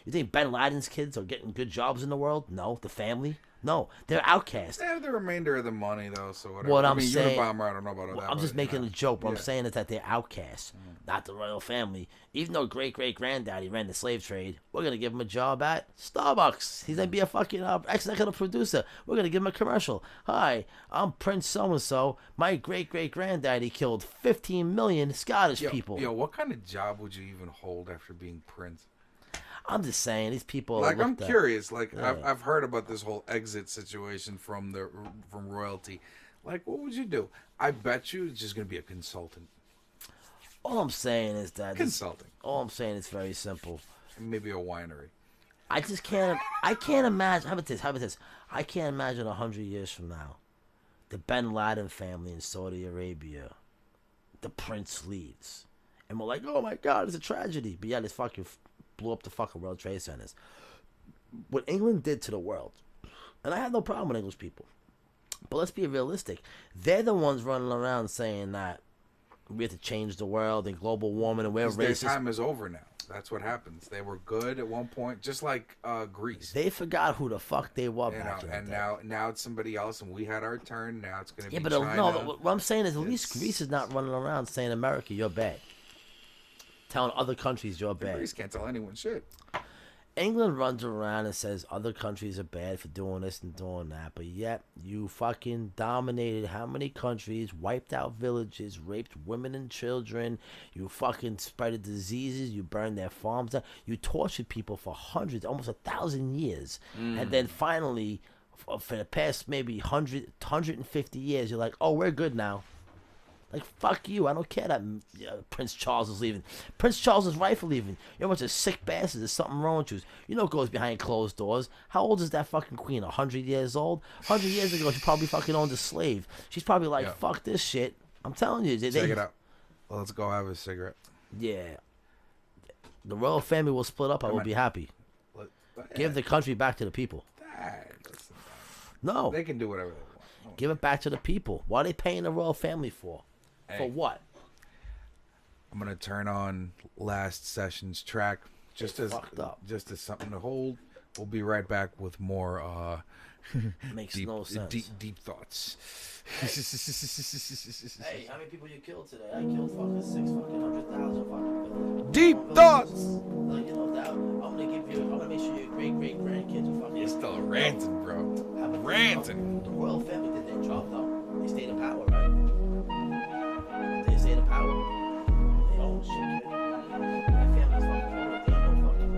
S4: You think Bin Laden's kids are getting good jobs in the world? No. The family? No. They're outcasts.
S3: They have the remainder of the money though, so whatever.
S4: What I'm saying,
S3: Unabomber, I don't know about that.
S4: I'm just making a joke. What I'm saying is that they're outcasts, not the royal family. Even though great-great-granddaddy ran the slave trade, we're gonna give him a job at Starbucks. He's gonna be a fucking executive producer. We're gonna give him a commercial. Hi, I'm Prince so-and-so. My great-great-granddaddy killed 15 million Scottish people.
S3: Yo, what kind of job would you even hold after being Prince?
S4: I'm just saying, these people.
S3: Like, I'm curious. Like, I've heard about this whole exit situation from royalty. Like, what would you do? I bet you it's just gonna be a consultant.
S4: All I'm saying is that
S3: consulting.
S4: All I'm saying is very simple.
S3: Maybe a winery.
S4: I just can't. I can't imagine. How about this? I can't imagine 100 years from now, the Bin Laden family in Saudi Arabia, the prince leaves, and we're like, oh my God, it's a tragedy. But yeah, this fucking blew up the fucking World Trade Centers. What England did to the world, and I have no problem with English people, but let's be realistic. They're the ones running around saying that we have to change the world and global warming and we're racist.
S3: Their time is over now. That's what happens. They were good at one point, just like Greece.
S4: They forgot who the fuck they were back in the day.
S3: Now it's somebody else, and we had our turn. Now it's going to be
S4: China. No, what I'm saying is at least Greece is not running around saying, America, you're bad. Telling other countries you're bad.
S3: Greece can't tell anyone shit.
S4: England runs around and says other countries are bad for doing this and doing that, but yet you fucking dominated how many countries, wiped out villages, raped women and children, you fucking spread diseases, you burned their farms down, you tortured people for hundreds, almost 1,000 years, and then finally for the past maybe 150 years, you're like, oh, we're good now. Like, fuck you. I don't care that Prince Charles is leaving. Prince Charles' wife is leaving. You're a bunch of sick bastards. There's something wrong with you. You know what goes behind closed doors. How old is that fucking queen? 100 years old? 100 years ago, she probably fucking owned a slave. She's probably like, fuck this shit. I'm telling you.
S3: Check it out. Well, let's go have a cigarette.
S4: Yeah. The royal family will split up. I will be happy. Give the country back to the people. No.
S3: They can do whatever they want.
S4: Give it back to the people. What are they paying the royal family for? Hey, for what?
S3: I'm gonna turn on last session's track just as something to hold. We'll be right back with more
S4: makes no sense.
S3: Deep thoughts.
S4: Hey, how many people you killed today? I killed fucking 100,000 fucking.
S3: Deep thoughts.
S4: Like, you know that I'm gonna make sure your great grandkids are fucking.
S3: You're still ranting, bro. Ranting.
S4: The royal family did their job though. They stayed in power, right? They stayed in power. They own shit. My family's fucking poor. They ain't no fucking.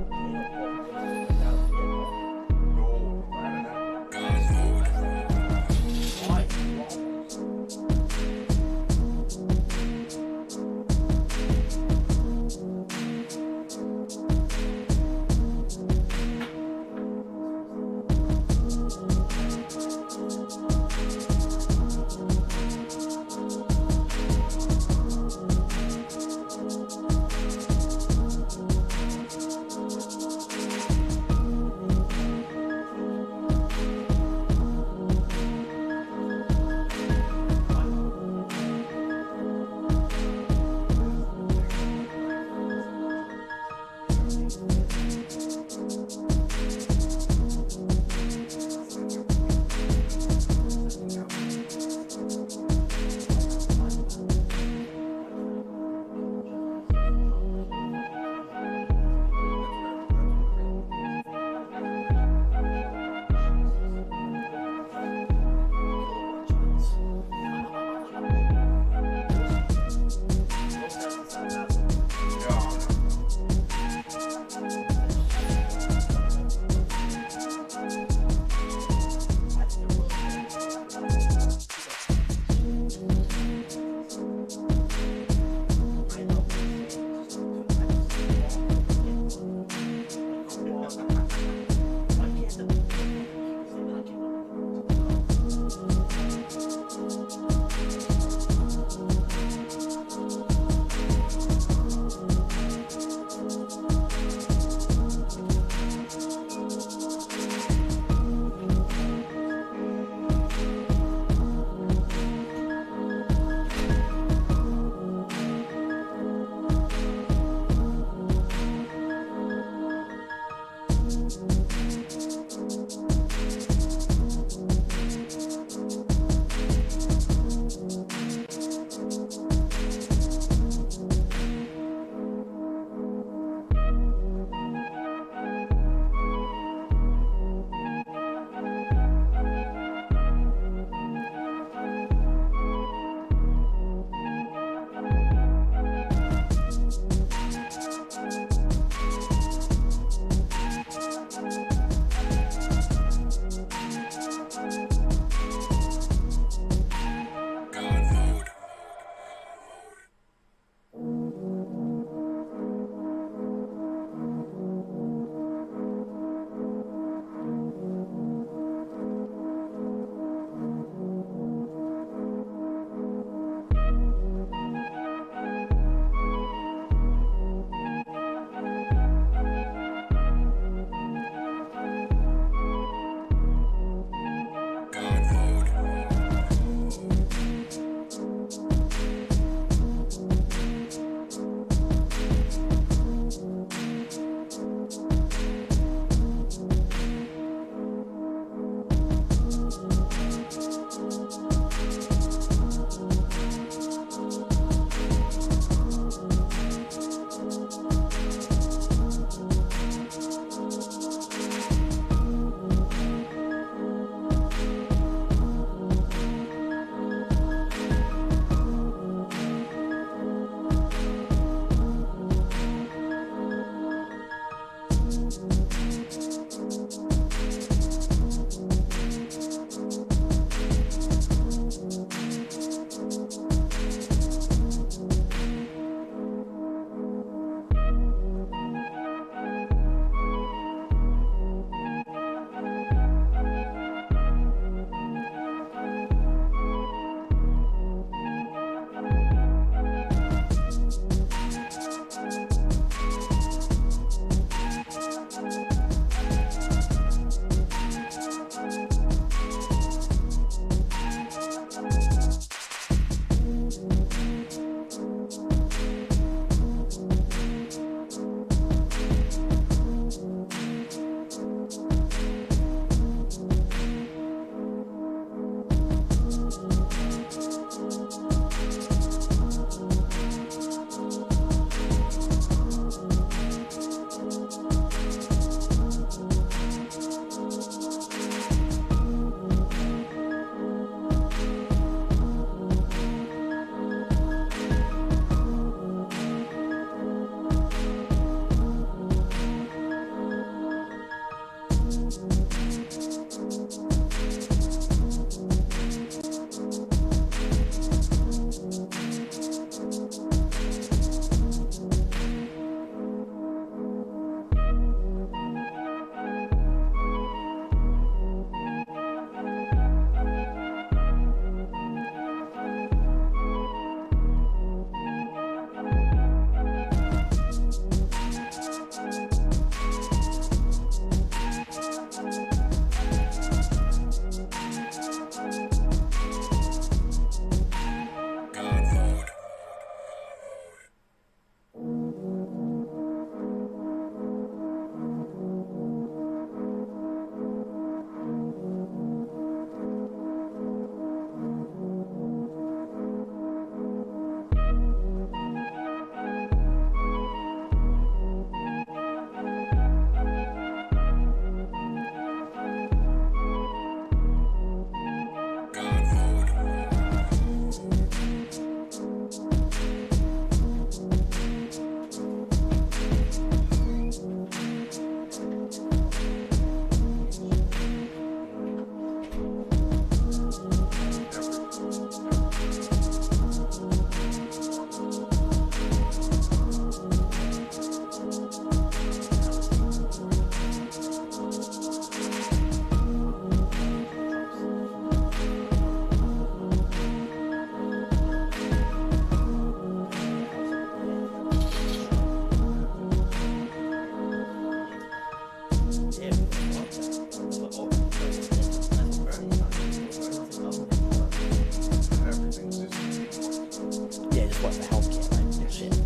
S4: what, the healthcare, right? Shit.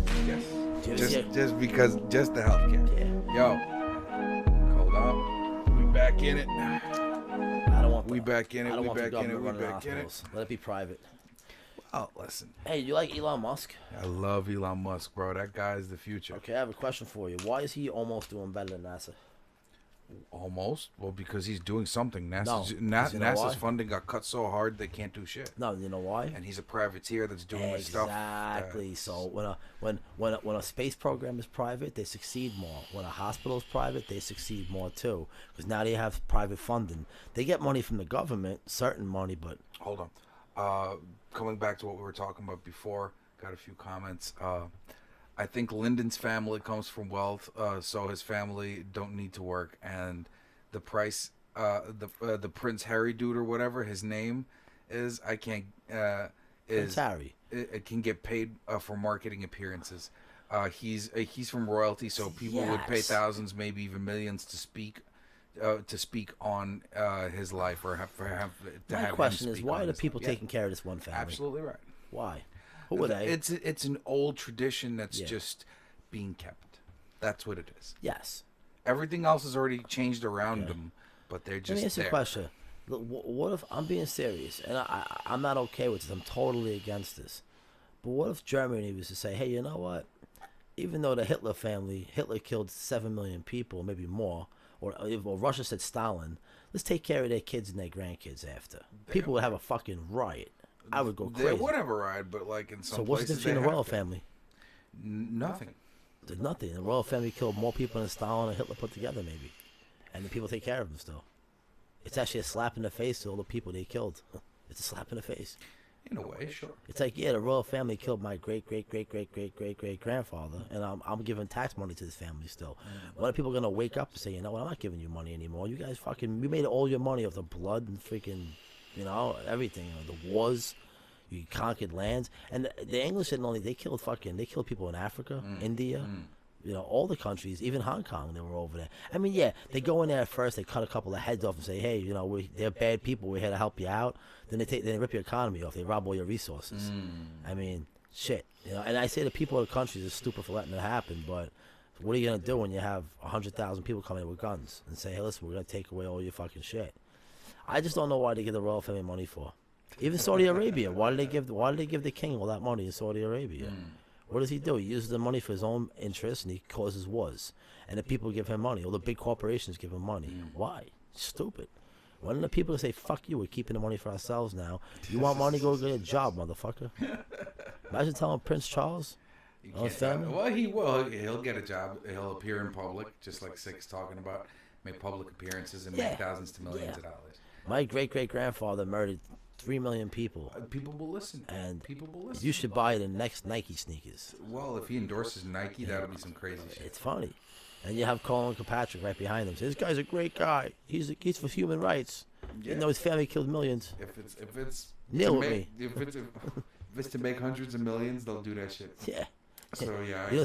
S3: Yes. Just the healthcare.
S4: Yeah.
S3: Yo, hold on. We back in it.
S4: I don't want.
S3: We back in it.
S4: I don't
S3: We
S4: want the
S3: back in it.
S4: government
S3: We
S4: running
S3: back in it.
S4: hospitals. Let it be private.
S3: Oh, listen.
S4: Hey, you like Elon Musk?
S3: I love Elon Musk, bro. That guy is the future.
S4: Okay, I have a question for you. Why is he almost doing better than NASA?
S3: Almost. Well, because he's doing something.
S4: No, you know
S3: NASA's
S4: why?
S3: funding got cut so hard they can't do shit.
S4: No, you know why?
S3: And he's a privateer that's doing the stuff.
S4: Exactly. So when a space program is private, they succeed more. When a hospital is private, they succeed more too. Because now they have private funding. They get money from the government, certain money, but
S3: Hold on. Coming back to what we were talking about before, got a few comments. I think Lyndon's family comes from wealth, so his family don't need to work, and the price, the Prince Harry dude or whatever his name is, I can't.
S4: Prince Harry.
S3: It can get paid for marketing appearances. He's from royalty, so people would pay
S4: Yes.
S3: thousands, maybe even millions to speak on his life or have
S4: My
S3: have
S4: question
S3: him
S4: is,
S3: speak
S4: why
S3: on
S4: are the
S3: his
S4: people
S3: life. Yeah,
S4: taking care of this one family?
S3: absolutely right.
S4: Why? Who are they?
S3: It's an old tradition that's
S4: Yeah.
S3: just being kept. That's what it is.
S4: Yes.
S3: Everything else has already changed around them, but they're
S4: Let
S3: just
S4: me ask you a
S3: there.
S4: question. Look, what if I'm being serious and I'm not okay with this? I'm totally against this. But what if Germany was to say, hey, you know what? Even though the Hitler killed 7 million people, maybe more, or Russia said Stalin, let's take care of their kids and their grandkids after. People would have a fucking riot. I would go
S3: They
S4: crazy.
S3: would have a ride, but like in some
S4: So what's the
S3: places
S4: difference in
S3: they
S4: the royal
S3: have to.
S4: family?
S3: Nothing.
S4: There's nothing. The royal family killed more people than Stalin and Hitler put together, maybe. And the people take care of them still. It's actually a slap in the face to all the people they killed. It's a slap in the face.
S3: In a way, sure.
S4: It's like, yeah, the royal family killed my great grandfather, and I'm giving tax money to this family still. When are people gonna wake up and say, you know what, I'm not giving you money anymore? You guys you made all your money off the blood and freaking, everything. The wars, you conquered lands, and the English didn't only they killed people in Africa, India. All the countries, even Hong Kong, they were over there. I mean, yeah, they go in there at first, they cut a couple of heads off and say, hey, they're bad people, we're here to help you out. Then they rip your economy off, they rob all your resources. I mean, shit. And I say the people of the countries are stupid for letting it happen, but what are you going to do when you have 100,000 people coming in with guns and say, hey, listen, we're going to take away all your fucking shit? I just don't know why they give the royal family money for. Even Saudi Arabia, why did they give the king all that money in Saudi Arabia? What does he do? He uses the money for his own interests, and he causes wars. And the people give him money. All the big corporations give him money. Why? Stupid. Why don't the people say, fuck you, we're keeping the money for ourselves now. You want money, go get a job, motherfucker. Imagine telling Prince Charles, his family.
S3: Well, he will. He'll get a job. He'll appear in public, just like Six talking about, make public appearances and make thousands to millions of dollars.
S4: My great-great-grandfather murdered 3 million people.
S3: People will listen.
S4: And
S3: people will listen.
S4: you should buy the next Nike sneakers.
S3: Well, if he endorses Nike, that'll be some crazy shit.
S4: It's funny. And you have Colin Kilpatrick right behind him. This guy's a great guy. He's for human rights.
S3: Yeah.
S4: You know his family killed millions.
S3: If it's
S4: Kneel
S3: to
S4: with
S3: make, if it's to make hundreds of millions, they'll do that shit.
S4: Yeah.
S3: So yeah,
S4: You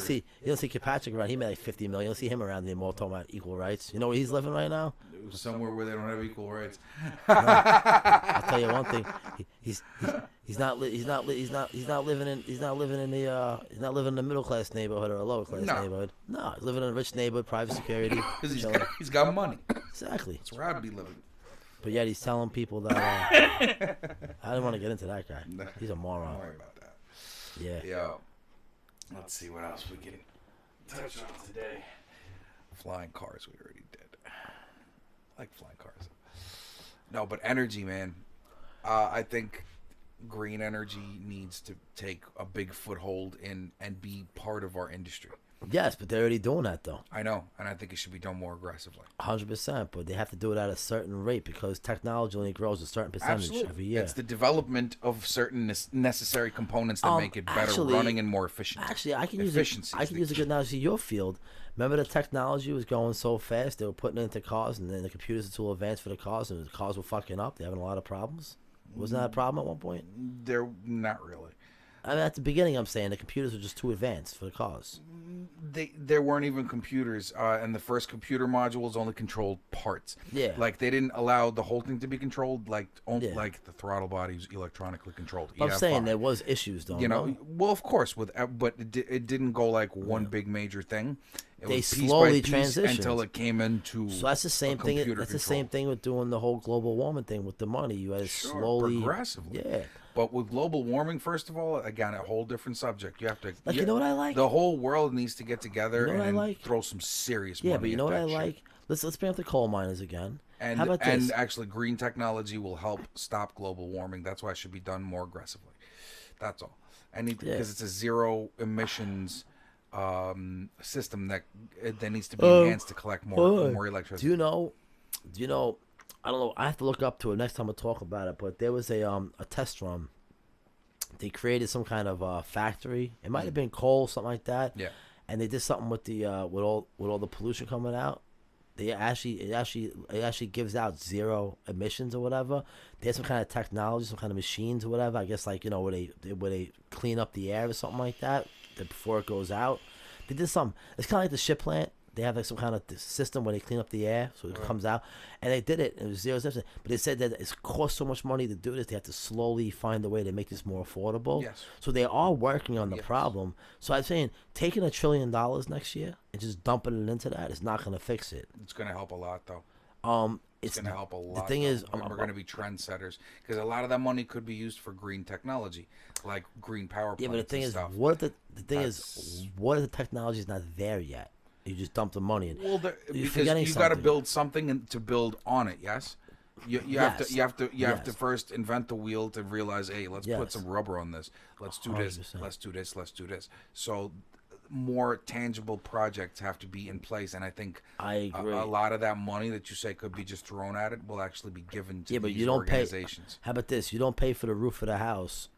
S4: don't see Kilpatrick around. He made like 50 million. You don't see him around anymore talking about equal rights. You know where he's living right now?
S3: somewhere where they don't have equal rights.
S4: I'll tell you one thing. He's not living in the middle class neighborhood or a lower class neighborhood. No, he's living in a rich neighborhood, private security.
S3: Because he's got money.
S4: Exactly.
S3: That's where I'd be living.
S4: But yet he's telling people that I didn't want to get into that guy. He's a moron.
S3: Don't worry about that.
S4: Yeah.
S3: Yo, let's see what else we can touch on today. Flying cars, we already did. I like flying cars. No, but energy, man. I think green energy needs to take a big foothold in and be part of our industry.
S4: Yes, but they're already doing that though.
S3: I know, and I think it should be done more aggressively.
S4: 100%, but they have to do it at a certain rate because technology only grows a certain percentage every year.
S3: It's the development of certain necessary components that make it better running and more efficient.
S4: Actually, I can use a good analogy. Your field. Remember the technology was going so fast, they were putting it into cars, and then the computers are too advanced for the cars, and the cars were fucking up. They're having a lot of problems. Wasn't that a problem at one point?
S3: They're not really.
S4: I mean, at the beginning, I'm saying the computers were just too advanced for the cars.
S3: There weren't even computers, and the first computer modules only controlled parts.
S4: Yeah.
S3: Like they didn't allow the whole thing to be controlled. Like like the throttle body was electronically controlled.
S4: But I'm saying there was issues though.
S3: You know, well, of course, but it didn't go like one big major thing.
S4: They slowly transitioned
S3: until it came into.
S4: So that's the same thing. That's the same thing with doing the whole global warming thing with the money. You had to slowly,
S3: progressively.
S4: Yeah.
S3: But with global warming, first of all, again, a whole different subject. You have to.
S4: Like, you know what I like?
S3: The whole world needs to get together
S4: and
S3: throw some serious money.
S4: Yeah, but you know what I like? Let's bring up the coal miners again.
S3: And,
S4: how about this?
S3: And actually, green technology will help stop global warming. That's why it should be done more aggressively. That's all. Because it's a zero emissions system that needs to be enhanced to collect more electricity.
S4: Do you know? I don't know. I have to look up to it next time I talk about it. But there was a test run. They created some kind of factory. It might have been coal, something like that.
S3: Yeah.
S4: And they did something with the with all the pollution coming out. It actually gives out zero emissions or whatever. They had some kind of technology, some kind of machines or whatever. I guess like where they clean up the air or something like that before it goes out. They did something. It's kind of like the ship plant. They have like some kind of system where they clean up the air so it comes out, and they did it. And it was zero emissions. But they said that it's cost so much money to do this. They have to slowly find a way to make this more affordable.
S3: Yes.
S4: So they are working on the problem. So I'm saying taking $1 trillion next year and just dumping it into that is not going to fix it.
S3: It's going to help a lot, though.
S4: It's
S3: going to help a lot.
S4: The thing is,
S3: we're going to be trendsetters because a lot of that money could be used for green technology, like green power plants.
S4: Yeah, but the thing is,
S3: stuff.
S4: what if the technology is not there yet? You just dump the money in.
S3: Well, because you got to build something to build on it. Yes, you have to first invent the wheel to realize, hey, let's put some rubber on this. Let's do 100%. this. Let's do this. Let's do this. So more tangible projects have to be in place, and I think
S4: I agree.
S3: A lot of that money that you say could be just thrown at it will actually be given to
S4: but
S3: these
S4: you don't
S3: organizations.
S4: How about this? You don't pay for the roof of the house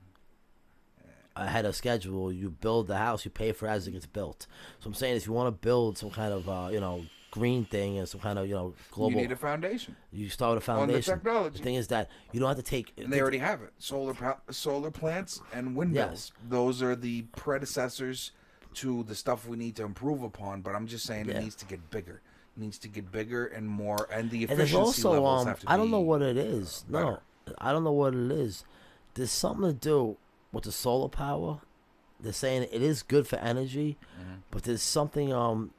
S4: ahead of schedule. You build the house, you pay for it as it gets built. So I'm saying if you want to build some kind of green thing and some kind of global,
S3: you need a foundation.
S4: You start with a foundation.
S3: On the technology.
S4: The thing is that you don't have to take.
S3: And they already have it. Solar plants and windmills. Yes. Those are the predecessors to the stuff we need to improve upon. But I'm just saying it needs to get bigger. It needs to get bigger and more. And the efficiency
S4: also,
S3: levels have to be.
S4: I don't know what it is. No, I don't know what it is. There's something to do with the solar power. They're saying it is good for energy, but there's something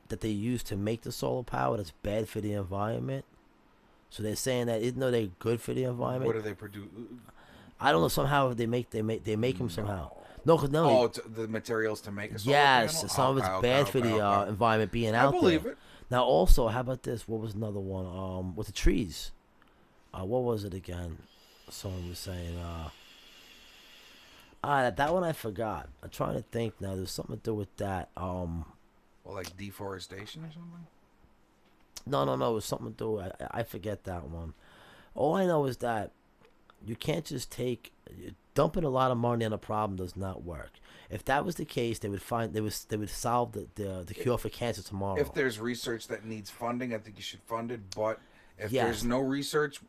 S4: that they use to make the solar power that's bad for the environment. So they're saying that even though they're good for the environment,
S3: what do they produce?
S4: I don't know. Somehow they make them somehow. No, because
S3: the materials to make a solar
S4: panel? Some of it's bad for the environment being out there. I
S3: believe it.
S4: Now also, how about this? What was another one? With the trees. What was it again? Someone was saying. That one I forgot. I'm trying to think now. There's something to do with that.
S3: Well, like deforestation or something?
S4: No. It was something to do. I forget that one. All I know is that you can't just dumping a lot of money on a problem does not work. If that was the case, they would solve the cure for cancer tomorrow.
S3: If there's research that needs funding, I think you should fund it. But if there's no research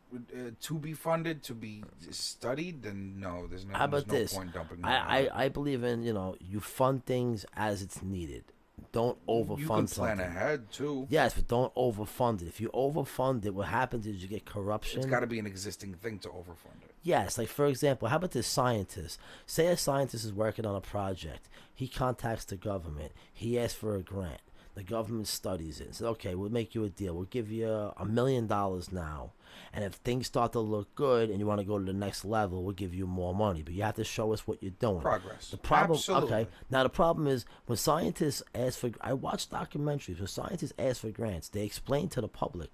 S3: to be funded, to be studied, then no, there's no point dumping money.
S4: I believe in, you fund things as it's needed. Don't overfund
S3: You can plan
S4: something.
S3: ahead, too.
S4: Yes, but don't overfund it. If you overfund it, what happens is you get corruption.
S3: It's got to be an existing thing to overfund it.
S4: Yes, like, for example, how about this scientist? Say a scientist is working on a project. He contacts the government. He asks for a grant. The government studies it and says, okay, we'll make you a deal. We'll give you $1 million now. And if things start to look good and you want to go to the next level, we'll give you more money. But you have to show us what you're doing.
S3: Progress.
S4: The problem,
S3: Absolutely.
S4: Okay. Now, the problem is when scientists ask for, I watch documentaries, when scientists ask for grants, they explain to the public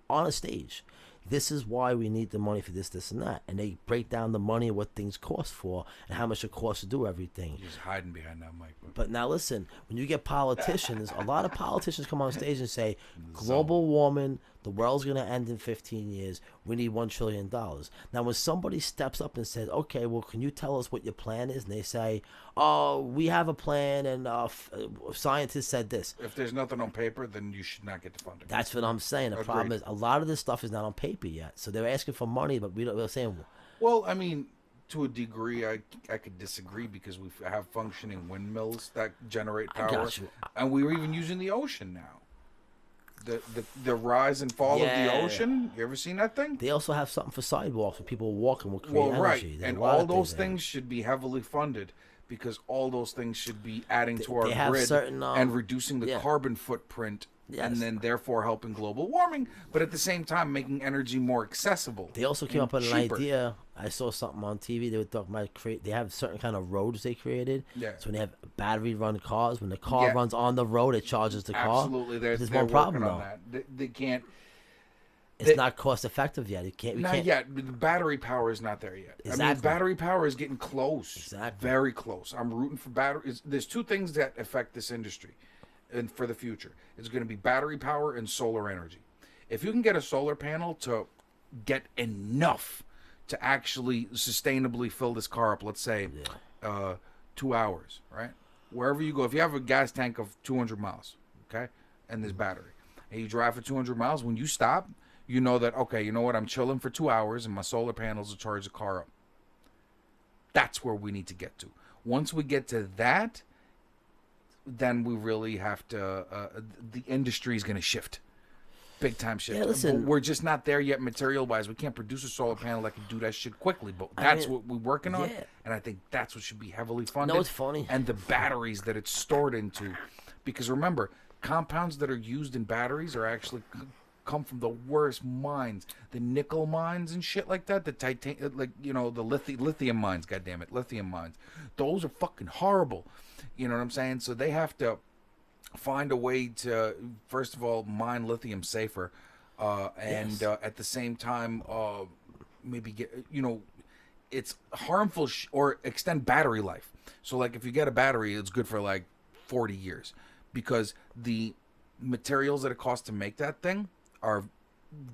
S4: on a stage, this is why we need the money for this, this, and that. And they break down the money and what things cost for and how much it costs to do everything.
S3: You're just hiding behind that mic.
S4: But now listen, when you get politicians, a lot of politicians come on stage and say, global warming, the world's going to end in 15 years. We need $1 trillion. Now, when somebody steps up and says, okay, well, can you tell us what your plan is? And they say, oh, we have a plan and scientists said this.
S3: If there's nothing on paper, then you should not get the funding.
S4: That's what I'm saying. The problem is a lot of this stuff is not on paper yet. So they're asking for money, but we're saying...
S3: Well, I mean, to a degree, I could disagree because we have functioning windmills that generate
S4: I
S3: power,
S4: got you.
S3: and we're even using the ocean now. The rise and fall of the ocean. You ever seen that thing?
S4: They also have something for sidewalks for people walking with create
S3: Well, right,
S4: energy. There's
S3: and
S4: a lot
S3: all
S4: of
S3: those
S4: there.
S3: things should be heavily funded because all those things should be adding to
S4: They
S3: our
S4: have
S3: grid
S4: certain,
S3: and reducing the
S4: yeah.
S3: carbon footprint.
S4: Yes.
S3: And then, therefore, helping global warming, but at the same time, making energy more accessible.
S4: They also came
S3: and
S4: up with
S3: cheaper.
S4: an idea. I saw something on TV. They were talking about they have certain kind of roads they created.
S3: Yeah.
S4: So when they have battery run cars, when the car runs on the road, it charges the car.
S3: Absolutely,
S4: There's
S3: they're
S4: one problem
S3: working on
S4: though.
S3: that. They can't.
S4: It's not cost effective yet.
S3: Not yet. The battery power is not there yet.
S4: Exactly.
S3: I mean, battery power is getting close.
S4: Exactly.
S3: Very close. I'm rooting for batteries. There's two things that affect this industry, and for the future, it's going to be battery power and solar energy. If you can get a solar panel to get enough to actually sustainably fill this car up, let's say 2 hours, right? Wherever you go, if you have a gas tank of 200 miles, okay, and there's battery, and you drive for 200 miles, when you stop, you know that, okay, you know what, I'm chilling for 2 hours and my solar panels will charge the car up. That's where we need to get to. Once we get to that, then we really have to, the industry is going to shift. Big time shift.
S4: Yeah, listen,
S3: we're just not there yet material wise. We can't produce a solar panel that can do that shit quickly, but that's what we're working on.
S4: Yeah.
S3: And I think that's what should be heavily funded.
S4: No, it's funny.
S3: And the batteries that it's stored into. Because remember, compounds that are used in batteries are actually come from the worst mines. The nickel mines and shit like that. The the lithium mines, goddammit, lithium mines. Those are fucking horrible. You know what I'm saying? So they have to find a way to, first of all, mine lithium safer, and at the same time, maybe get, it's harmful or extend battery life. So like if you get a battery, it's good for like 40 years because the materials that it costs to make that thing are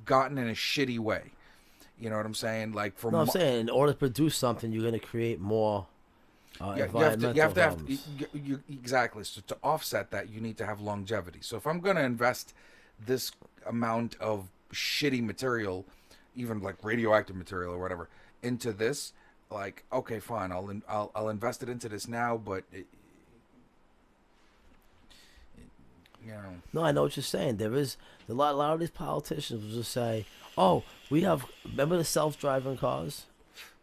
S3: gotten in a shitty way. You know what I'm saying? Like for
S4: I'm saying in order to produce something, you're going to create more environmental problems.
S3: Exactly. So to offset that, you need to have longevity. So if I'm going to invest this amount of shitty material, even like radioactive material or whatever, into this, like, okay, fine, I'll invest it into this now, but
S4: No, I know what you're saying. There is a lot of these politicians will just say, "Oh, remember the self-driving cars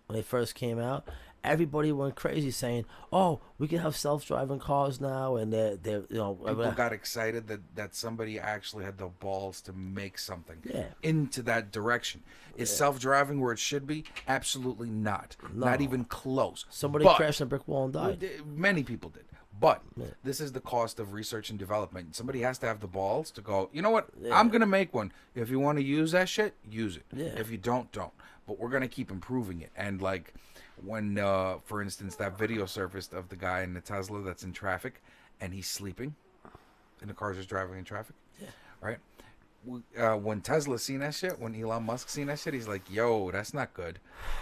S4: when they first came out? Everybody went crazy saying, "Oh, we can have self-driving cars now," and they're
S3: people got excited that somebody actually had the balls to make something into that direction. Is self-driving where it should be? Absolutely not.
S4: No.
S3: Not even close.
S4: Somebody crashed a brick wall and died.
S3: Many people did. But this is the cost of research and development. Somebody has to have the balls to go, you know what? I'm going to make one. If you want to use that shit, use it.
S4: Yeah.
S3: If you don't. But we're going to keep improving it. And like when, for instance, that video surfaced of the guy in the Tesla that's in traffic and he's sleeping and the car's just driving in traffic.
S4: Yeah.
S3: Right? When Tesla seen that shit, when Elon Musk seen that shit, he's like, yo, that's not good.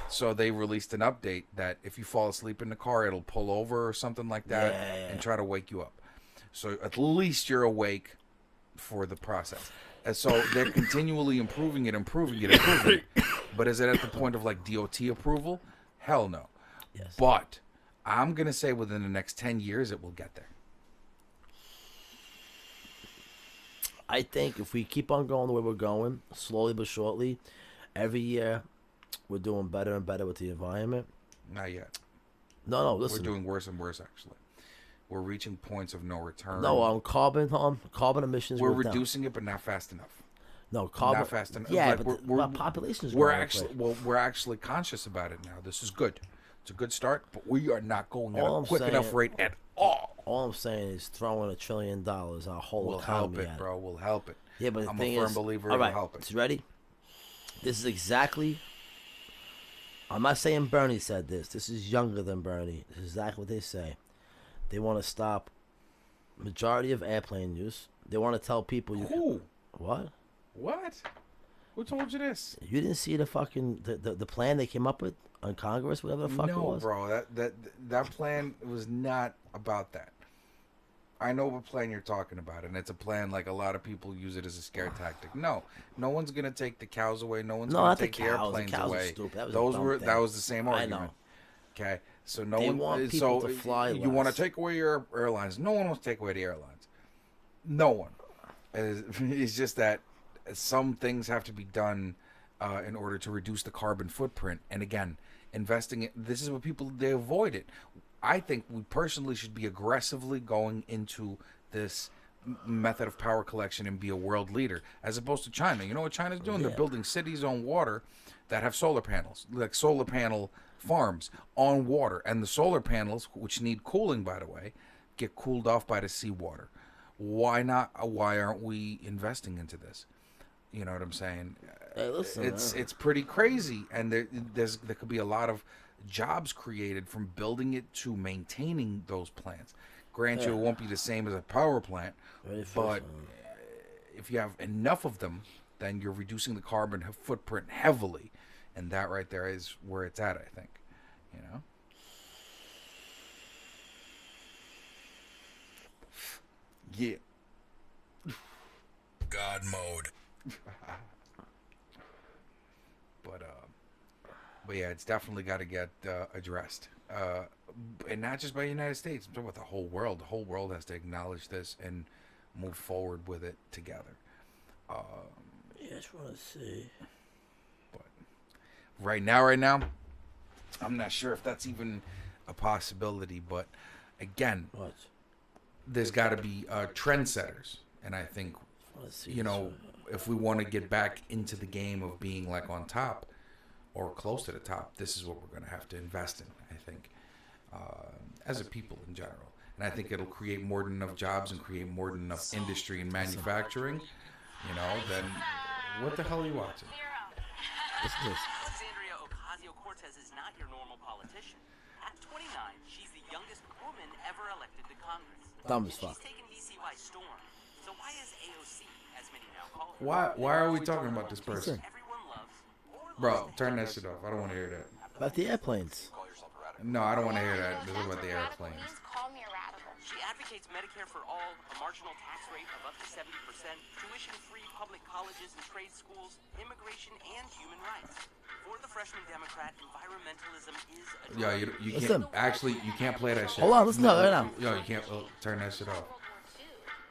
S3: So they released an update that if you fall asleep in the car, it'll pull over or something like that and try to wake you up. So at least you're awake for the process. And so they're continually improving it. But is it at the point of like DOT approval? Hell no.
S4: Yes.
S3: But I'm going to say within the next 10 years, it will get there.
S4: I think if we keep on going the way we're going, slowly but surely, every year we're doing better and better with the environment.
S3: Not yet.
S4: No, listen.
S3: We're doing worse and worse, actually. We're reaching points of no return.
S4: No, carbon emissions.
S3: We're reducing it, but not fast enough.
S4: No, carbon.
S3: Not fast enough.
S4: Yeah,
S3: like
S4: but population is
S3: we're actually conscious about it now. This is good. It's a good start, but we are not going at a quick enough rate at all.
S4: All I'm saying is throwing $1 trillion, our whole
S3: we'll
S4: economy
S3: help it, bro. We'll help it.
S4: Yeah, but
S3: I'm a firm believer it'll help it.
S4: You ready? This is exactly. I'm not saying Bernie said this. This is younger than Bernie. This is exactly what they say. They want to stop majority of airplane use. They want to tell people
S3: Who?
S4: What?
S3: What? Who told you this?
S4: You didn't see the fucking the plan they came up with on Congress, whatever the fuck it was?
S3: No, bro. That plan was not about that. I know what plan you're talking about, and it's a plan like a lot of people use it as a scare tactic. No one's gonna take the cows away. No one's gonna take the airplanes away.
S4: That was
S3: that was the same argument.
S4: I know.
S3: Okay, so
S4: They want people to fly
S3: You want to
S4: less.
S3: take away your airlines? No one wants to take away the airlines. No one. It's just that some things have to be done in order to reduce the carbon footprint. And again, investing it. This is what people they avoid it. I think we personally should be aggressively going into this method of power collection and be a world leader, as opposed to China. You know what China's doing? They're building cities on water that have solar panels, like solar panel farms on water, and the solar panels, which need cooling, by the way, get cooled off by the seawater. Why not? Why aren't we investing into this? You know what I'm saying?
S4: Hey, listen,
S3: it's pretty crazy, and there could be a lot of jobs created from building it to maintaining those plants. Grant you, it won't be the same as a power plant, but if you have enough of them, then you're reducing the carbon footprint heavily, and that right there is where it's at, I think. You know? Yeah.
S2: God mode.
S3: But yeah, it's definitely got to get addressed, and not just by the United States. I'm talking about the whole world. The whole world has to acknowledge this and move forward with it together.
S4: Yeah, I just want to see.
S3: But right now, I'm not sure if that's even a possibility. But again,
S4: What?
S3: there's got to be trendsetters, and I think if we want to get back into the game of being like on top or close to the top, this is what we're going to have to invest in, I think, as a people in general. And I think it'll create more than enough jobs and create more than enough industry and manufacturing, then what the hell are you watching?
S4: What's this?
S5: Alexandria Ocasio-Cortez is not your normal politician. At 29, she's the youngest woman ever elected to Congress.
S4: Dumb as fuck.
S5: She's taken D.C. by storm. So why is AOC, as many now call her?
S3: Why are we talking about this person?
S5: Everyone loves or
S3: Bro, turn that shit off. I don't want to hear that.
S4: About the airplanes.
S3: No, I don't want to hear that. This is about the airplanes.
S6: Call me a radical.
S5: She advocates Medicare for all, a marginal tax rate of up to 70%, tuition-free public colleges and trade schools, immigration, and human rights. For the freshman Democrat, environmentalism is a
S3: Yo, you
S4: Listen.
S3: can't actually. You can't play that shit.
S4: Hold on, listen to it right now.
S3: Yo, you can't turn that shit off.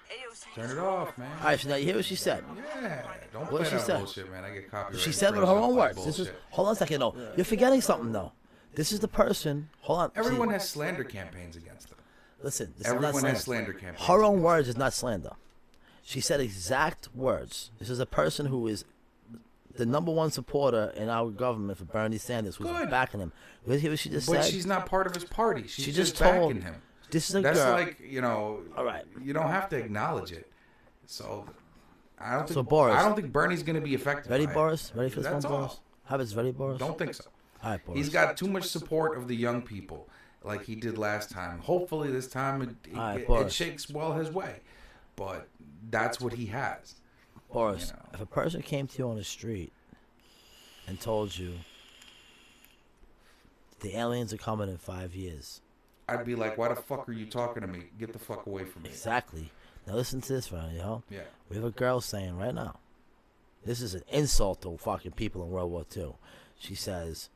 S5: AOC
S3: Turn it off, man.
S4: All right, so now you hear what she said.
S3: Yeah, don't
S4: What
S3: play
S4: she
S3: that
S4: said?
S3: bullshit, man. I get copyright.
S4: She said it with her own words. This is.
S3: Bullshit.
S4: Hold on a second, though. You're forgetting something, though. This is the person. Hold on.
S3: Everyone
S4: See,
S3: has slander campaigns against them.
S4: Listen. This
S3: Everyone
S4: is not
S3: has
S4: slander.
S3: slander campaigns.
S4: Her own words is not slander. She said exact words. This is a person who is the number one supporter in our government for Bernie Sanders, who's
S3: Good.
S4: backing him. You hear what she just
S3: But
S4: said?
S3: she's not part of his party. She's
S4: She
S3: just
S4: just told-
S3: backing him.
S4: This is a
S3: That's
S4: girl.
S3: like
S4: All right.
S3: You don't have to acknowledge it. So I don't think.
S4: So, Boris.
S3: I don't think Bernie's going to be affected.
S4: Ready,
S3: by it.
S4: Boris? Ready for this
S3: That's
S4: one,
S3: all.
S4: Boris? How about ready, Boris?
S3: Don't think so.
S4: All right, Boris.
S3: He's got too much support of the young people, like he did last time. Hopefully, this time
S4: All right,
S3: it
S4: Boris.
S3: shakes well his way. But that's what he has.
S4: Boris,
S3: you know.
S4: if a person came to you on the street and told you the aliens are coming in 5 years,
S3: I'd be like, why the fuck are you talking to me? Get the fuck away from me.
S4: exactly. Now listen to this, right, yo.
S3: Yeah.
S4: We have a girl saying right now, this is an insult to fucking people in World War II. She says,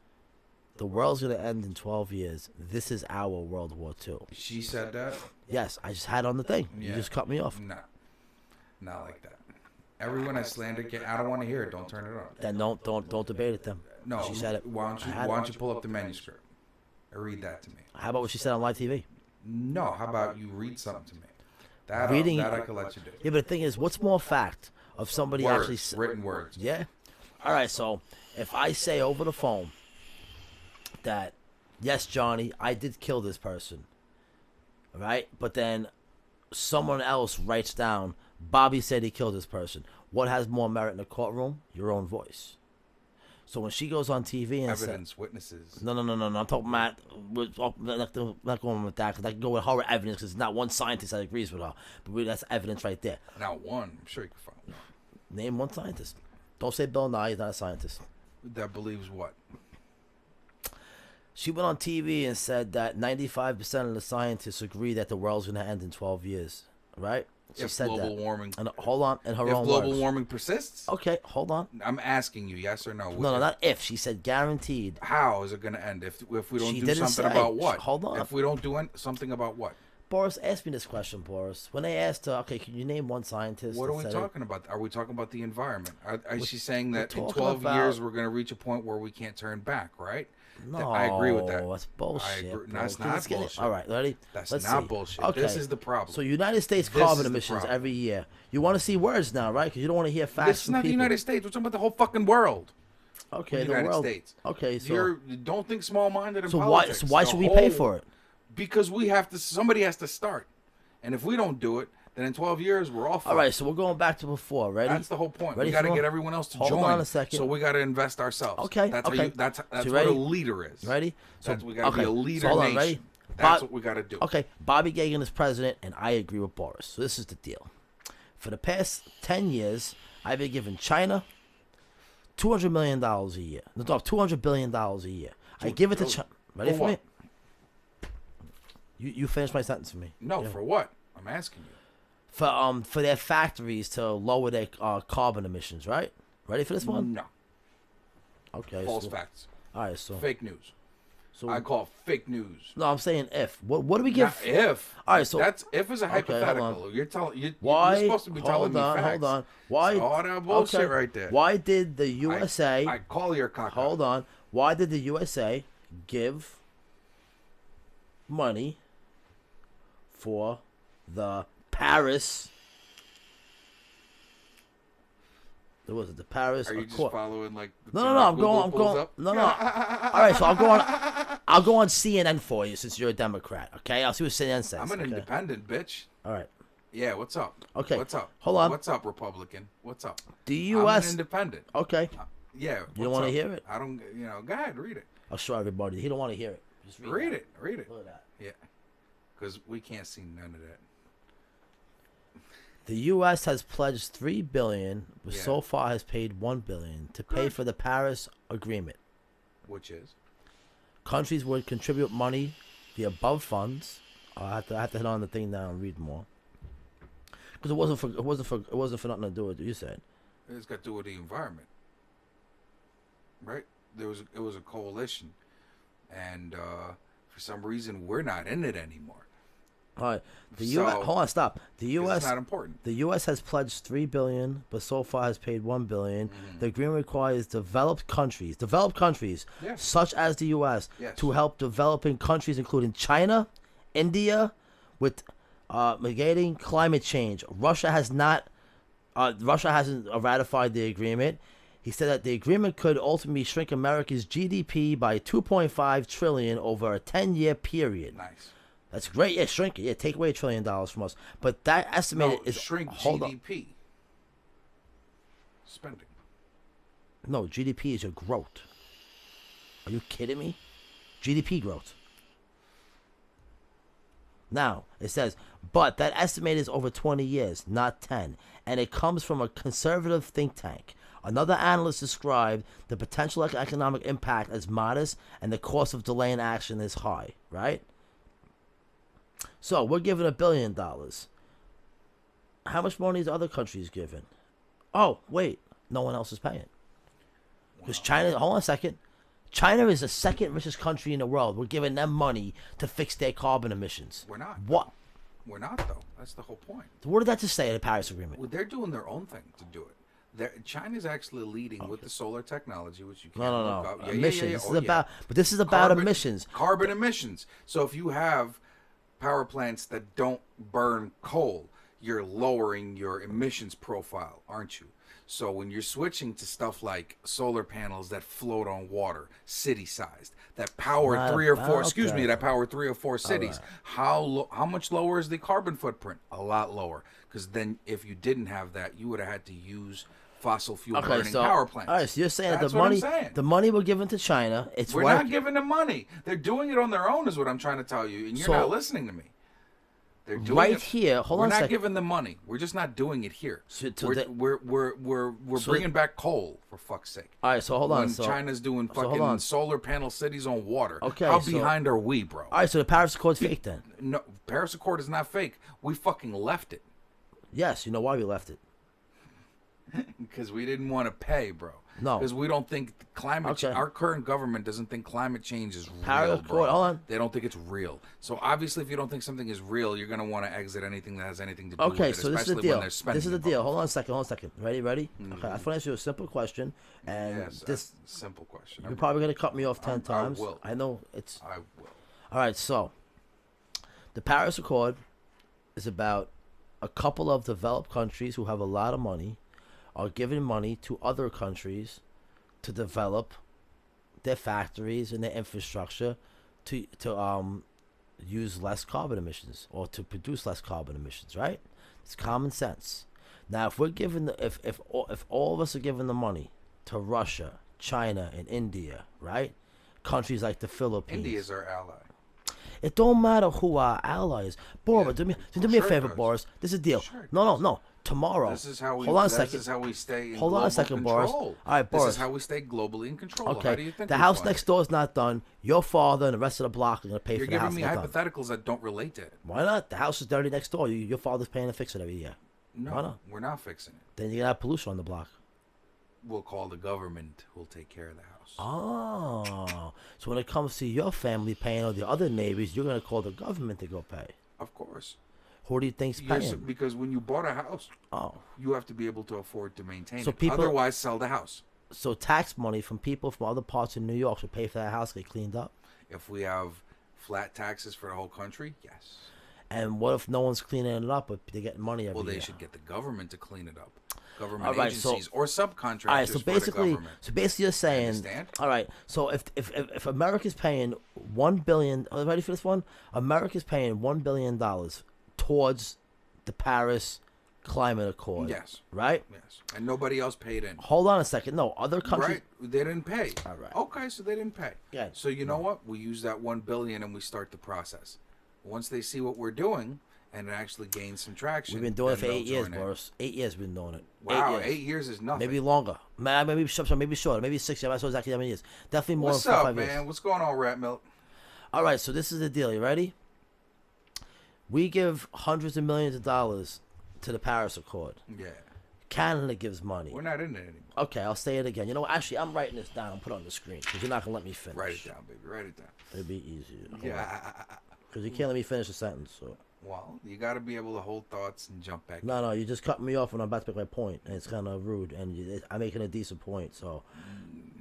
S4: the world's going to end in 12 years. This is our World War II.
S3: She said that?
S4: Yes, I just had it on the thing. You
S3: Yeah.
S4: just cut me off.
S3: No. Not like that. Everyone has slander. I don't want to hear it. Don't turn it on.
S4: Then don't debate it then.
S3: No.
S4: She said it.
S3: Why
S4: I had
S3: don't
S4: it.
S3: you pull up the manuscript? Or read that to me.
S4: How about what she said on live TV?
S3: No. How about you read something to me? That I could let you do.
S4: Yeah, but the thing is, what's more fact of somebody actually...
S3: Words, written words.
S4: Yeah? All right, so if I say over the phone that, yes, Johnny, I did kill this person, all right? But then someone else writes down, Bobby said he killed this person. What has more merit in the courtroom? Your own voice. So when she goes on TV and
S3: Evidence, witnesses.
S4: No. I'm talking about... not going with that, because I can go with her evidence, because there's not one scientist that agrees with her. But that's evidence right there.
S3: Not one. I'm sure you can find one.
S4: Name one scientist. Don't say Bill Nye, he's not a scientist.
S3: That believes what?
S4: She went on TV and said that 95% of the scientists agree that the world's going to end in 12 years, right? She
S3: if
S4: said
S3: global
S4: that.
S3: warming.
S4: And hold on, in her
S3: If
S4: own
S3: global
S4: words.
S3: warming persists.
S4: Okay, hold on.
S3: I'm asking you, yes or no?
S4: No, not if. She said guaranteed.
S3: How is it going to end if we don't
S4: She
S3: do
S4: didn't
S3: something
S4: say.
S3: about what?
S4: Hold on.
S3: If we don't do something about what?
S4: Boris, ask me this question, Boris. When they asked her, okay, can you name one scientist?
S3: What are
S4: that
S3: we
S4: said
S3: talking about? Are we talking about the environment? Is she saying that in
S4: talking
S3: 12
S4: about-
S3: years we're going to reach a point where we can't turn back, right?
S4: No,
S3: I agree with that.
S4: That's bullshit.
S3: I agree.
S4: Bro.
S3: That's
S4: 'Cause
S3: not
S4: it's getting-
S3: bullshit.
S4: All right, ready?
S3: That's
S4: Let's
S3: not
S4: see.
S3: bullshit.
S4: Okay.
S3: This is the problem.
S4: So United States
S3: This
S4: carbon
S3: is the
S4: emissions
S3: problem.
S4: every year. You want to see words now, right? Because you don't want to hear facts
S3: This is
S4: from
S3: not the
S4: people.
S3: United States. We're talking about the whole fucking world.
S4: Okay,
S3: The
S4: the
S3: United
S4: world.
S3: States.
S4: Okay, so
S3: You don't think small-minded in
S4: so
S3: politics.
S4: why
S3: The
S4: should we pay
S3: whole-
S4: for it?
S3: Because we have to. Somebody has to start, and if we don't do it, then in 12 years we're all fucked.
S4: All right, so we're going back to before. Ready?
S3: That's the whole point.
S4: Ready
S3: We got to
S4: for-
S3: get everyone else to
S4: Hold
S3: join.
S4: on a second.
S3: So we got to invest ourselves.
S4: Okay,
S3: That's
S4: okay.
S3: How that's
S4: So
S3: what
S4: ready?
S3: a leader is.
S4: Ready?
S3: That's we got to be a leader
S4: So hold on,
S3: nation.
S4: ready?
S3: That's what we got to do.
S4: Okay, Bobby Gagan is president, and I agree with Boris. So this is the deal. For the past 10 years, I've been giving China $200 million a year. No, $200 billion a year. I give it to China. Ready
S3: for
S4: for me?
S3: what?
S4: You finish my sentence for me.
S3: No,
S4: Yeah.
S3: for what? I'm asking you.
S4: For their factories to lower their carbon emissions, right? Ready for this one?
S3: No.
S4: Okay.
S3: False
S4: so,
S3: facts.
S4: All right, so
S3: Fake news.
S4: so
S3: I call fake news.
S4: no, I'm saying if. What do we give?
S3: Not if.
S4: All right, so
S3: that's if is a
S4: okay, hold
S3: hypothetical.
S4: on.
S3: You're telling you're
S4: Why?
S3: supposed to be telling
S4: hold on,
S3: me facts.
S4: hold on. Why?
S3: It's all that bullshit
S4: okay,
S3: right there.
S4: Why did the USA?
S3: I call your cock.
S4: Hold on. Why did the USA give money for the Paris? What was it? The Paris
S3: Are you just
S4: Accord?
S3: following like?
S4: No. I'm going.
S3: Up?
S4: No. All right, so I'll go on CNN for you since you're a Democrat. Okay, I'll see what CNN says.
S3: I'm an
S4: okay?
S3: independent bitch.
S4: All right.
S3: Yeah, what's up?
S4: Okay.
S3: What's up?
S4: Hold on.
S3: What's up, Republican? What's up?
S4: The
S3: I'm
S4: U.S.
S3: an independent.
S4: Okay.
S3: Yeah.
S4: You don't want to hear it?
S3: I don't. Go ahead, read it.
S4: I'll show everybody. He don't want to hear it. Just
S3: Read
S4: that.
S3: it. Read it.
S4: Look at that.
S3: Yeah. Because we can't see none of that.
S4: The U.S. has pledged $3 billion, but
S3: Yeah.
S4: so far has paid $1 billion to pay for the Paris Agreement.
S3: Which is?
S4: Countries would contribute money via above funds. I have to hit on the thing now and read more. Because it wasn't for nothing to do with what you said.
S3: It's got to do with the environment, right? It was a coalition, and for some reason we're not in it anymore.
S4: All right, the
S3: So-
S4: U.S. Hold on, stop. The
S3: 'Cause
S4: U.S.
S3: It's not important.
S4: The U.S. has pledged $3 billion, but so far has paid $1 billion. The agreement requires developed countries,
S3: Yes.
S4: such as the U.S.,
S3: Yes.
S4: to help developing countries, including China, India, with mitigating climate change. Russia hasn't ratified the agreement. He said that the agreement could ultimately shrink America's GDP by $2.5 trillion over a 10-year period.
S3: Nice.
S4: That's great. Yeah, shrink it. Yeah, take away $1 trillion from us. But that estimated
S3: No,
S4: is
S3: shrink
S4: hold on.
S3: GDP. Spending.
S4: No, GDP is your growth. Are you kidding me? GDP growth. Now, it says, but that estimate is over 20 years, not 10. And it comes from a conservative think tank. Another analyst described the potential economic impact as modest and the cost of delaying action is high, right? So, we're giving $1 billion. How much money is other countries giving? Oh, wait. No one else is paying. Because China, hold on a second. China is the second richest country in the world. We're giving them money to fix their carbon emissions.
S3: We're not.
S4: What?
S3: We're not, though. That's the whole point.
S4: What did that just say in the Paris Agreement?
S3: Well, they're doing their own thing to do it. China's actually leading with the solar technology, which you can't
S4: No.
S3: look up. Yeah,
S4: Emissions.
S3: yeah.
S4: This
S3: Oh,
S4: is about,
S3: yeah.
S4: but this is about emissions.
S3: Carbon emissions. So if you have power plants that don't burn coal, you're lowering your emissions profile, aren't you? So when you're switching to stuff like solar panels that float on water, city-sized, that power
S4: Not
S3: three or four,
S4: about
S3: excuse me,
S4: that.
S3: that power 3 or 4 cities, how much lower is the carbon footprint? A lot lower. Because then if you didn't have that, you would have had to use fossil fuel burning power plants.
S4: All right, so you're saying
S3: That's
S4: that
S3: what I'm saying.
S4: the money we're giving to China, it's
S3: We're
S4: working.
S3: not giving them money. They're doing it on their own, is what I'm trying to tell you, and you're
S4: So-
S3: not listening to me. They're doing
S4: Right
S3: it
S4: here, hold
S3: we're
S4: on a
S3: not
S4: second.
S3: giving them money. We're just not doing it here.
S4: So
S3: We're
S4: So-
S3: bringing back coal for fuck's sake.
S4: All right, so hold on.
S3: When
S4: So,
S3: China's doing
S4: hold
S3: fucking
S4: on.
S3: solar panel cities on water.
S4: Okay,
S3: How
S4: so-
S3: behind are we, bro?
S4: all right, so the Paris Accord's fake then.
S3: No, Paris Accord is not fake. We fucking left it.
S4: Yes, you know why we left it?
S3: Because we didn't want to pay, bro.
S4: No.
S3: Because we don't think climate
S4: Okay.
S3: our current government doesn't think climate change is
S4: Paris
S3: real,
S4: Accord,
S3: bro.
S4: hold on.
S3: They don't think it's real. So obviously, if you don't think something is real, you're going to want to exit anything that has anything to do with
S4: Okay,
S3: it,
S4: so this is the
S3: especially
S4: deal.
S3: when they're spending
S4: This is the deal.
S3: involved.
S4: Hold on a second. Ready? Okay, I just want to ask you a simple question, and
S3: Yes,
S4: this
S3: that's a simple question.
S4: you're probably gonna cut me off 10 times.
S3: I will.
S4: I know it's.
S3: I will.
S4: All right, so the Paris Accord is about a couple of developed countries who have a lot of money are giving money to other countries to develop their factories and their infrastructure to use less carbon emissions or to produce less carbon emissions, right? It's common sense. Now, if we're giving if all of us are giving the money to Russia, China, and India, right? Countries like the Philippines.
S3: India's our ally.
S4: It don't matter who our ally is. Boris,
S3: Yeah,
S4: do me
S3: well,
S4: a
S3: sure it
S4: favor,
S3: does.
S4: Boris. This is a deal.
S3: Sure it
S4: No.
S3: does.
S4: Tomorrow.
S3: This is how we.
S4: Hold on a
S3: This
S4: second.
S3: is how we stay in
S4: Hold on a
S3: global
S4: second, Boris.
S3: control.
S4: All right, Boris.
S3: This is how we stay globally in control. How do
S4: Okay.
S3: you think
S4: The
S3: we
S4: house
S3: fly?
S4: next door is not done. Your father and the rest of the block are gonna pay
S3: You're
S4: for the house
S3: giving me
S4: not done.
S3: hypotheticals that don't relate to it.
S4: Why not? The house is dirty next door. Your father's paying to fix it every year.
S3: No,
S4: Why not?
S3: we're not fixing it.
S4: Then you're gonna have pollution on the block.
S3: We'll call the government who'll take care of the house.
S4: Oh, so when it comes to your family paying or the other neighbors, you're gonna call the government to go pay.
S3: Of course.
S4: Who do you think's
S3: Yes,
S4: paying?
S3: because when you bought a house,
S4: Oh,
S3: you have to be able to afford to maintain
S4: So
S3: it.
S4: people-
S3: Otherwise, sell the house.
S4: so tax money from people from other parts of New York should pay for that house to get cleaned up.
S3: If we have flat taxes for the whole country, yes.
S4: And what if no one's cleaning it up, but they're getting money every
S3: Well, they
S4: year?
S3: should get the government to clean it up. Government
S4: All right, so-
S3: agencies or subcontractors
S4: All right, so
S3: for the
S4: basically,
S3: government.
S4: you're saying,
S3: Understand?
S4: all right, so if America's paying $1 billion, are you ready for this one? America's paying $1 billion towards the Paris Climate Accord.
S3: Yes.
S4: Right?
S3: Yes. And nobody else paid in.
S4: Hold on a second. No, other countries.
S3: Right. They didn't pay.
S4: All right.
S3: Okay, so they didn't pay.
S4: Yeah.
S3: So you know what? We use that $1 billion and we start the process. Once they see what we're doing and it actually gains some traction,
S4: We've been doing it for
S3: then
S4: 8
S3: they'll
S4: years,
S3: join in.
S4: Boris. 8 years we've been doing it.
S3: Wow,
S4: 8 years.
S3: 8 years is nothing.
S4: Maybe longer. Maybe shorter. Maybe 6 years. I'm not sure exactly how many years. Definitely more
S3: What's
S4: than 4
S3: up,
S4: 5
S3: man?
S4: years.
S3: What's going on, Rat Milk?
S4: All right, so this is the deal. You ready? We give hundreds of millions of dollars to the Paris Accord.
S3: Yeah.
S4: Canada gives money.
S3: We're not in it anymore.
S4: Okay, I'll say it again. You know what? Actually, I'm writing this down. Put it on the screen because you're not going to let me finish.
S3: Write it down, baby. Write it down.
S4: It'll be easier.
S3: Yeah.
S4: Because you can't let me finish a sentence. So.
S3: Well, you got to be able to hold thoughts and jump back.
S4: No, you just cut me off when I'm about to make my point, and it's kind of rude, and I'm making a decent point, so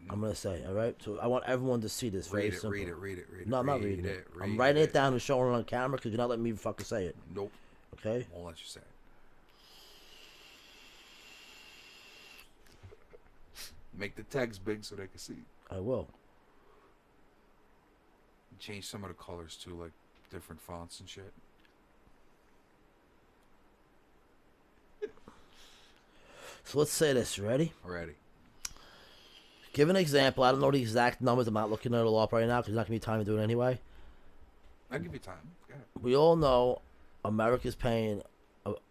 S4: I'm going to say, all right? So I want everyone to see this. Very
S3: Read it,
S4: simple.
S3: read it, read it, read it.
S4: No, I'm not reading it. I'm writing it down and showing it on camera because you're not letting me fucking say it.
S3: Nope.
S4: Okay?
S3: Won't let you say it. Make the text big so they can see.
S4: I will.
S3: Change some of the colors too, like different fonts and shit.
S4: So let's say this. You ready?
S3: Already.
S4: Give an example. I don't know the exact numbers. I'm not looking at it all up right now because there's not going to be time to do it anyway.
S3: I'll give you time. Go ahead.
S4: We all know America's paying.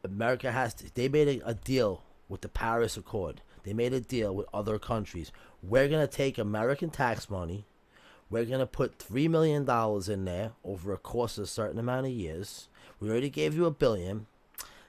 S4: America has to. They made a deal with the Paris Accord. They made a deal with other countries. We're gonna take American tax money. We're gonna put $3 million in there over a course of a certain amount of years. We already gave you $1 billion.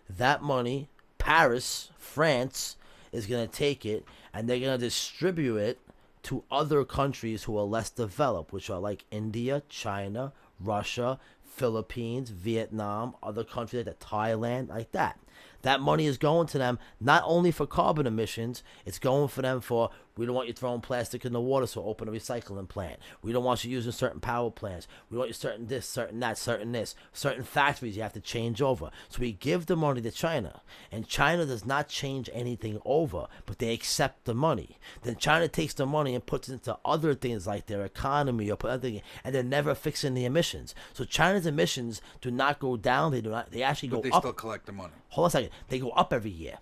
S4: That money, Paris, France, is gonna take it and they're gonna distribute it to other countries who are less developed, which are like India, China, Russia, Philippines, Vietnam, other countries like Thailand, like that. That money is going to them not only for carbon emissions, it's going for them for, we don't want you throwing plastic in the water, so open a recycling plant. We don't want you using certain power plants. We want you certain this, certain that, certain this. Certain factories you have to change over. So we give the money to China, and China does not change anything over, but they accept the money. Then China takes the money and puts it into other things like their economy or put other things, and they're never fixing the emissions. So China's emissions do not go down, they actually
S3: But
S4: go
S3: they
S4: up.
S3: still collect the money.
S4: Hold on a second. They go up every year.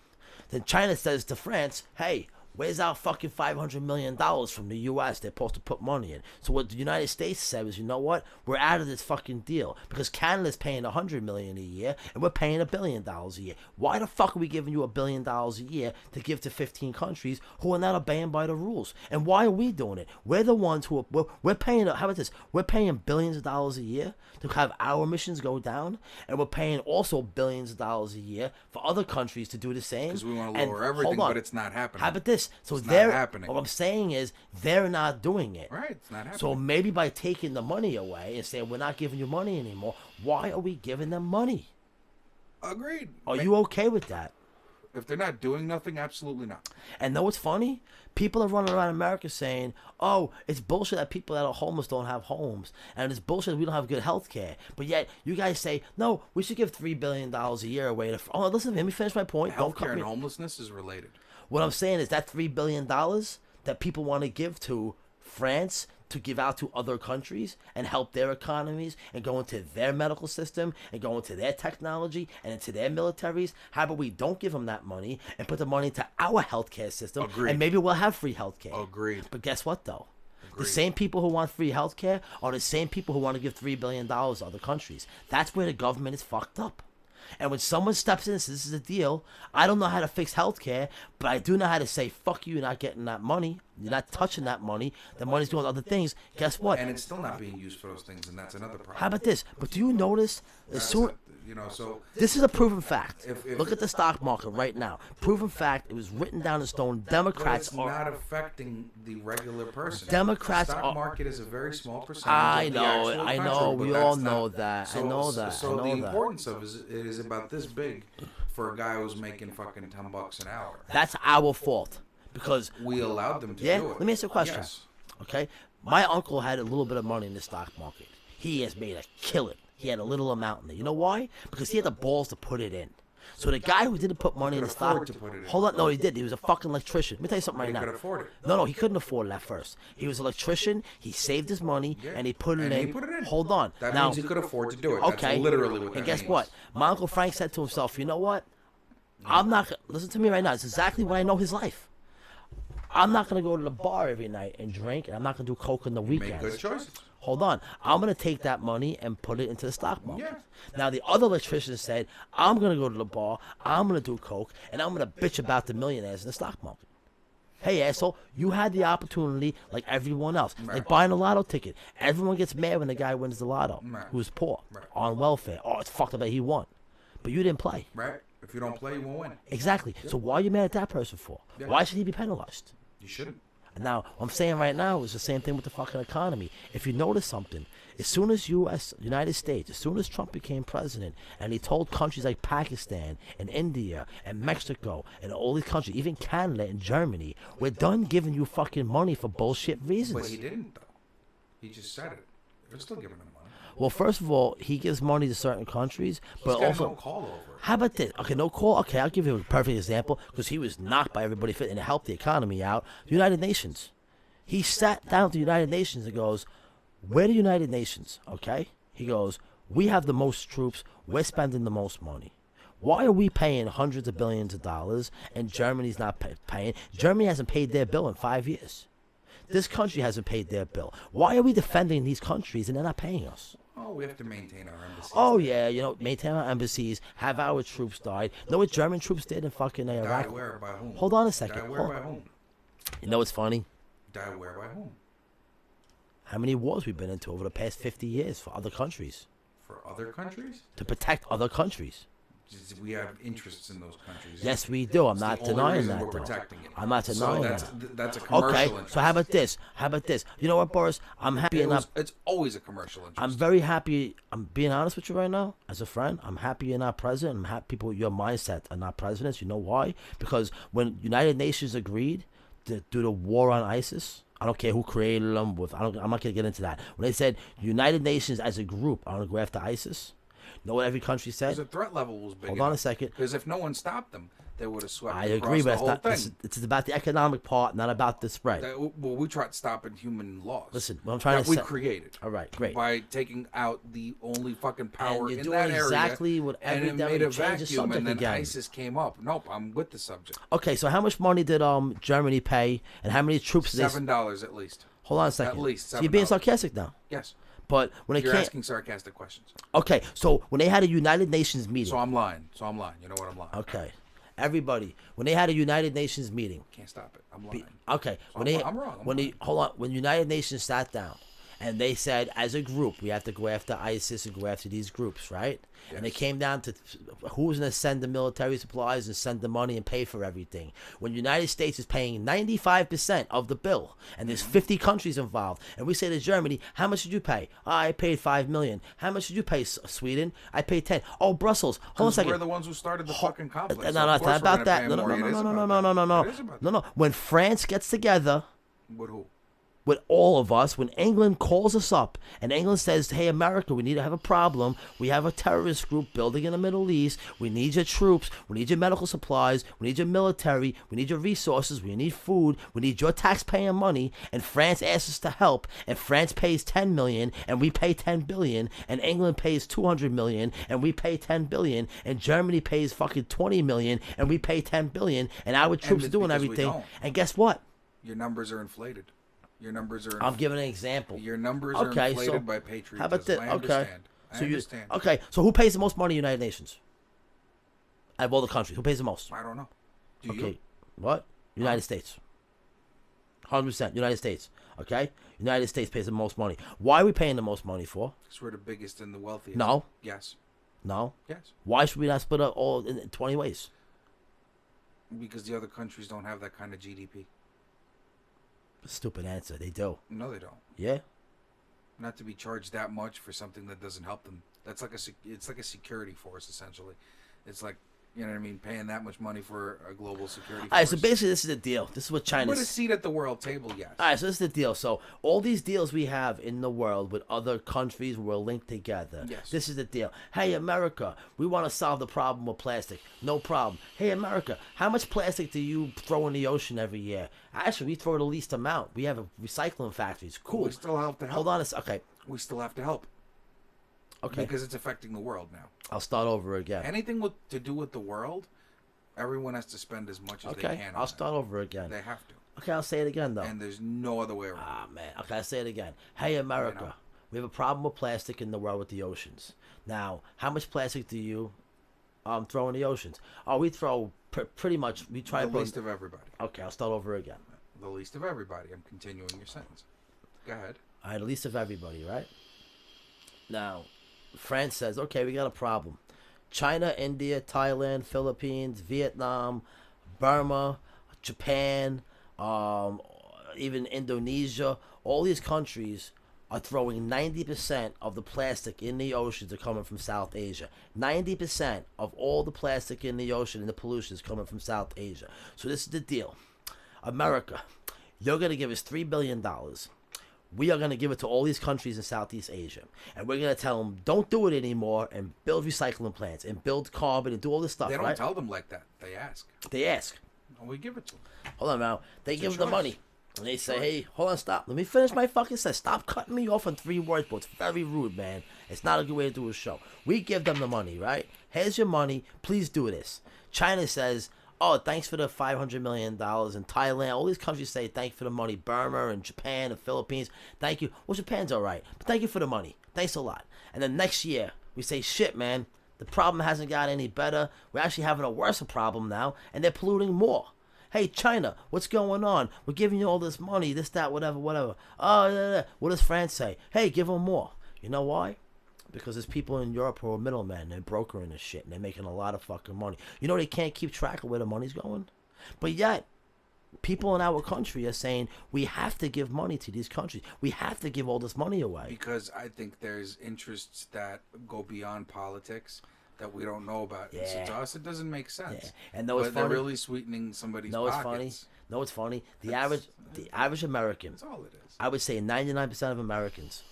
S4: Then China says to France, hey, Where's our fucking $500 million from the U.S. they're supposed to put money in? So what the United States said was, you know what? We're out of this fucking deal because Canada's paying $100 million a year and we're paying $1 billion a year. Why the fuck are we giving you $1 billion a year to give to 15 countries who are not obeying by the rules? And why are we doing it? We're the ones who are, we're paying, how about this? We're paying billions of dollars a year to have our emissions go down, and we're paying also billions of dollars a year for other countries to do the same.
S3: Because we want to lower everything, but it's not happening.
S4: How about this? So
S3: it's
S4: they're
S3: not happening.
S4: What I'm saying is they're not doing it.
S3: Right, it's not happening.
S4: So maybe by taking the money away and saying we're not giving you money anymore, why are we giving them money?
S3: Agreed.
S4: Are you okay with that?
S3: If they're not doing nothing, absolutely not.
S4: And know what's funny? People are running around America saying, oh, it's bullshit that people that are homeless don't have homes. And it's bullshit that we don't have good health care. But yet, you guys say, no, we should give $3 billion a year away to... Oh, listen, let me finish my point.
S3: Healthcare and homelessness is related.
S4: What I'm saying is that $3 billion that people want to give to France to give out to other countries and help their economies and go into their medical system and go into their technology and into their militaries. How about we don't give them that money and put the money into our healthcare system?
S3: Agreed.
S4: And maybe we'll have free healthcare.
S3: Agreed.
S4: But guess what, though?
S3: Agreed.
S4: The same people who want free healthcare are the same people who want to give $3 billion to other countries. That's where the government is fucked up. And when someone steps in and says, this is a deal, I don't know how to fix healthcare, but I do know how to say, fuck you, you're not getting that money. You're not touching that money. The money's doing other things. Guess what?
S3: And it's still not being used for those things, and that's another problem.
S4: How about this? But do you notice,
S3: so
S4: this is a proven fact.
S3: If
S4: Look at the stock market right now. Proven fact. It was written down in stone. Democrats
S3: it's not affecting the regular person.
S4: Democrats
S3: the stock
S4: are.
S3: market is a very small percentage.
S4: I know. We all know that.
S3: So,
S4: I know that.
S3: So
S4: I know
S3: the
S4: that.
S3: importance of it is about this big for a guy who's making fucking $10 an hour.
S4: That's our fault because
S3: we allowed them to do it.
S4: Let me ask you a question.
S3: Yes.
S4: Okay, my uncle had a little bit of money in the stock market. He has made a killing. He had a little amount in there. You know why? Because he had the balls to put it in. So the guy who didn't put money in the stock... Hold on. No, he did. He was a fucking electrician. Let me tell you something right now.
S3: He could afford it.
S4: No, he couldn't afford it at first. He was an electrician. He saved his money, and he put it in. Hold on.
S3: That
S4: now,
S3: means he could afford to do it.
S4: Okay.
S3: That's literally what that
S4: And guess
S3: means.
S4: what? My Uncle Frank said to himself, you know what? I'm not... Listen to me right now. It's exactly what I know his life. I'm not going to go to the bar every night and drink, and I'm not going to do coke on the weekends.
S3: Make good choices.
S4: Hold on. I'm going to take that money and put it into the stock market.
S3: Yeah.
S4: Now, the other electrician said, I'm going to go to the bar, I'm going to do coke, and I'm going to bitch about the millionaires in the stock market. Hey, asshole, you had the opportunity like everyone else.
S3: Right.
S4: Like buying a lotto ticket. Everyone gets mad when the guy wins the lotto, who's poor, on welfare. Oh, it's fucked up that he won. But you didn't play.
S3: Right. If you don't play, you won't win.
S4: Exactly. So why are you mad at that person for?
S3: Yeah.
S4: Why should he be penalized?
S3: You shouldn't.
S4: Now, what I'm saying right now is the same thing with the fucking economy. If you notice something, as soon as United States, as soon as Trump became president, and he told countries like Pakistan and India and Mexico and all these countries, even Canada and Germany, we're done giving you fucking money for bullshit reasons.
S3: But he didn't, though. He just said it. They're still giving him money.
S4: Well, first of all, he gives money to certain countries, but
S3: He's got
S4: also
S3: no call over it.
S4: How about this? Okay, no call. Okay, I'll give you a perfect example because he was knocked by everybody fit and it helped the economy out. The United Nations. He sat down to the United Nations and goes, "We're the United Nations." Okay, he goes, "We have the most troops. We're spending the most money. Why are we paying hundreds of billions of dollars and Germany's not paying? Germany hasn't paid their bill in 5 years. This country hasn't paid their bill. Why are we defending these countries and they're not paying us?"
S3: Oh, we have to maintain our embassies.
S4: Oh, yeah, maintain our embassies, have our troops died. Know what German troops did in fucking Iraq?
S3: Die where, by whom?
S4: Hold on a second.
S3: Die where, by whom?
S4: You know what's funny?
S3: Die where, by whom?
S4: How many wars we've been into over the past 50 years for other countries?
S3: For other countries?
S4: To protect other countries.
S3: We have interests in those countries.
S4: Yes, we do. I'm not denying that,
S3: we're
S4: though.
S3: protecting it.
S4: I'm not denying
S3: so
S4: that.
S3: that's a commercial interest.
S4: So how about this? You know what, Boris? I'm happy enough.
S3: It's always a commercial interest.
S4: I'm very happy. I'm being honest with you right now, as a friend. I'm happy you're not president. I'm happy people with your mindset are not presidents. You know why? Because when United Nations agreed to do the war on ISIS, I don't care who created them. I'm not going to get into that. When they said United Nations as a group, I want to go after ISIS. Know what every country said?
S3: Because the threat level was big.
S4: Hold on a second.
S3: Because if no one stopped them, they would have swept
S4: I
S3: across
S4: agree,
S3: the
S4: but
S3: whole thing.
S4: it's about the economic part, not about the spread.
S3: Well, we tried stopping human laws.
S4: Listen, what I'm trying
S3: that
S4: to
S3: we
S4: say.
S3: created.
S4: All right, great.
S3: By taking out the only fucking power
S4: And you're
S3: in
S4: doing
S3: that area.
S4: exactly what
S3: and
S4: every
S3: it
S4: day
S3: made a
S4: you change the
S3: vacuum, and
S4: subject
S3: then
S4: again.
S3: ISIS came up. Nope, I'm with the subject.
S4: Okay, so how much money did Germany pay, and how many troops did they?
S3: $7 at least.
S4: Hold on a second.
S3: At least
S4: So you're being
S3: $7.
S4: sarcastic now.
S3: Yes.
S4: But when they
S3: You're
S4: can't.
S3: asking sarcastic questions.
S4: Okay, so when they had a United Nations meeting.
S3: So I'm lying. You know what? I'm lying.
S4: Okay, everybody, when they had a United Nations meeting.
S3: Can't stop it. I'm lying.
S4: Okay,
S3: So I'm wrong.
S4: Hold on, when United Nations sat down, and they said, as a group, we have to go after ISIS and go after these groups, right? Yes. And it came down to who was going to send the military supplies and send the money and pay for everything. When the United States is paying 95% of the bill, and there's 50 countries involved, and we say to Germany, how much did you pay? Oh, I paid $5 million. How much did you pay, Sweden? I paid 10. Oh, Brussels. Hold on a second.
S3: We're the ones who started the fucking conflict.
S4: No, it's not about that. No. When France gets together.
S3: With who?
S4: With all of us, when England calls us up and England says, hey, America, we need to have a problem. We have a terrorist group building in the Middle East. We need your troops. We need your medical supplies. We need your military. We need your resources. We need food. We need your taxpaying money. And France asks us to help. And France pays $10 million and we pay $10 billion. And England pays $200 million and we pay $10 billion. And Germany pays fucking $20 million and we pay $10 billion. And our troops are doing everything. And guess what?
S3: Your numbers are inflated. Your numbers are.
S4: I'm giving an example.
S3: Your numbers are inflated by patriotism.
S4: How about this?
S3: I understand. I understand.
S4: Okay, so who pays the most money in the United Nations? Out of all the countries, who pays the most?
S3: I don't know. Do you?
S4: What? United States. 100%. United States. Okay? United States pays the most money. Why are we paying the most money for?
S3: Because we're the biggest and the wealthiest.
S4: No.
S3: Yes.
S4: No.
S3: Yes.
S4: Why should we not split up all in 20 ways?
S3: Because the other countries don't have that kind of GDP.
S4: Stupid answer. They do.
S3: No, they don't.
S4: Yeah.
S3: Not to be charged that much for something that doesn't help them. That's like it's like a security force essentially. It's like, you know what I mean, paying that much money for a global security force.
S4: All right, so basically this is the deal. This is what China's...
S3: With a seat at the world table, yes.
S4: All right, so this is the deal. So all these deals we have in the world with other countries, we're linked together.
S3: Yes.
S4: This is the deal. Hey, America, we want to solve the problem with plastic. No problem. Hey, America, how much plastic do you throw in the ocean every year? Actually, we throw the least amount. We have recycling factories. Cool.
S3: We still have to help.
S4: Hold on a second. Okay.
S3: We still have to help.
S4: Okay.
S3: Because it's affecting the world now.
S4: I'll start over again.
S3: Anything to do with the world, everyone has to spend as much as they can.
S4: I'll start over again.
S3: They have to.
S4: Okay, I'll say it again, though.
S3: And there's no other way around.
S4: Ah, man. Okay, I'll say it again. Hey, America, we have a problem with plastic in the world with the oceans. Now, how much plastic do you throw in the oceans? Oh, we throw pretty much... We try
S3: the least of everybody.
S4: Okay, I'll start over again.
S3: The least of everybody. I'm continuing your sentence. Go ahead.
S4: All right, the least of everybody, right? Now, France says, okay, we got a problem. China, India, Thailand, Philippines, Vietnam, Burma, Japan, even Indonesia, all these countries are throwing 90% of the plastic in the oceans are coming from South Asia. 90% of all the plastic in the ocean and the pollution is coming from South Asia. So this is the deal. America, you're going to give us $3 billion. We are going to give it to all these countries in Southeast Asia. And we're going to tell them, don't do it anymore and build recycling plants and build carbon and do all this stuff,
S3: They don't
S4: right?
S3: tell them like that. They ask.
S4: They ask.
S3: And we give it to them.
S4: Hold on now. They
S3: It's
S4: give
S3: a
S4: them the
S3: choice.
S4: money. And they say, hey, hold on, stop. Let me finish my fucking sentence. Stop cutting me off on 3 words, but it's very rude, man. It's not a good way to do a show. We give them the money, right? Here's your money. Please do this. China says, oh, thanks for the $500 million. In Thailand, all these countries say thank you for the money. Burma and Japan and Philippines, thank you. Well, Japan's all right, but thank you for the money. Thanks a lot. And then next year, we say, shit, man, the problem hasn't got any better. We're actually having a worse problem now, and they're polluting more. Hey, China, what's going on? We're giving you all this money, this, that, whatever. Oh, yeah. What does France say? Hey, give them more. You know why? Because there's people in Europe who are middlemen. They're brokering this shit, and they're making a lot of fucking money. You know, they can't keep track of where the money's going. But yet, people in our country are saying, we have to give money to these countries. We have to give all this money away.
S3: Because I think there's interests that go beyond politics that we don't know about.
S4: Yeah.
S3: So to us, it doesn't make sense.
S4: Yeah. And know it's
S3: but they're
S4: funny?
S3: really sweetening somebody's
S4: No, it's
S3: pockets.
S4: funny. No, it's funny. The
S3: That's-
S4: average American,
S3: That's all it is.
S4: I would say 99% of Americans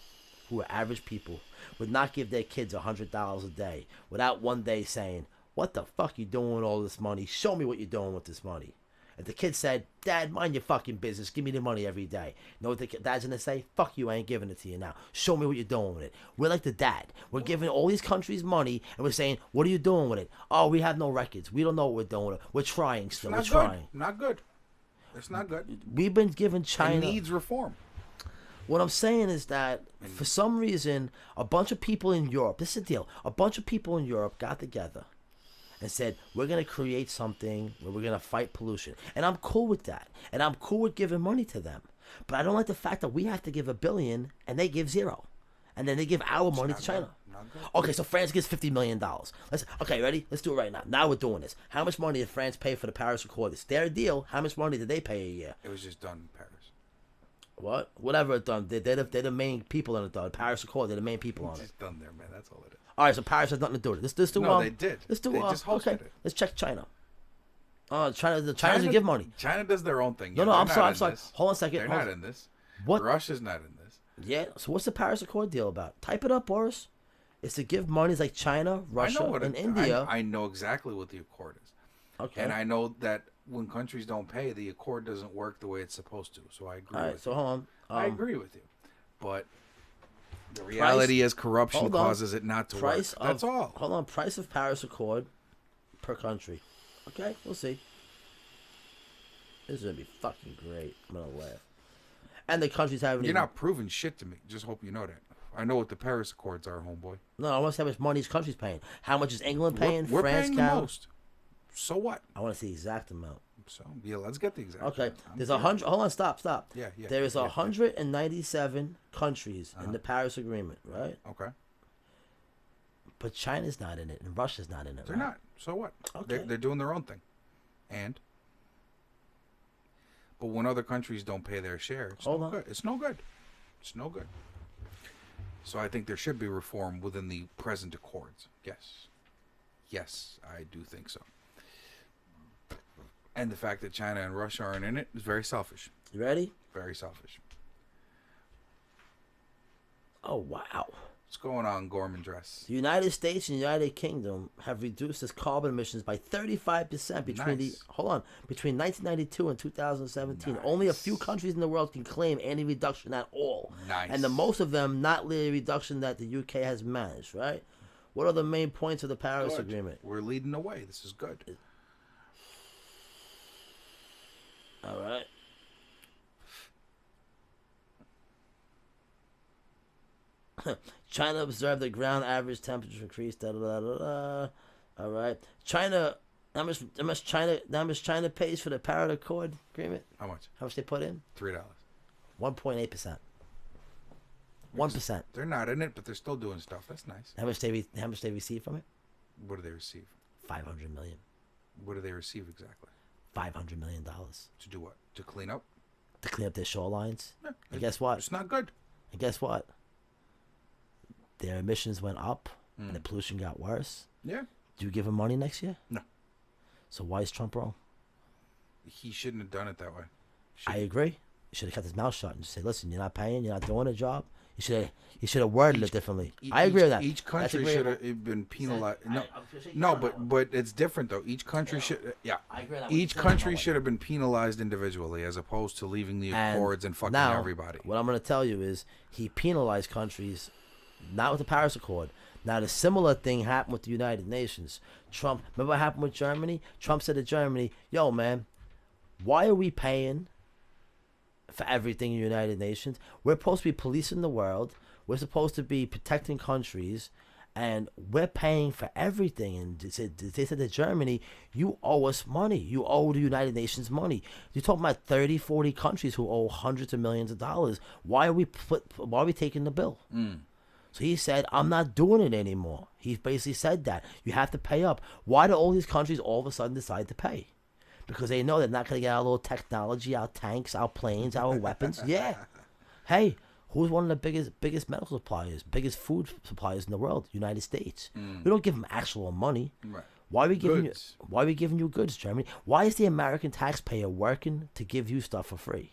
S4: who are average people, would not give their kids $100 a day without one day saying, "What the fuck you doing with all this money? Show me what you're doing with this money." If the kid said, "Dad, mind your fucking business. Give me the money every day." You know what the dad's going to say? "Fuck you, I ain't giving it to you now. Show me what you're doing with it." We're like the dad. We're giving all these countries money, and we're saying, "What are you doing with it?" "Oh, we have no records. We don't know what we're doing with it. We're trying still. We're trying."
S3: Not good. It's not good.
S4: We've been giving China...
S3: It needs reform.
S4: What I'm saying is that, for some reason, a bunch of people in Europe... This is the deal. A bunch of people in Europe got together and said, we're going to create something where we're going to fight pollution. And I'm cool with that. And I'm cool with giving money to them. But I don't like the fact that we have to give $1 billion and they give $0. And then they give our money to China. Okay, so France gives $50 million. Okay, ready? Let's do it right now. Now we're doing this. How much money did France pay for the Paris Accord? It's their deal. How much money did they pay a year?
S3: It was just done in Paris.
S4: What? Whatever it's done. They're the main people on it, though. The Paris Accord, they're the main people on it.
S3: It's done there, man. That's all it is.
S4: All right, so Paris has nothing to do with it. Let's do
S3: No, they did.
S4: Let's do
S3: They just hosted it.
S4: Let's check China. China doesn't give money.
S3: China does their own thing.
S4: No, I'm sorry. Hold on a second.
S3: They're not in this.
S4: What?
S3: Russia's not in this.
S4: Yeah. So what's the Paris Accord deal about? Type it up, Boris. It's to give monies like China, Russia, and India.
S3: I know exactly what the accord is.
S4: Okay.
S3: And I know that when countries don't pay, the accord doesn't work the way it's supposed to. So I agree.
S4: All right.
S3: with
S4: So
S3: you.
S4: hold on.
S3: I agree with you, but the reality is corruption causes it not to work. That's all.
S4: Hold on. Price of Paris Accord per country. Okay, we'll see. This is gonna be fucking great. I'm gonna laugh. And the countries haven't.
S3: You're not proving shit to me. Just hope you know that. I know what the Paris Accords are, homeboy.
S4: No, I want to see how much money each country's paying. How much is England paying?
S3: We're
S4: France,
S3: paying the most. So what?
S4: I want to see the exact amount.
S3: So yeah, let's get the exact.
S4: Okay,
S3: amount.
S4: there's 100. Hold on, stop.
S3: Yeah.
S4: There is 197 countries in the Paris Agreement, right?
S3: Okay.
S4: But China's not in it, and Russia's not in it.
S3: They're
S4: right?
S3: not. So what?
S4: Okay.
S3: They're doing their own thing, but when other countries don't pay their share, it's no good. It's no good. It's no good. So I think there should be reform within the present accords. Yes, I do think so. And the fact that China and Russia aren't in it is very selfish.
S4: You ready?
S3: Very selfish.
S4: Oh, wow.
S3: What's going on, Gorman Dress?
S4: The United States and the United Kingdom have reduced its carbon emissions by 35% between 1992 and 2017.
S3: Nice.
S4: Only a few countries in the world can claim any reduction at all.
S3: Nice.
S4: And the most of them not the reduction that the UK has managed, right? What are the main points of the Paris Agreement?
S3: We're leading the way. This is good.
S4: All right. China observed the ground average temperature increase. All right. China. How much China pays for the Paris Accord agreement?
S3: How much?
S4: How much they put in?
S3: $3.
S4: 1.8%. 1%.
S3: They're not in it, but they're still doing stuff. That's nice.
S4: How much they receive from it?
S3: What do they receive?
S4: $500 million.
S3: What do they receive exactly?
S4: $500 million.
S3: To do what? To clean up?
S4: To clean up their shorelines.
S3: Yeah,
S4: and guess what?
S3: It's not good.
S4: And guess what? Their emissions went up and the pollution got worse.
S3: Yeah.
S4: Do you give him money next year?
S3: No.
S4: So why is Trump wrong?
S3: He shouldn't have done it that way.
S4: I agree. He should have kept his mouth shut and just say, "Listen, you're not paying. You're not doing a job." He should have worded it differently. I agree with that.
S3: Each country should have been penalized. But it's different though. Each country should. Yeah.
S4: I agree with that.
S3: Each country should have been penalized individually, as opposed to leaving the accords and fucking everybody.
S4: What I'm going to tell you is he penalized countries, not with the Paris Accord. Now, the similar thing happened with the United Nations. Trump, remember what happened with Germany? Trump said to Germany, "Yo, man, why are we paying for everything in the United Nations? We're supposed to be policing the world. We're supposed to be protecting countries, and we're paying for everything." And they said to Germany, "You owe us money. You owe the United Nations money. You're talking about 30, 40 countries who owe hundreds of millions of dollars. Why are we taking the bill?" So he said, "I'm not doing it anymore." He basically said that. You have to pay up. Why do all these countries all of a sudden decide to pay? Because they know they're not going to get our little technology, our tanks, our planes, our weapons. Yeah. Hey, who's one of the biggest medical suppliers, biggest food suppliers in the world? United States. We don't give them actual money.
S3: Right.
S4: Why are we giving you goods, Germany? Why is the American taxpayer working to give you stuff for free?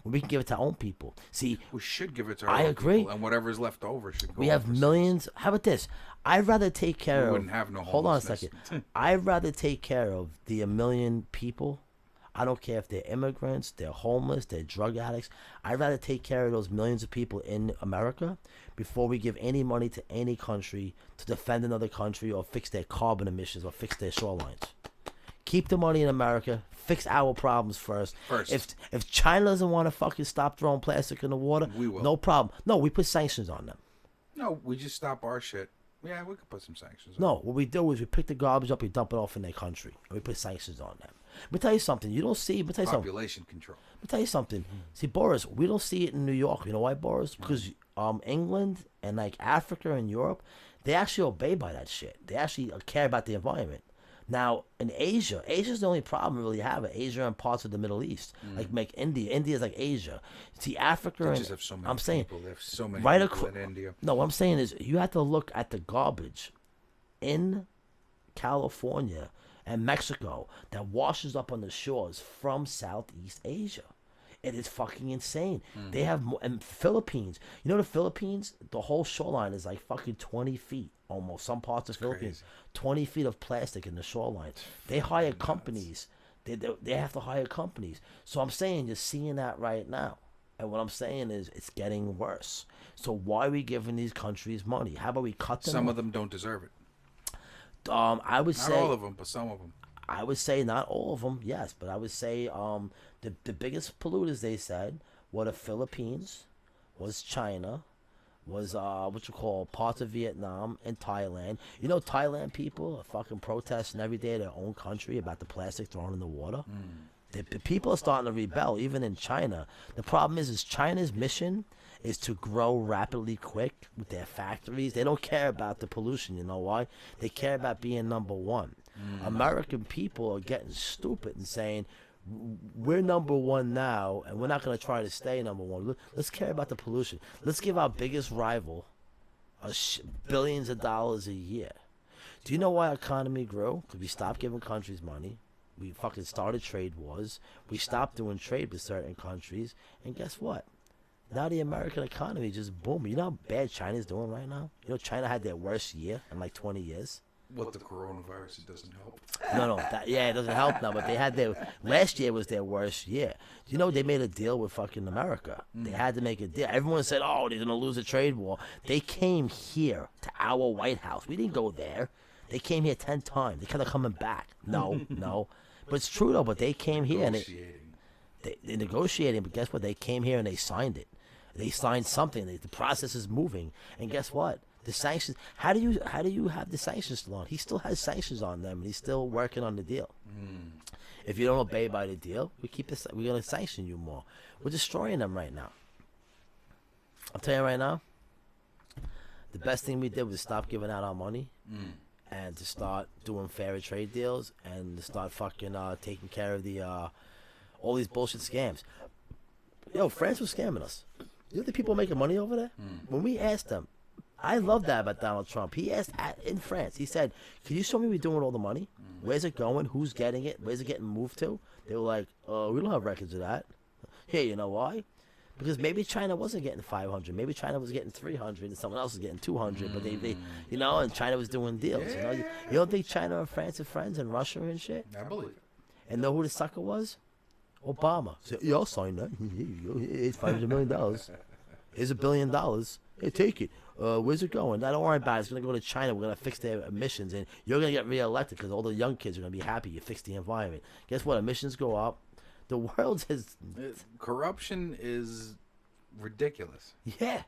S4: We can give it to our own people. See,
S3: We should give it to our
S4: I
S3: own
S4: agree.
S3: people, and whatever's left over should go.
S4: we have
S3: overseas.
S4: millions. How about this? I'd rather take care
S3: We
S4: of.
S3: wouldn't have no
S4: Hold on a
S3: homelessness.
S4: second. I'd rather take care of the a million people. I don't care if they're immigrants, they're homeless, they're drug addicts. I'd rather take care of those millions of people in America before we give any money to any country to defend another country or fix their carbon emissions or fix their shorelines. Keep the money in America. Fix our problems first. If China doesn't want to fucking stop throwing plastic in the water,
S3: We will.
S4: no problem. No, we put sanctions on them.
S3: No, we just stop our shit. Yeah, we could put some sanctions.
S4: No, what we do is we pick the garbage up, we dump it off in their country, and we put sanctions on them. Let me tell you something. You don't see. Let me tell you something.
S3: Population control.
S4: Let me tell you something. See, Boris, we don't see it in New York. You know why, Boris? Because England and like Africa and Europe, they actually obey by that shit. They actually care about the environment. Now, in Asia, Asia's the only problem we really have. Asia and parts of the Middle East, like India. India's like Asia. See, Africa.
S3: They
S4: and
S3: just have so many
S4: I'm saying,
S3: people. They have so many
S4: right
S3: people
S4: across.
S3: in India.
S4: No, what I'm saying is you have to look at the garbage in California and Mexico that washes up on the shores from Southeast Asia. It is fucking insane. They have more, and Philippines. You know the Philippines, the whole shoreline is like fucking 20 feet almost. Some parts of Philippines, 20 feet of plastic in the shoreline. They hire companies. They have to hire companies. So I'm saying you're seeing that right now. And what I'm saying is it's getting worse. So why are we giving these countries money? How about we cut them?
S3: Some of them don't deserve it.
S4: I would
S3: Not
S4: say
S3: all of them, but some of them.
S4: I would say not all of them, yes, but I would say the biggest polluters they said were the Philippines, was China, was what you call parts of Vietnam and Thailand. You know, Thailand people are fucking protesting every day in their own country about the plastic thrown in the water. The people are starting to rebel, even in China. The problem is China's mission is to grow rapidly quick with their factories. They don't care about the pollution, you know why? They care about being number one. American people are getting stupid and saying, we're number one now, and we're not going to try to stay number one. Let's care about the pollution. Let's give our biggest rival billions of dollars a year. Do you know why our economy grew? Because we stopped giving countries money. We fucking started trade wars. We stopped doing trade with certain countries. And guess what? Now the American economy just booming. You know how bad China's doing right now? You know China had their worst year in like 20 years.
S3: What, the coronavirus, it doesn't help.
S4: No, it doesn't help now, but they had last year was their worst year. You know, they made a deal with fucking America. They had to make a deal. Everyone said, oh, they're going to lose a trade war. They came here to our White House. We didn't go there. They came here 10 times. They kept coming back. No. But it's true, though, but they came here and they're negotiating, but guess what? They came here and they signed it. They signed something. The process is moving. And guess what? The sanctions. How do you have the sanctions still on? He still has sanctions on them, and he's still working on the deal. If you don't obey by the deal, we're gonna sanction you more. We're destroying them right now. I'm telling you right now. The best thing we did was stop giving out our money, and to start doing fairer trade deals, and to start fucking taking care of the all these bullshit scams. Yo, France was scamming us. You know the people making money over there? When we asked them. I love that about Donald Trump. He asked in France, he said, can you show me what we're doing with all the money? Where's it going? Who's getting it? Where's it getting moved to? They were like, we don't have records of that. Hey, you know why? Because maybe China wasn't getting 500. Maybe China was getting 300 and someone else was getting 200. But they you know, and China was doing deals. You know, you don't think China and France are friends and Russia and shit?
S3: I believe it.
S4: And know who the sucker was? Obama. So, yeah, I'll sign that. It's $500 million. Here's $1 billion. Hey, take it. Where's it going? Don't worry about it. It's going to go to China. We're going to fix their emissions. And you're going to get reelected because all the young kids are going to be happy you fixed the environment. Guess what? Emissions go up. The world is...
S3: Corruption is ridiculous.
S4: Yeah.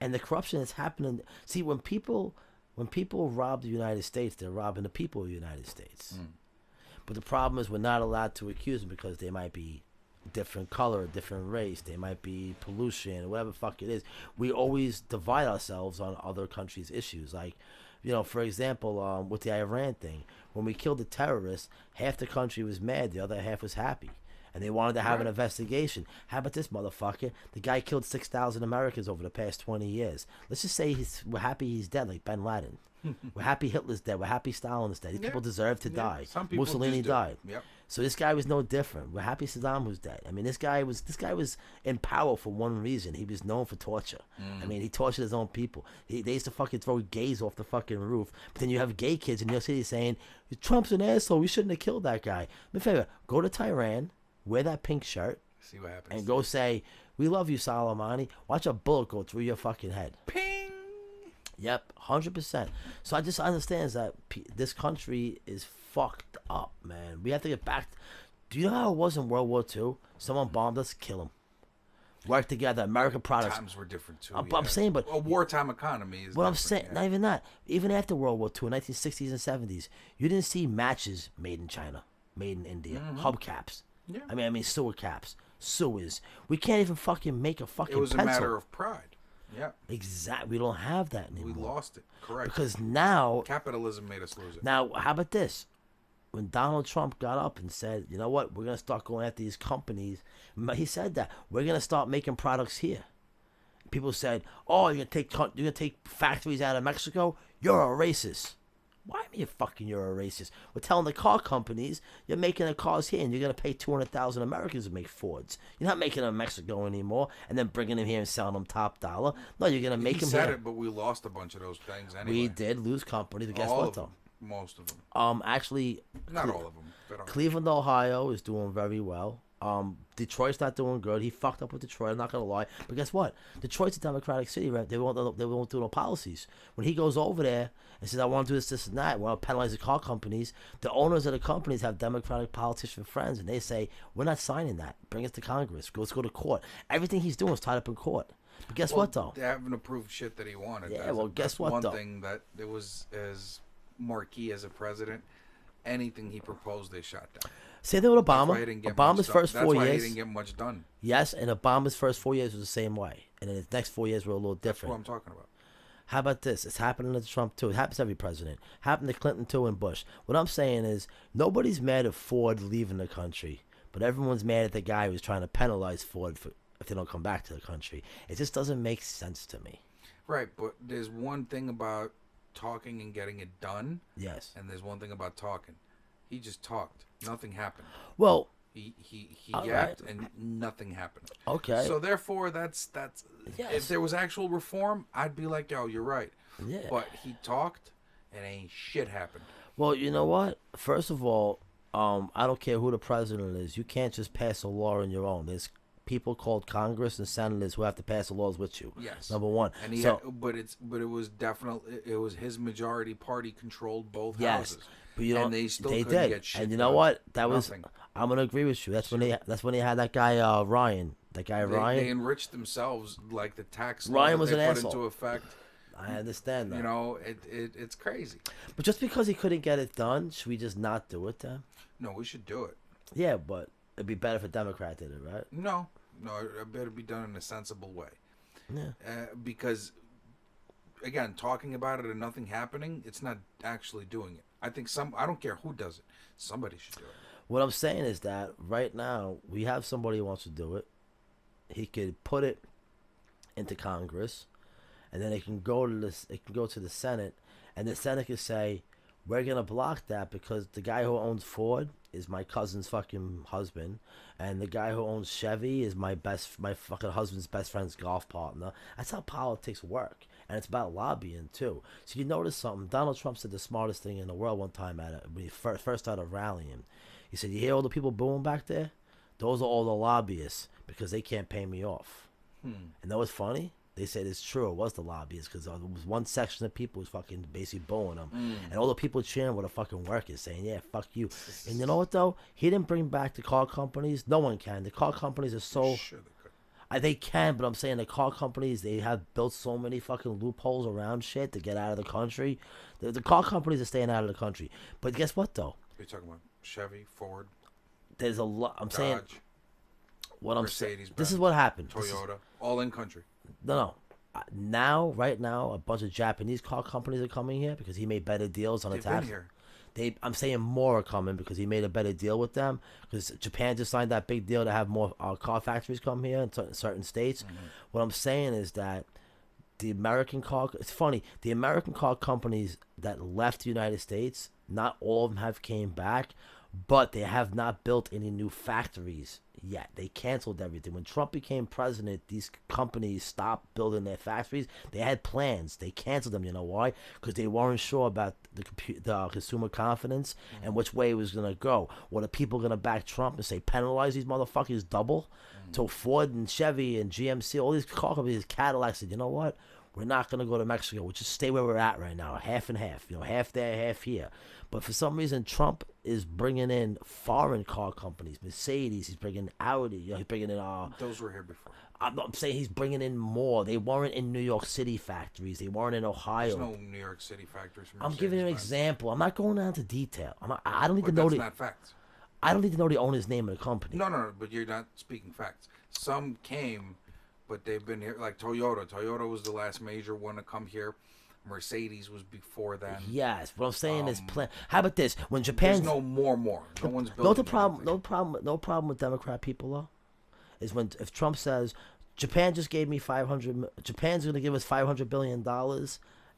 S4: And the corruption is happening... See, when people rob the United States, they're robbing the people of the United States. But the problem is we're not allowed to accuse them because they might be different color, different race, they might be pollution, whatever the fuck it is. We always divide ourselves on other countries' issues. Like, you know, for example, with the Iran thing, when we killed the terrorists, half the country was mad, the other half was happy. And they wanted to have an investigation. How about this motherfucker? The guy killed 6,000 Americans over the past 20 years. Let's just say we're happy he's dead, like Ben Laden. We're happy Hitler's dead. We're happy Stalin's dead. These people deserve to die.
S3: Some people
S4: Mussolini died.
S3: Yep.
S4: So this guy was no different. We're happy Saddam was dead. I mean, this guy was in power for one reason. He was known for torture. I mean, he tortured his own people. They used to fucking throw gays off the fucking roof. But then you have gay kids in New York City saying, Trump's an asshole. We shouldn't have killed that guy. Do me a favor. Go to Tehran, wear that pink shirt,
S3: see what happens,
S4: and go say, we love you, Soleimani. Watch a bullet go through your fucking head.
S3: Ping.
S4: Yep, 100%. So I just understand that this country is fucked up, man. We have to get back. Do you know how it was in World War II? Someone bombed us, kill them. Work together, American products.
S3: Times were different too.
S4: I'm saying, but
S3: a wartime economy is.
S4: What I'm saying, not even that. Even after World War II, in 1960s and 70s, you didn't see matches made in China, made in India, hubcaps. Yeah. I mean, sewer caps, sewers. We can't even fucking make a fucking.
S3: It was
S4: pencil.
S3: a matter of pride. Yeah.
S4: Exactly. We don't have that anymore.
S3: We lost it. Correct.
S4: Because now
S3: capitalism made us lose it.
S4: Now, how about this? When Donald Trump got up and said, you know what, we're going to start going after these companies. He said that. We're going to start making products here. People said, oh, you're going to take factories out of Mexico? You're a racist. Why are you you're a racist? We're telling the car companies, you're making the cars here and you're going to pay 200,000 Americans to make Fords. You're not making them in Mexico anymore and then bringing them here and selling them top dollar. No, you're going to make them here. He said
S3: it, but we lost a bunch of those things anyway.
S4: We did lose companies, but guess what, though?
S3: Most of them.
S4: Actually,
S3: not all of them.
S4: Cleveland, Ohio is doing very well. Detroit's not doing good. He fucked up with Detroit. I'm not gonna lie, but guess what? Detroit's a Democratic city, right? They won't do no policies. When he goes over there and says, "I want to do this, and that," well, penalize the car companies. The owners of the companies have Democratic politician friends, and they say, "We're not signing that. Bring us to Congress. Let's go to court." Everything he's doing is tied up in court. But guess what, though?
S3: They haven't approved shit that he wanted.
S4: Yeah, well, guess what,
S3: one
S4: though?
S3: One thing that it was as marquee as a president. Anything he proposed, they shot down.
S4: Say that with Obama. Obama's first 4 years.
S3: That's why he didn't get much done.
S4: Yes, and Obama's first 4 years was the same way. And then his next 4 years were a little different.
S3: That's what I'm talking about.
S4: How about this? It's happening to Trump, too. It happens to every president. Happened to Clinton, too, and Bush. What I'm saying is nobody's mad at Ford leaving the country, but everyone's mad at the guy who's trying to penalize Ford if they don't come back to the country. It just doesn't make sense to me.
S3: Right, but there's one thing about talking and getting it done.
S4: Yes.
S3: And there's one thing about talking. He just talked. Nothing happened.
S4: Well,
S3: he yapped and nothing happened.
S4: Okay.
S3: So therefore, that's
S4: yes.
S3: If there was actual reform, I'd be like, yo, you're right.
S4: Yeah.
S3: But he talked, and ain't shit happened.
S4: Well, you know what? First of all, I don't care who the president is. You can't just pass a law on your own. There's people called Congress and senators who have to pass the laws with you.
S3: Yes.
S4: Number one.
S3: And but it was definitely his majority party controlled both houses.
S4: But you know,
S3: and they still
S4: did.
S3: Get shit
S4: and you know what? That
S3: Nothing.
S4: was. I'm gonna agree with you. That's when they had that guy Ryan. That guy Ryan.
S3: They enriched themselves like the tax
S4: Ryan
S3: law
S4: was
S3: that they
S4: an
S3: put
S4: asshole.
S3: into effect.
S4: I understand that.
S3: You know, it's crazy.
S4: But just because he couldn't get it done, should we just not do it then?
S3: No, we should do it.
S4: Yeah, but it'd be better if a Democrat did it, right?
S3: No, it better be done in a sensible way.
S4: Yeah.
S3: Because, again, talking about it and nothing happening, it's not actually doing it. I think I don't care who does it. Somebody should do it.
S4: What I'm saying is that right now we have somebody who wants to do it. He could put it into Congress, and then it can go to the Senate, and the Senate could say, we're gonna block that because the guy who owns Ford is my cousin's fucking husband, and the guy who owns Chevy is my fucking husband's best friend's golf partner. That's how politics work, and it's about lobbying too. So you notice something. Donald Trump said the smartest thing in the world one time when he first started rallying. He said, "You hear all the people booing back there? Those are all the lobbyists because they can't pay me off." And that was funny. They said it's true. It was the lobbyists because there was one section of people who was fucking basically booing them. And all the people cheering were the fucking workers saying, yeah, fuck you. And you know what, though? He didn't bring back the car companies. No one can. The car companies are so...
S3: Sure they could.
S4: They can, but I'm saying the car companies, they have built so many fucking loopholes around shit to get out of the country. The car companies are staying out of the country. But guess what, though?
S3: You're talking about Chevy, Ford,
S4: there's a lot... I'm
S3: Dodge,
S4: saying... What I'm saying...
S3: Mercedes,
S4: This is what happened.
S3: Toyota, all in country.
S4: No. Right now, a bunch of Japanese car companies are coming here because he made better deals on the tax.
S3: Been here.
S4: I'm saying more are coming because he made a better deal with them. Because Japan just signed that big deal to have more car factories come here in certain states. What I'm saying is that it's funny, the American car companies that left the United States, not all of them have came back, but they have not built any new factories yet. They canceled everything. When Trump became president, these companies stopped building their factories. They had plans. They canceled them. You know why? Because they weren't sure about the consumer confidence and which way it was going to go. What are people going to back Trump and say, penalize these motherfuckers double? So Ford and Chevy and GMC, all these car companies, Cadillac said, you know what? We're not going to go to Mexico. We'll just stay where we're at right now, half and half. Half there, half here. But for some reason, Trump is bringing in foreign car companies, Mercedes. He's bringing Audi. He's bringing in.
S3: Those were here before.
S4: I'm saying he's bringing in more. They weren't in New York City factories. They weren't in Ohio.
S3: There's no New York City factories.
S4: I'm giving you an example. I'm not going down to detail. I don't need to know
S3: that's not facts.
S4: I don't need to know the owner's name of the company.
S3: No, but you're not speaking facts. Some came, but they've been here. Like Toyota. Toyota was the last major one to come here. Mercedes was before then.
S4: Yes, what I'm saying is plan. How about this? When Japan,
S3: there's no more. No one's building.
S4: No problem with Democrat people though, is when if Trump says Japan just gave me 500. Japan's going to give us $500 billion,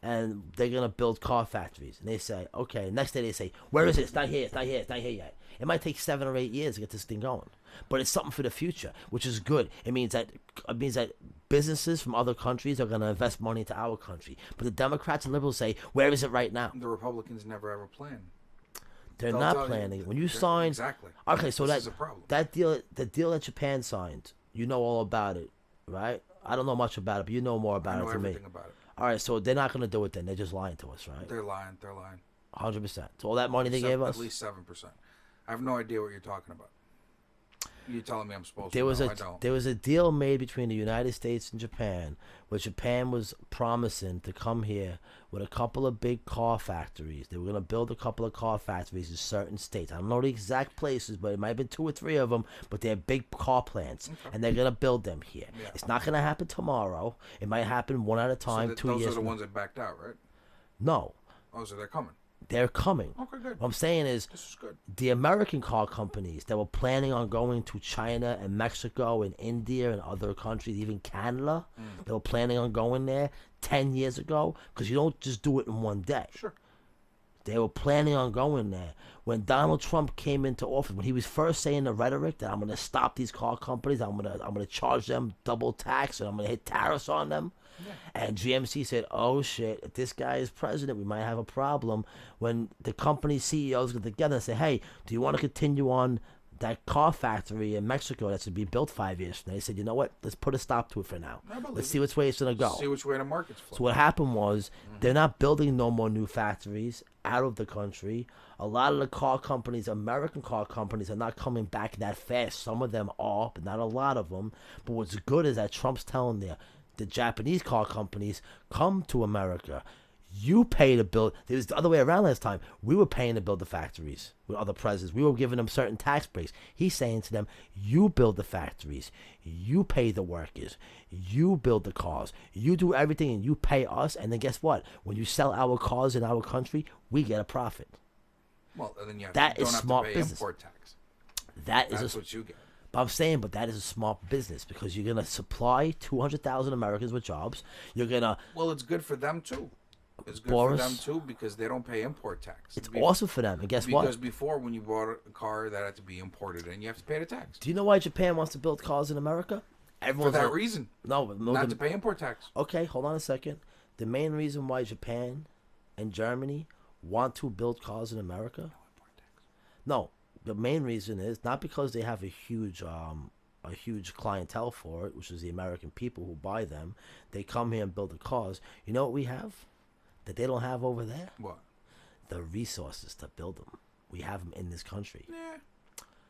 S4: and they're going to build car factories. And they say, okay. Next day they say, where is it? It's not here. It's not here. It's not here yet. It might take 7 or 8 years to get this thing going, but it's something for the future, which is good. It means that businesses from other countries are going to invest money into our country. But the Democrats and liberals say, where is it right now?
S3: The Republicans never ever plan.
S4: They're not planning. When you sign,
S3: exactly.
S4: Okay, so
S3: this is a problem.
S4: The deal that Japan signed, you know all about it, right? I don't know much about it, but you know more about it than me.
S3: About it.
S4: All right, so they're not going to do it then. They're just lying to us, right?
S3: They're lying.
S4: 100%. So all that money they gave us?
S3: At least 7%. I have no idea what you're talking about. You're telling me I'm supposed
S4: to
S3: know. I don't.
S4: There was a deal made between the United States and Japan, where Japan was promising to come here with a couple of big car factories. They were going to build a couple of car factories in certain states. I don't know the exact places, but it might have been 2 or 3 of them, but they're big car plants, and they're going to build them here. Yeah. It's not going to happen tomorrow. It might happen one at a time, 2 years.
S3: Those are the ones that backed out, right?
S4: No.
S3: Oh, so they're coming.
S4: They're coming.
S3: Okay, good.
S4: What I'm saying is,
S3: this is good.
S4: The American car companies that were planning on going to China and Mexico and India and other countries, even Canada, they were planning on going there 10 years ago, because you don't just do it in one day.
S3: Sure.
S4: They were planning on going there. When Donald Trump came into office, when he was first saying the rhetoric that I'm going to stop these car companies, I'm going to charge them double tax, and I'm going to hit tariffs on them. Yeah. And GMC said, oh shit, if this guy is president, we might have a problem. When the company CEOs get together and say, hey, do you want to continue on that car factory in Mexico that's to be built 5 years from now? They said, you know what, let's put a stop to it for now. Let's see which way it's going to go.
S3: See which way the market's flowing.
S4: So what happened was, they're not building no more new factories out of the country. A lot of the car companies, American car companies, are not coming back that fast. Some of them are, but not a lot of them. But what's good is that Trump's telling the Japanese car companies, come to America. You pay to build. It was the other way around last time. We were paying to build the factories with other presidents. We were giving them certain tax breaks. He's saying to them, you build the factories. You pay the workers. You build the cars. You do everything and you pay us. And then guess what? When you sell our cars in our country, we get a profit.
S3: Well, then you
S4: that
S3: don't
S4: is
S3: have
S4: smart
S3: to pay
S4: business.
S3: Import tax.
S4: That's
S3: what you get.
S4: But I'm saying, that is a smart business, because you're gonna supply 200,000 Americans with jobs. You're gonna.
S3: Well, it's good for them too. It's good
S4: Boris,
S3: for them too, because they don't pay import tax.
S4: It's awesome for them, and guess what?
S3: Because before, when you bought a car, that had to be imported, and you have to pay the tax.
S4: Do you know why Japan wants to build cars in America?
S3: Everyone's for that reason.
S4: No,
S3: not to pay import tax.
S4: Okay, hold on a second. The main reason why Japan and Germany want to build cars in America. No import tax. No. The main reason is not because they have a huge clientele for it, which is the American people who buy them. They come here and build the cars. You know what we have that they don't have over there?
S3: What?
S4: The resources to build them. We have them in this country.
S3: Yeah,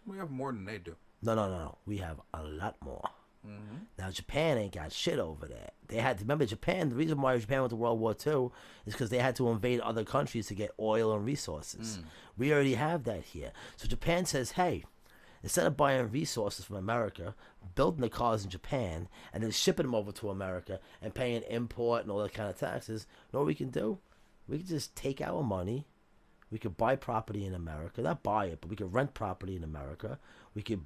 S3: we have more than they do.
S4: No. We have a lot more. Now Japan ain't got shit over there. They had to remember Japan. The reason why Japan went to World War II is because they had to invade other countries to get oil and resources. We already have that here. So Japan says, hey, instead of buying resources from America, building the cars in Japan, and then shipping them over to America and paying import and all that kind of taxes, you know what we can do? We can just take our money, We could buy property in America. Not buy it, but we could rent property in America. We could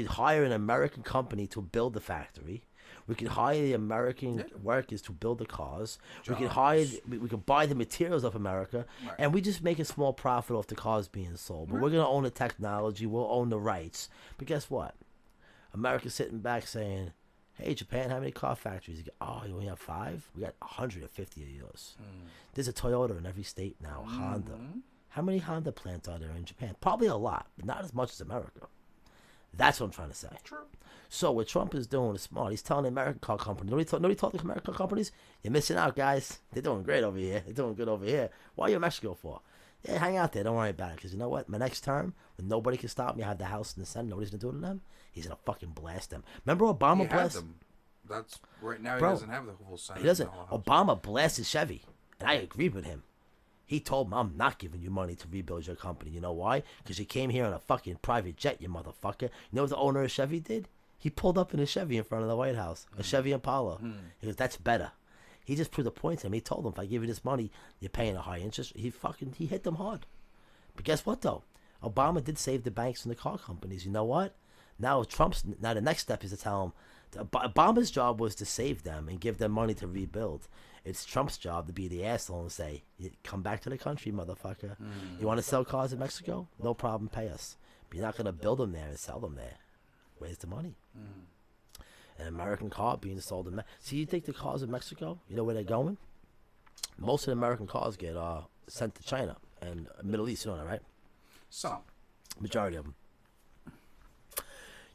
S4: hire an American company to build the factory. We could hire the American workers to build the cars. We could buy the materials of America, and we just make a small profit off the cars being sold. But we're gonna own the technology. We'll own the rights. But guess what? America's sitting back saying, "Hey, Japan, how many car factories?" You go, "Oh, you only have 5? We got 150 of yours." There's a Toyota in every state now. Honda. How many Honda plants are there in Japan? Probably a lot, but not as much as America. That's what I'm trying to say.
S3: True.
S4: So what Trump is doing is smart. He's telling the American car companies, nobody talk to American car companies, "You're missing out, guys. They're doing great over here. They're doing good over here. Why are you in Mexico for? Yeah, hang out there. Don't worry about it. Because you know what? My next term, when nobody can stop me, I have the House and the Senate. Nobody's going to do it to them. He's going to fucking blast them. Remember Obama blasted them?
S3: That's right now. He
S4: Bro,
S3: doesn't have the whole Senate.
S4: He doesn't. Obama blasted Chevy. And I agree with him. He told him, "I'm not giving you money to rebuild your company." You know why? Because you came here on a fucking private jet, you motherfucker. You know what the owner of Chevy did? He pulled up in a Chevy in front of the White House. A Chevy Impala. He goes, "That's better." He just proved a point to him. He told him, "If I give you this money, you're paying a high interest." He hit them hard. But guess what, though? Obama did save the banks and the car companies. You know what? Now the next step is to tell them, Obama's job was to save them and give them money to rebuild. It's Trump's job to be the asshole and say, "Come back to the country, motherfucker. You want to sell cars in Mexico? No problem, pay us. But you're not going to build them there and sell them there. Where's the money?" An American car being sold in Mexico. See, you think the cars in Mexico, you know where they're going? Most of the American cars get sent to China and Middle East, you know that, right?
S3: Some.
S4: Majority of them.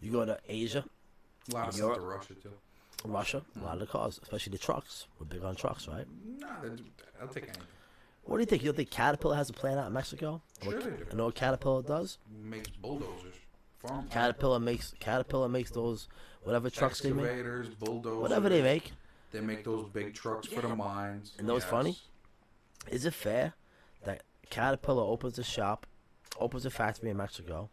S4: You go to Asia.
S3: A lot of stuff to Russia, too.
S4: Russia, a lot of the cars, especially the trucks. We're big on trucks, right?
S3: Nah, I'll take anything.
S4: What do you think? You don't think Caterpillar has a plant out in Mexico?
S3: Sure they do.
S4: You know what Caterpillar does?
S3: Makes bulldozers. Farm
S4: Caterpillar makes those whatever trucks they make.
S3: Excavators, bulldozers.
S4: Whatever they make.
S3: They make those big trucks for the mines.
S4: And those funny? Is it fair that Caterpillar opens a factory in Mexico?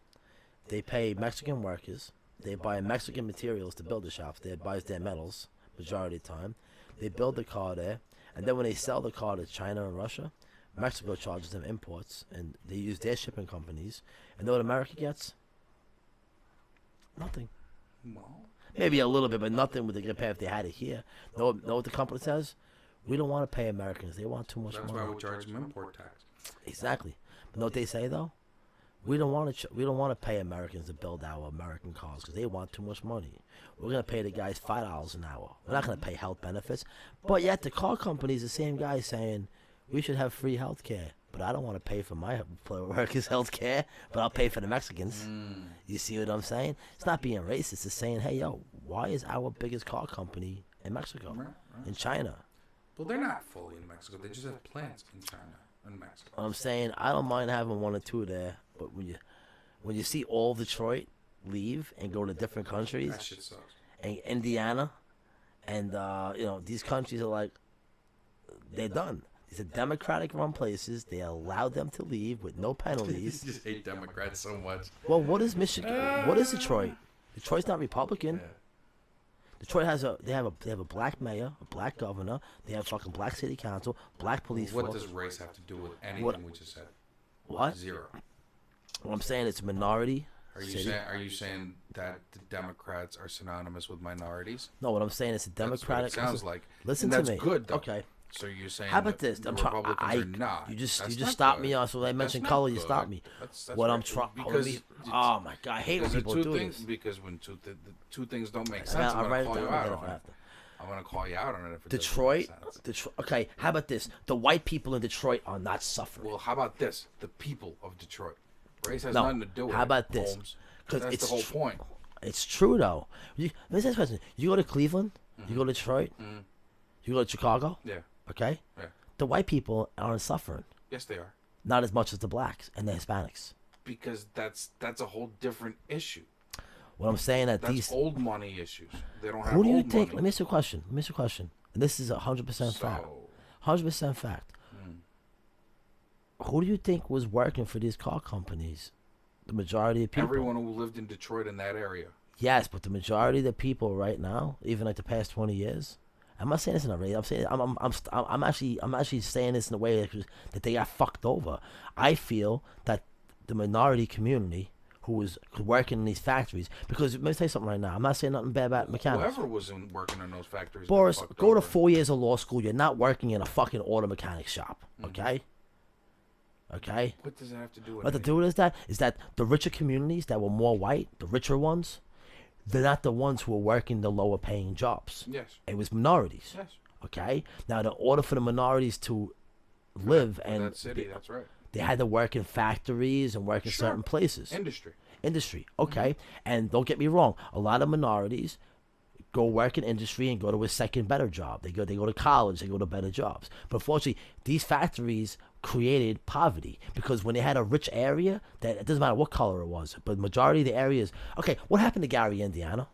S4: They pay Mexican workers. They buy Mexican materials to build the shops. They buy their metals majority of the time. They build the car there, and then when they sell the car to China and Russia, Mexico charges them imports, and they use their shipping companies. And know what America gets? Nothing.
S3: Well,
S4: Maybe a little bit, but nothing would they get paid if they had it here. Know what the company says? We don't want to pay Americans. They want too much
S3: that's
S4: money.
S3: why we charge them import tax.
S4: Exactly. But know what they say though? We don't want to pay Americans to build our American cars because they want too much money. We're gonna pay the guys $5 an hour. We're not gonna pay health benefits. But yet the car companies, the same guys saying we should have free health care. But I don't want to pay for my workers' health care, but I'll pay for the Mexicans. You see what I'm saying? It's not being racist. It's saying, hey, yo, why is our biggest car company in Mexico, in China?
S3: Well, they're not fully in Mexico. They just have plants in China and Mexico.
S4: I'm saying I don't mind having one or two there, but when you see all Detroit leave and go to different countries,
S3: That shit sucks.
S4: and Indiana, and these countries are like, they're done. These are Democratic-run places. They allowed them to leave with no penalties.
S3: You just hate Democrats so much.
S4: Well, what is Michigan? What is Detroit? Detroit's not Republican.
S3: Yeah.
S4: Detroit has they have a black mayor, a black governor. They have fucking black city council, black police
S3: What
S4: force.
S3: does race have to do with anything
S4: What?
S3: we just said?
S4: What?
S3: Zero.
S4: What I'm saying, it's a minority. City.
S3: Are you saying that the Democrats are synonymous with minorities?
S4: No, what I'm saying is a Democratic.
S3: That's what it sounds like.
S4: Listen
S3: and
S4: to me.
S3: That's good though.
S4: Okay.
S3: So you're saying
S4: How about
S3: that
S4: this?
S3: the
S4: I'm trying.
S3: Republicans are not.
S4: You just
S3: That's
S4: stopped
S3: not
S4: me
S3: good.
S4: on. So I mentioned
S3: That's
S4: color.
S3: not
S4: You
S3: good.
S4: stopped me.
S3: That's
S4: What I'm
S3: right.
S4: trying.
S3: Because
S4: Oh my god, I hate when
S3: the
S4: people
S3: two
S4: do
S3: things,
S4: this.
S3: because when the two things don't make
S4: I
S3: sense, I'm
S4: write
S3: gonna
S4: it
S3: call you
S4: down.
S3: out
S4: I'll
S3: on
S4: get
S3: it.
S4: it after.
S3: I'm gonna call you out on it if it
S4: Detroit.
S3: doesn't make sense.
S4: Detroit. Okay. How about this? The white people in Detroit are not suffering.
S3: Well, how about this? The people of Detroit. Race has
S4: No.
S3: nothing to do with it.
S4: How about this?
S3: Holmes.
S4: 'Cause
S3: That's
S4: it's
S3: the whole
S4: tr-
S3: point.
S4: It's true though. Let me ask you a question. You go to Cleveland. You go to Detroit. You go to Chicago.
S3: Yeah.
S4: Okay.
S3: Yeah.
S4: The white people aren't suffering.
S3: Yes, they are.
S4: Not as much as the blacks and the Hispanics.
S3: Because that's a whole different issue.
S4: What I'm saying that
S3: That's
S4: these.
S3: old money issues. They don't have
S4: Who do you
S3: old
S4: think?
S3: money.
S4: Let me ask you a question. And this is 100% fact. 100% fact. Who do you think was working for these car companies? The majority of people.
S3: Everyone who lived in Detroit in that area.
S4: Yes, but the majority of the people right now, even like the past 20 years, I'm not saying this in a way. I'm saying I'm actually saying this in a way that they got fucked over. I feel that the minority community who was working in these factories, because let me tell you something right now. I'm not saying nothing bad about mechanics.
S3: Whoever was working in those factories.
S4: Boris, go to 4 years of law school. You're not working in a fucking auto mechanic shop. Okay. Okay.
S3: What does that have to do with?
S4: What to do with is that the richer communities that were more white, the richer ones, they're not the ones who were working the lower paying jobs.
S3: Yes.
S4: It was minorities.
S3: Yes.
S4: Okay. Now, in order for the minorities to live and
S3: that city, that's right.
S4: They had to work in factories and work in certain places. Industry. Okay. And don't get me wrong, a lot of minorities go work in industry and go to a second better job. They go to college, they go to better jobs. But unfortunately, these factories created poverty because when they had a rich area, that it doesn't matter what color it was, but majority of the areas. Okay, what happened to Gary, Indiana?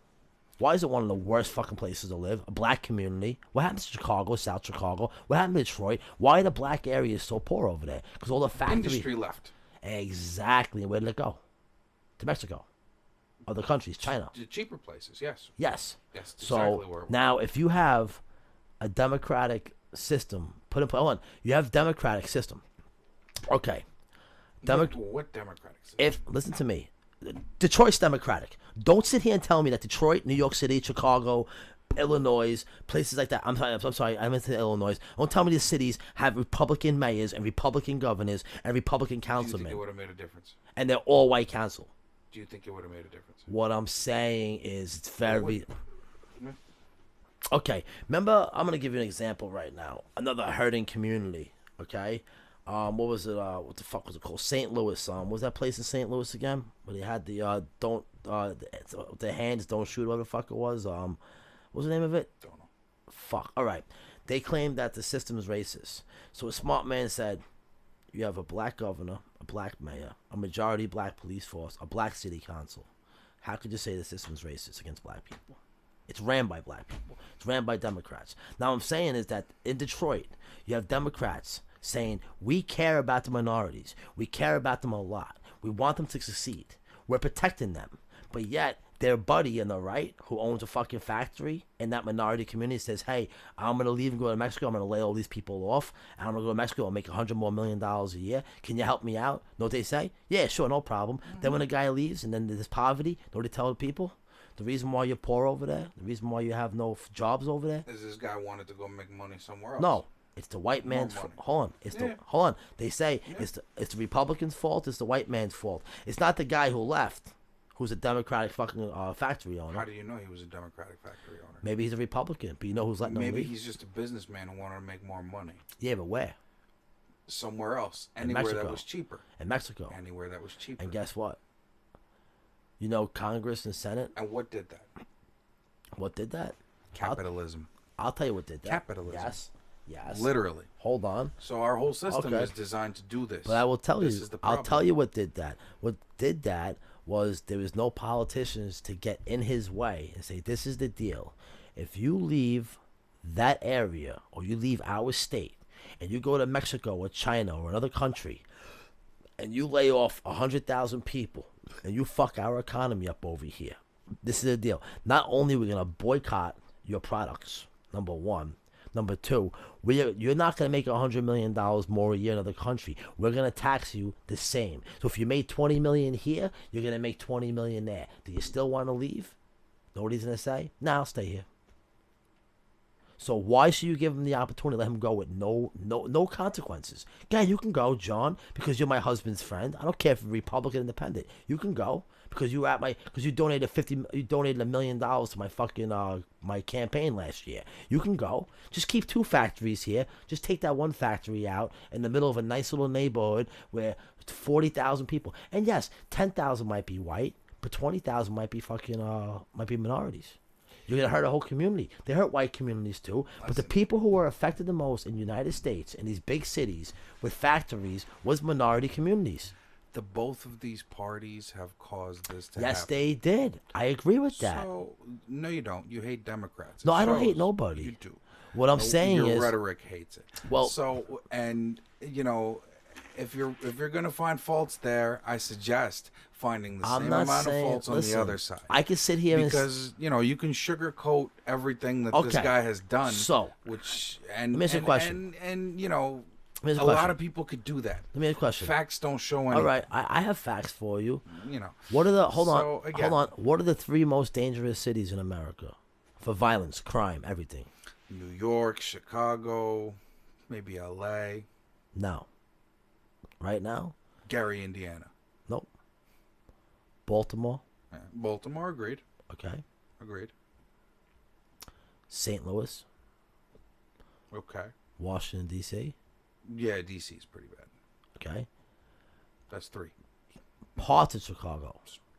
S4: Why is it one of the worst fucking places to live? A black community. What happened to Chicago, South Chicago? What happened to Detroit? Why are the black areas so poor over there? Because all the factories.
S3: Industry left.
S4: Exactly. And where did it go? To Mexico. Other countries, China.
S3: The cheaper places, yes.
S4: Yes.
S3: Yes,
S4: so
S3: exactly where it was.
S4: Now, if you have a democratic system, hold on, you have democratic system. Okay.
S3: What democratic system?
S4: Listen to me. Detroit's democratic. Don't sit here and tell me that Detroit, New York City, Chicago, Illinois, places like that. I'm sorry. I meant to Illinois. Don't tell me the cities have Republican mayors and Republican governors and Republican councilmen.
S3: Do you think it would have made a difference?
S4: And they're all white council.
S3: Do you think it would have made a difference?
S4: What I'm saying is it's very. Okay. Remember, I'm gonna give you an example right now. Another hurting community. Okay. What was it? What the fuck was it called? St. Louis. What was that place in St. Louis again? Where they had the the hands don't shoot. Whatever the fuck it was. What was the name of it?
S3: Don't know.
S4: Fuck. All right. They claimed that the system is racist. So a smart man said, you have a black governor, a black mayor, a majority black police force, a black city council. How could you say the system is racist against black people? It's ran by black people. It's ran by Democrats. Now, what I'm saying is that in Detroit, you have Democrats saying, we care about the minorities. We care about them a lot. We want them to succeed. We're protecting them. But yet, their buddy on the right, who owns a fucking factory in that minority community, says, hey, I'm going to leave and go to Mexico. I'm going to lay all these people off. And I'm going to go to Mexico and make $100 million more a year. Can you help me out? Know what they say? Yeah, sure, no problem. Then when the guy leaves and then there's poverty, know what they tell the people? The reason why you're poor over there, the reason why you have no jobs over there,
S3: is this guy wanted to go make money somewhere else.
S4: No. It's the white man's fault. Hold on. They say it's the Republicans' fault. It's the white man's fault. It's not the guy who left, who's a Democratic fucking factory owner.
S3: How do you know he was a Democratic factory owner?
S4: Maybe he's a Republican, but you know who's letting him leave?
S3: Maybe he's just a businessman who wanted to make more money.
S4: Yeah, but where?
S3: Somewhere else. Anywhere that was cheaper.
S4: In Mexico.
S3: Anywhere that was cheaper.
S4: And guess what? You know Congress and Senate?
S3: And what did that?
S4: What did that?
S3: Capitalism.
S4: I'll tell you what did that.
S3: Capitalism.
S4: Yes.
S3: Literally.
S4: Hold on.
S3: So our whole system is designed to do this.
S4: But I will tell you.
S3: This is the problem.
S4: I'll tell you what did that. What did that was there was no politicians to get in his way and say, this is the deal. If you leave that area or you leave our state and you go to Mexico or China or another country and you lay off 100,000 people and you fuck our economy up over here, this is the deal. Not only are we going to boycott your products, number one. Number two, you're not going to make $100 million more a year in another country. We're going to tax you the same. So if you made $20 million here, you're going to make $20 million there. Do you still want to leave? Know what he's going to say? Nah, I'll stay here. So why should you give him the opportunity to let him go with no consequences? Yeah, you can go, John, because you're my husband's friend. I don't care if you're Republican, Independent. You can go because you donated $1 million to my fucking my campaign last year. You can go. Just keep 2 factories here. Just take that one factory out in the middle of a nice little neighborhood where 40,000 people. And yes, 10,000 might be white, but 20,000 might be minorities. You're going to hurt a whole community. They hurt white communities too. But the people who were affected the most in the United States, in these big cities with factories, was minority communities.
S3: Both of these parties have caused this to happen.
S4: Yes, they did. I agree with that.
S3: So, no, you don't. You hate Democrats.
S4: No, I don't hate nobody.
S3: You do.
S4: What I'm saying is...
S3: Your rhetoric hates it.
S4: Well...
S3: So, and, you know, if you're gonna find faults there, I suggest finding the
S4: I'm
S3: same
S4: not
S3: amount
S4: saying,
S3: of faults on
S4: listen,
S3: the other side.
S4: I can sit here
S3: because you can sugarcoat everything that this
S4: Okay.
S3: guy has done.
S4: So,
S3: which and
S4: let me ask you a question.
S3: and
S4: Let me ask
S3: a
S4: you a
S3: lot
S4: question.
S3: of people could do that.
S4: Let me ask you a question.
S3: Facts don't show anything.
S4: All right, I have facts for you.
S3: You know.
S4: What are the hold
S3: So,
S4: on,
S3: again-
S4: hold on? What are the 3 most dangerous cities in America for violence, crime, everything?
S3: New York, Chicago, maybe L.A.,
S4: No. Right now?
S3: Gary, Indiana.
S4: Nope. Baltimore.
S3: Yeah. Baltimore, agreed.
S4: Okay.
S3: Agreed.
S4: St. Louis.
S3: Okay.
S4: Washington D.C.
S3: Yeah, D.C.'s pretty bad.
S4: Okay.
S3: That's 3.
S4: Parts of Chicago.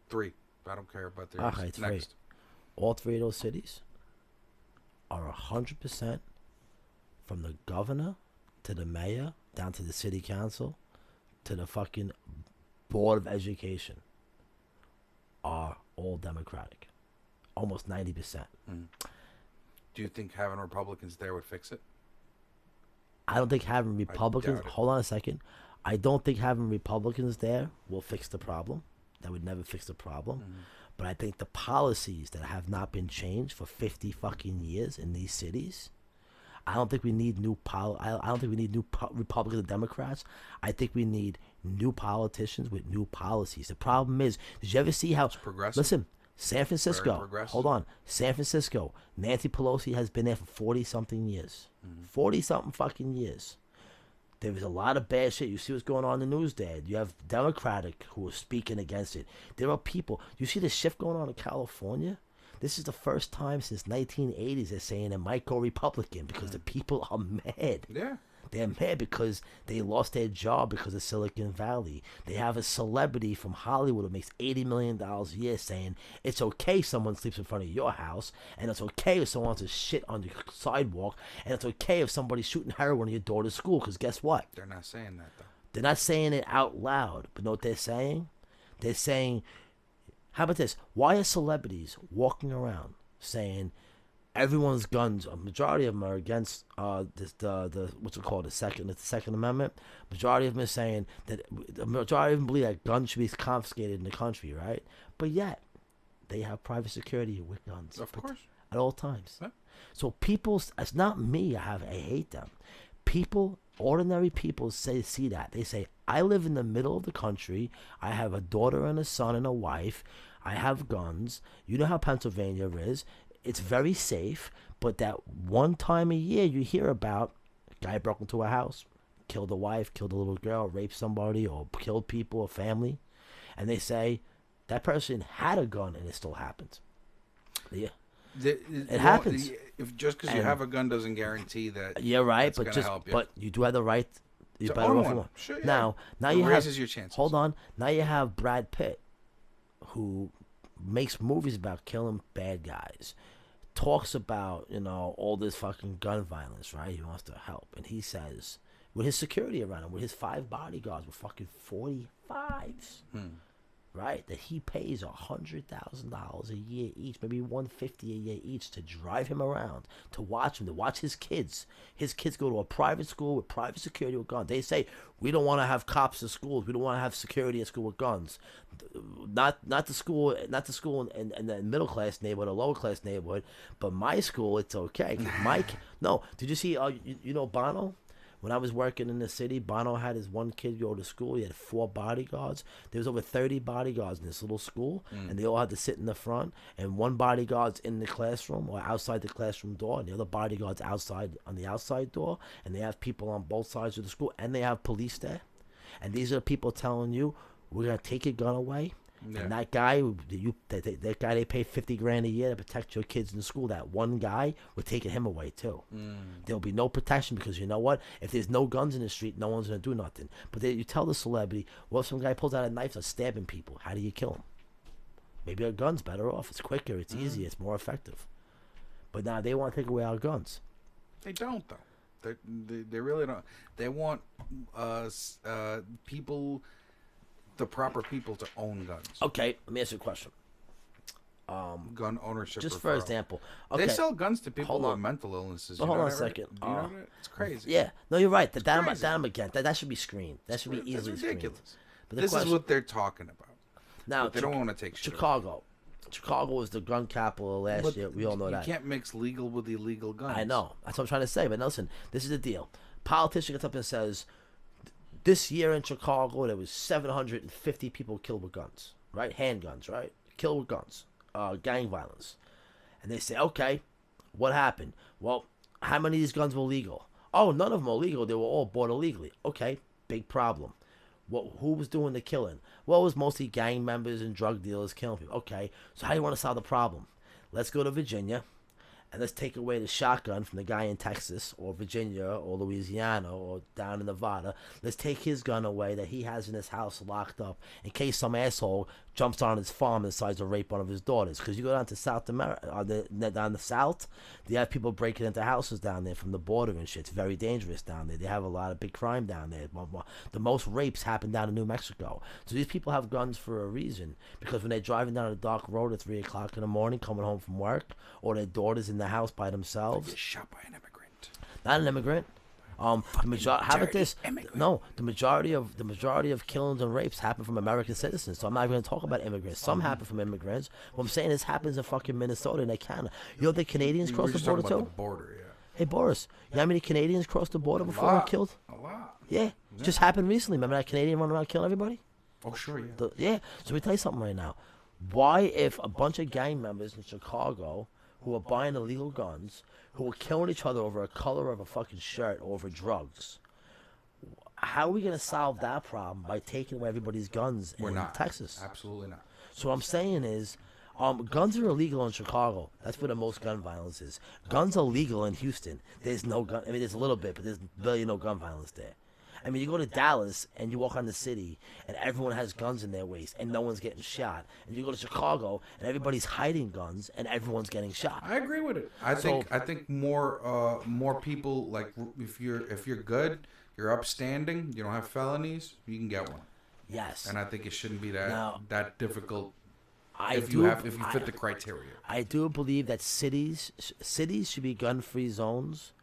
S3: 3. I don't care about the
S4: Okay, 3.
S3: next.
S4: All 3 of those cities are 100% from the governor to the mayor down to the city council to the fucking board of education are all Democratic. Almost 90%.
S3: Do you think having Republicans there would fix it?
S4: I don't think having Republicans.
S3: doubt it.
S4: Hold on a second. I don't think having Republicans there will fix the problem. That would never fix the problem. But I think the policies that have not been changed for 50 fucking years in these cities. I don't think we need new I don't think we need new Republicans and Democrats. I think we need new politicians with new policies. The problem is, did you ever see how?
S3: progressive.
S4: Listen, San Francisco.
S3: progressive.
S4: Hold on, San Francisco. Nancy Pelosi has been there for 40-something years. 40-something fucking years. There was a lot of bad shit. You see what's going on in the news, Dad. You have Democratic who are speaking against it. There are people. You see the shift going on in California? This is the first time since 1980s they're saying it might go Republican because the people are mad.
S3: Yeah.
S4: They're mad because they lost their job because of Silicon Valley. They have a celebrity from Hollywood who makes $80 million a year saying it's okay if someone sleeps in front of your house, and it's okay if someone wants to shit on your sidewalk, and it's okay if somebody's shooting heroin in your daughter's school, because guess what?
S3: They're not saying that, though.
S4: They're not saying it out loud, but know what they're saying? They're saying, how about this? Why are celebrities walking around saying everyone's guns, a majority of them are against the what's it called, the Second Amendment? Majority of them are saying that the majority of them believe that guns should be confiscated in the country, right? But yet they have private security with guns,
S3: Of course.
S4: at all times.
S3: Yeah.
S4: So people, it's not me. I hate them. People, ordinary people see that. They say, I live in the middle of the country. I have a daughter and a son and a wife. I have guns. You know how Pennsylvania is. It's very safe. But that one time a year you hear about a guy broke into a house, killed a wife, killed a little girl, raped somebody, or killed people, a family. And they say that person had a gun and it still happens. Yeah. It happens.
S3: If just because you have a gun doesn't guarantee that.
S4: You're right,
S3: that's
S4: but
S3: gonna
S4: just
S3: help you.
S4: but you do have the right. You're
S3: To
S4: better
S3: own
S4: off
S3: one.
S4: alone.
S3: Sure, yeah.
S4: Now
S3: It
S4: you
S3: raises
S4: have.
S3: your chances.
S4: Hold on. Now you have Brad Pitt, who makes movies about killing bad guys, talks about all this fucking gun violence. Right? He wants to help, and he says with his security around him, with his 5 bodyguards, with fucking 45s. Right, that he pays $100,000 a year each, maybe $150 a year each, to drive him around, to watch him, to watch his kids. His kids go to a private school with private security with guns. They say we don't want to have cops in schools. We don't want to have security at school with guns. Not the school in the middle class neighborhood or lower class neighborhood, but my school, it's okay. Mike, no, did you see? Bono? When I was working in the city, Bono had his one kid go to school. He had 4 bodyguards. There was over 30 bodyguards in this little school, and they all had to sit in the front. And one bodyguard's in the classroom or outside the classroom door, and the other bodyguard's outside on the outside door. And they have people on both sides of the school, and they have police there. And these are the people telling you, we're gonna take your gun away.
S3: Yeah.
S4: And that guy, that guy they pay $50,000 a year to protect your kids in school. That one guy, we're taking him away too. There'll be no protection because you know what? If there's no guns in the street, no one's gonna do nothing. But you tell the celebrity, well, if some guy pulls out a knife and stabbing people, how do you kill him? Maybe a gun's better off. It's quicker. It's easier. It's more effective. But now they want to take away our guns.
S3: They don't, though. They really don't. They want people, the proper people, to own guns.
S4: Okay, let me ask you a question.
S3: gun ownership.
S4: Just for example, okay.
S3: They sell guns to people with mental illnesses.
S4: But hold on a second.
S3: Do you know that? It's crazy.
S4: Yeah, no, you're right. That I'm against. That should be screened. That should be easily
S3: ridiculous.
S4: screened. But
S3: this is what they're talking about.
S4: Now
S3: but they don't want to take shit.
S4: Chicago. Chicago was the gun capital last year. We all know that.
S3: You can't mix legal with illegal guns.
S4: I know. That's what I'm trying to say. But listen, this is the deal. Politician gets up and says, this year in Chicago, there was 750 people killed with guns, right? Handguns, right? Killed with guns. Gang violence. And they say, okay, what happened? Well, how many of these guns were legal? Oh, none of them were legal. They were all bought illegally. Okay, big problem. Who was doing the killing? Well, it was mostly gang members and drug dealers killing people. Okay, so how do you want to solve the problem? Let's go to Virginia, and let's take away the shotgun from the guy in Texas or Virginia or Louisiana or down in Nevada. Let's take his gun away that he has in his house locked up in case some asshole jumps on his farm and decides to rape one of his daughters. Because you go down to South America, down the South, they have people breaking into houses down there from the border and shit. It's very dangerous down there. They have a lot of big crime down there. The most rapes happen down in New Mexico. So these people have guns for a reason. Because when they're driving down a dark road at 3 o'clock in the morning, coming home from work, or their daughter's in the house by themselves.
S3: They get shot by an immigrant.
S4: Not an immigrant. How about this? No, the majority of killings and rapes happen from American citizens. So I'm not going to talk about immigrants. Some happen from immigrants. What I'm saying is happens in fucking Minnesota and Canada. You know the Canadians cross the border too?
S3: The border, yeah.
S4: Hey Boris, you know how many Canadians crossed the border before they killed?
S3: A lot.
S4: Yeah, just happened recently. Remember that Canadian running around killing everybody?
S3: Oh sure, yeah.
S4: Yeah. So let me tell you something right now. Why, if a bunch of gang members in Chicago who are buying illegal guns, who are killing each other over a color of a fucking shirt or over drugs, how are we going to solve that problem by taking away everybody's guns in Texas?
S3: Absolutely not.
S4: So what I'm saying is, guns are illegal in Chicago. That's where the most gun violence is. Guns are legal in Houston. There's no gun. I mean, there's a little bit, but there's barely no gun violence there. I mean, you go to Dallas and you walk on the city and everyone has guns in their waist and no one's getting shot. And you go to Chicago and everybody's hiding guns and everyone's getting shot.
S3: I agree with it. I think more people, like, if you're good, you're upstanding, you don't have felonies, you can get one.
S4: Yes.
S3: And I think it shouldn't be that difficult if
S4: you
S3: fit the criteria.
S4: I do believe that cities should be gun-free zones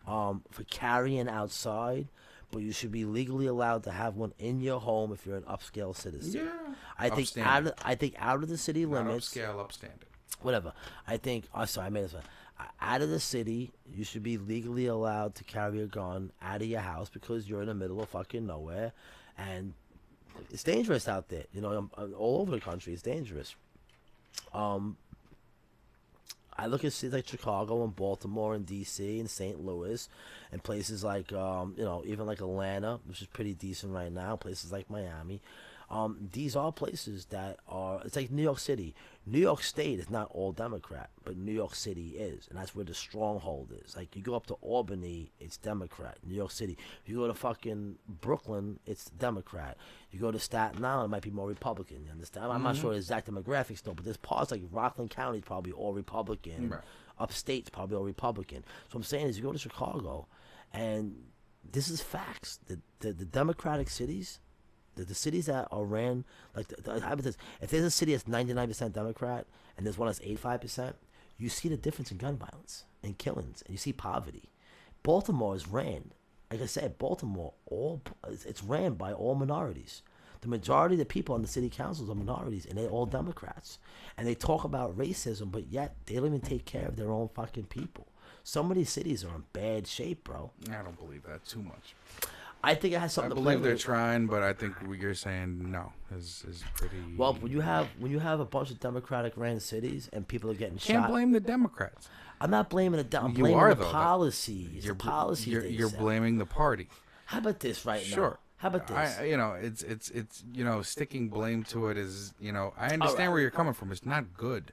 S4: for carrying outside. But you should be legally allowed to have one in your home if you're an upscale citizen.
S3: Yeah,
S4: I think out of the city limits.
S3: Not upscale, upstanding.
S4: Whatever. I think. Oh, sorry, I made this one. Out of the city, you should be legally allowed to carry a gun out of your house because you're in the middle of fucking nowhere, and it's dangerous out there. You know, all over the country, it's dangerous. I look at cities like Chicago and Baltimore and D.C. and St. Louis and places like, even like Atlanta, which is pretty decent right now, places like Miami. These are places that are, it's like New York City. New York State is not all Democrat, but New York City is, and that's where the stronghold is. Like, you go up to Albany, it's Democrat. New York City. If you go to fucking Brooklyn, it's Democrat. You go to Staten Island, it might be more Republican. You understand? I'm not sure the exact demographics though, but there's parts like Rockland County is probably all Republican.
S3: Right.
S4: Upstate's probably all Republican. So what I'm saying is, you go to Chicago, and this is facts. The Democratic cities. The cities that are ran, like, if there's a city that's 99% Democrat and there's one that's 85%, you see the difference in gun violence and killings, and you see poverty. Baltimore is ran, like I said, it's ran by all minorities. The majority of the people on the city councils are minorities, and they're all Democrats. And they talk about racism, but yet they don't even take care of their own fucking people. Some of these cities are in bad shape, bro.
S3: I don't believe that too much.
S4: I think it has something to play with.
S3: I believe they're trying, but I think what you're saying, no, is pretty...
S4: Well, when you have a bunch of Democratic-ran cities and people are getting shot...
S3: Can't blame the Democrats.
S4: I'm not blaming I'm blaming the policies.
S3: You're blaming the party.
S4: How about this right now?
S3: Sure.
S4: How about this?
S3: It's sticking blame to it is, I understand where you're coming from. It's not good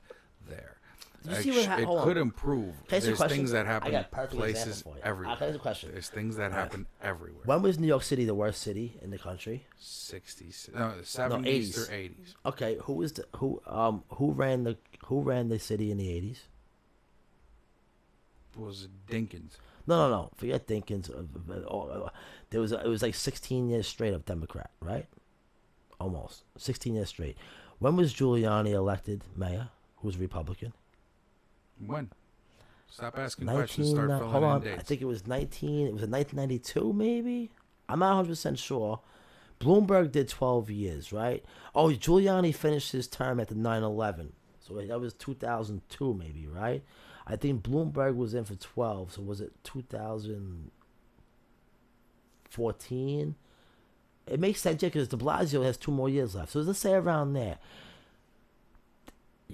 S3: there. It could improve. There's things that happen places everywhere.
S4: Here's a question.
S3: There's things that happen everywhere.
S4: When was New York City the worst city in the country?
S3: 60s, no, 70s or 80s.
S4: Okay, who ran the city in the 80s?
S3: Was it Dinkins?
S4: No. Forget Dinkins. It was like 16 years straight of Democrat, right? Almost 16 years straight. When was Giuliani elected mayor? who's Republican.
S3: When? Stop asking questions. Start filling
S4: hold on.
S3: in dates.
S4: I think it was 1992 maybe. I'm not 100% sure. Bloomberg did 12 years, right? Oh, Giuliani finished his term at the 9/11. So that was 2002 maybe, right? I think Bloomberg was in for 12. So was it 2014? It makes sense, yeah, because de Blasio has 2 more years left. So let's say around there.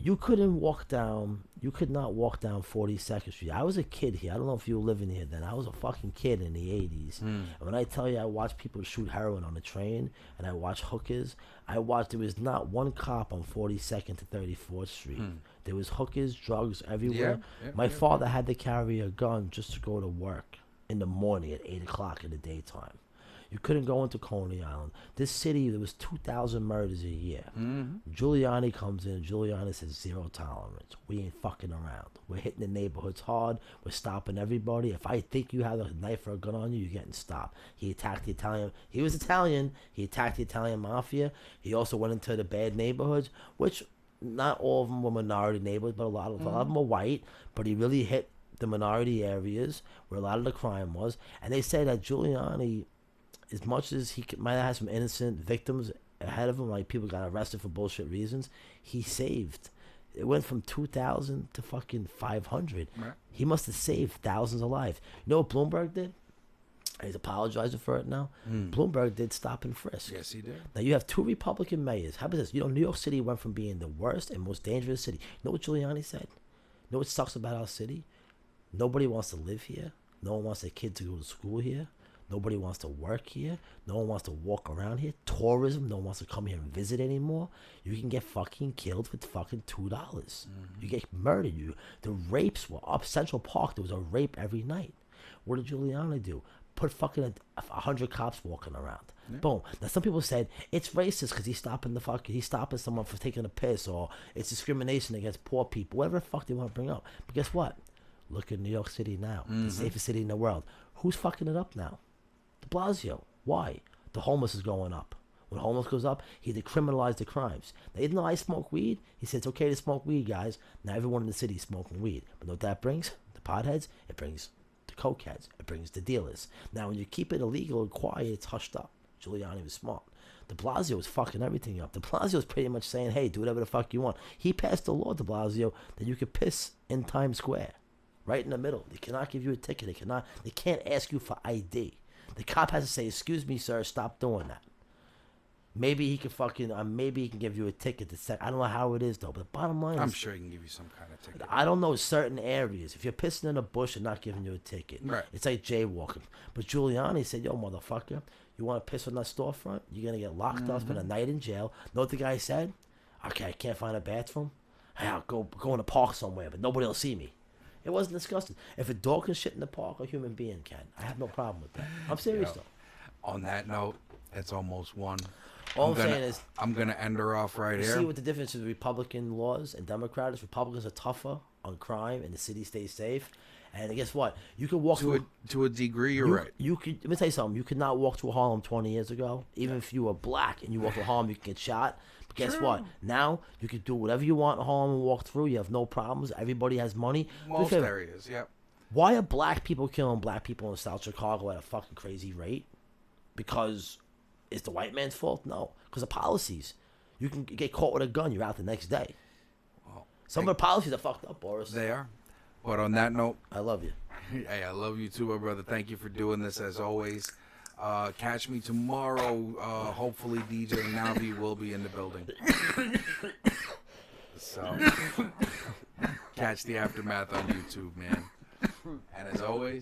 S4: You could not walk down 42nd Street. I was a kid here. I don't know if you were living here then. I was a fucking kid in the 80s. And when I tell you I watched people shoot heroin on the train and I watched hookers, there was not one cop on 42nd to 34th Street. There was hookers, drugs everywhere. My father had to carry a gun just to go to work in the morning at 8 o'clock in the daytime. You couldn't go into Coney Island. This city, there was 2,000 murders a year. Giuliani comes in. Giuliani says 0 tolerance. We ain't fucking around. We're hitting the neighborhoods hard. We're stopping everybody. If I think you have a knife or a gun on you, you're getting stopped. He attacked the Italian. He was Italian. He attacked the Italian mafia. He also went into the bad neighborhoods, which not all of them were minority neighborhoods, but a lot of them were white. But he really hit the minority areas where a lot of the crime was. And they say that Giuliani, as much as he might have had some innocent victims ahead of him, like people got arrested for bullshit reasons, he saved. It went from 2,000 to fucking 500. Right. He must have saved thousands of lives. You know what Bloomberg did? He's apologizing for it now. Bloomberg did stop and frisk.
S3: Yes, he did.
S4: Now you have 2 Republican mayors. How about this? You know, New York City went from being the worst and most dangerous city. You know what Giuliani said? You know what sucks about our city? Nobody wants to live here. No one wants their kids to go to school here. Nobody wants to work here. No one wants to walk around here. Tourism, no one wants to come here and visit anymore. You can get fucking killed for fucking $2. You get murdered. The rapes were up Central Park. There was a rape every night. What did Giuliani do? Put fucking 100 cops walking around. Yeah. Boom. Now some people said it's racist because he's stopping someone for taking a piss, or it's discrimination against poor people. Whatever the fuck they want to bring up. But guess what? Look at New York City now, the safest city in the world. Who's fucking it up now? De Blasio. Why? The homeless is going up. When homeless goes up, he decriminalized the crimes. Now, even though I smoke weed, he said it's okay to smoke weed, guys. Now everyone in the city is smoking weed. But know what that brings? The potheads. It brings the cokeheads. It brings the dealers. Now, when you keep it illegal and quiet, it's hushed up. Giuliani was smart. De Blasio was fucking everything up. De Blasio was pretty much saying, hey, do whatever the fuck you want. He passed a law, De Blasio, that you could piss in Times Square. Right in the middle. They cannot give you a ticket. They can't ask you for ID. The cop has to say, excuse me, sir, stop doing that. Maybe he can maybe he can give you a ticket to set. I don't know how it is, though. But the bottom line is,
S3: I'm sure he can give you some kind of ticket.
S4: I don't know certain areas. If you're pissing in a bush and not giving you a ticket,
S3: right.
S4: It's like jaywalking. But Giuliani said, yo, motherfucker, you want to piss on that storefront? You're going to get locked up, spend a night in jail. Know what the guy said? Okay, I can't find a bathroom. Hey, I'll go in the park somewhere, but nobody will see me. It wasn't disgusting. If a dog can shit in the park, a human being can. I have no problem with that. I'm serious, though.
S3: On that note, it's almost 1.
S4: All I'm saying is,
S3: I'm going to end her off right here.
S4: See what the difference is with Republican laws and Democrats. Republicans are tougher on crime and the city stays safe. And guess what? You can walk
S3: to a degree. You're right.
S4: Let me tell you something. You could not walk through Harlem 20 years ago. Even if you were black and you walk through Harlem, you can get shot. But guess what? Now you can do whatever you want in Harlem and walk through. You have no problems. Everybody has money.
S3: Most areas, yep.
S4: Why are black people killing black people in South Chicago at a fucking crazy rate? Because it's the white man's fault? No. Because of policies. You can get caught with a gun. You're out the next day. Well, some of the policies are fucked up, Boris.
S3: They are. But on that note,
S4: I love you.
S3: Hey, I love you too, my brother. Thank you for doing this as always. Catch me tomorrow. Hopefully, DJ Navi will be in the building. So, catch the aftermath on YouTube, man. And as always,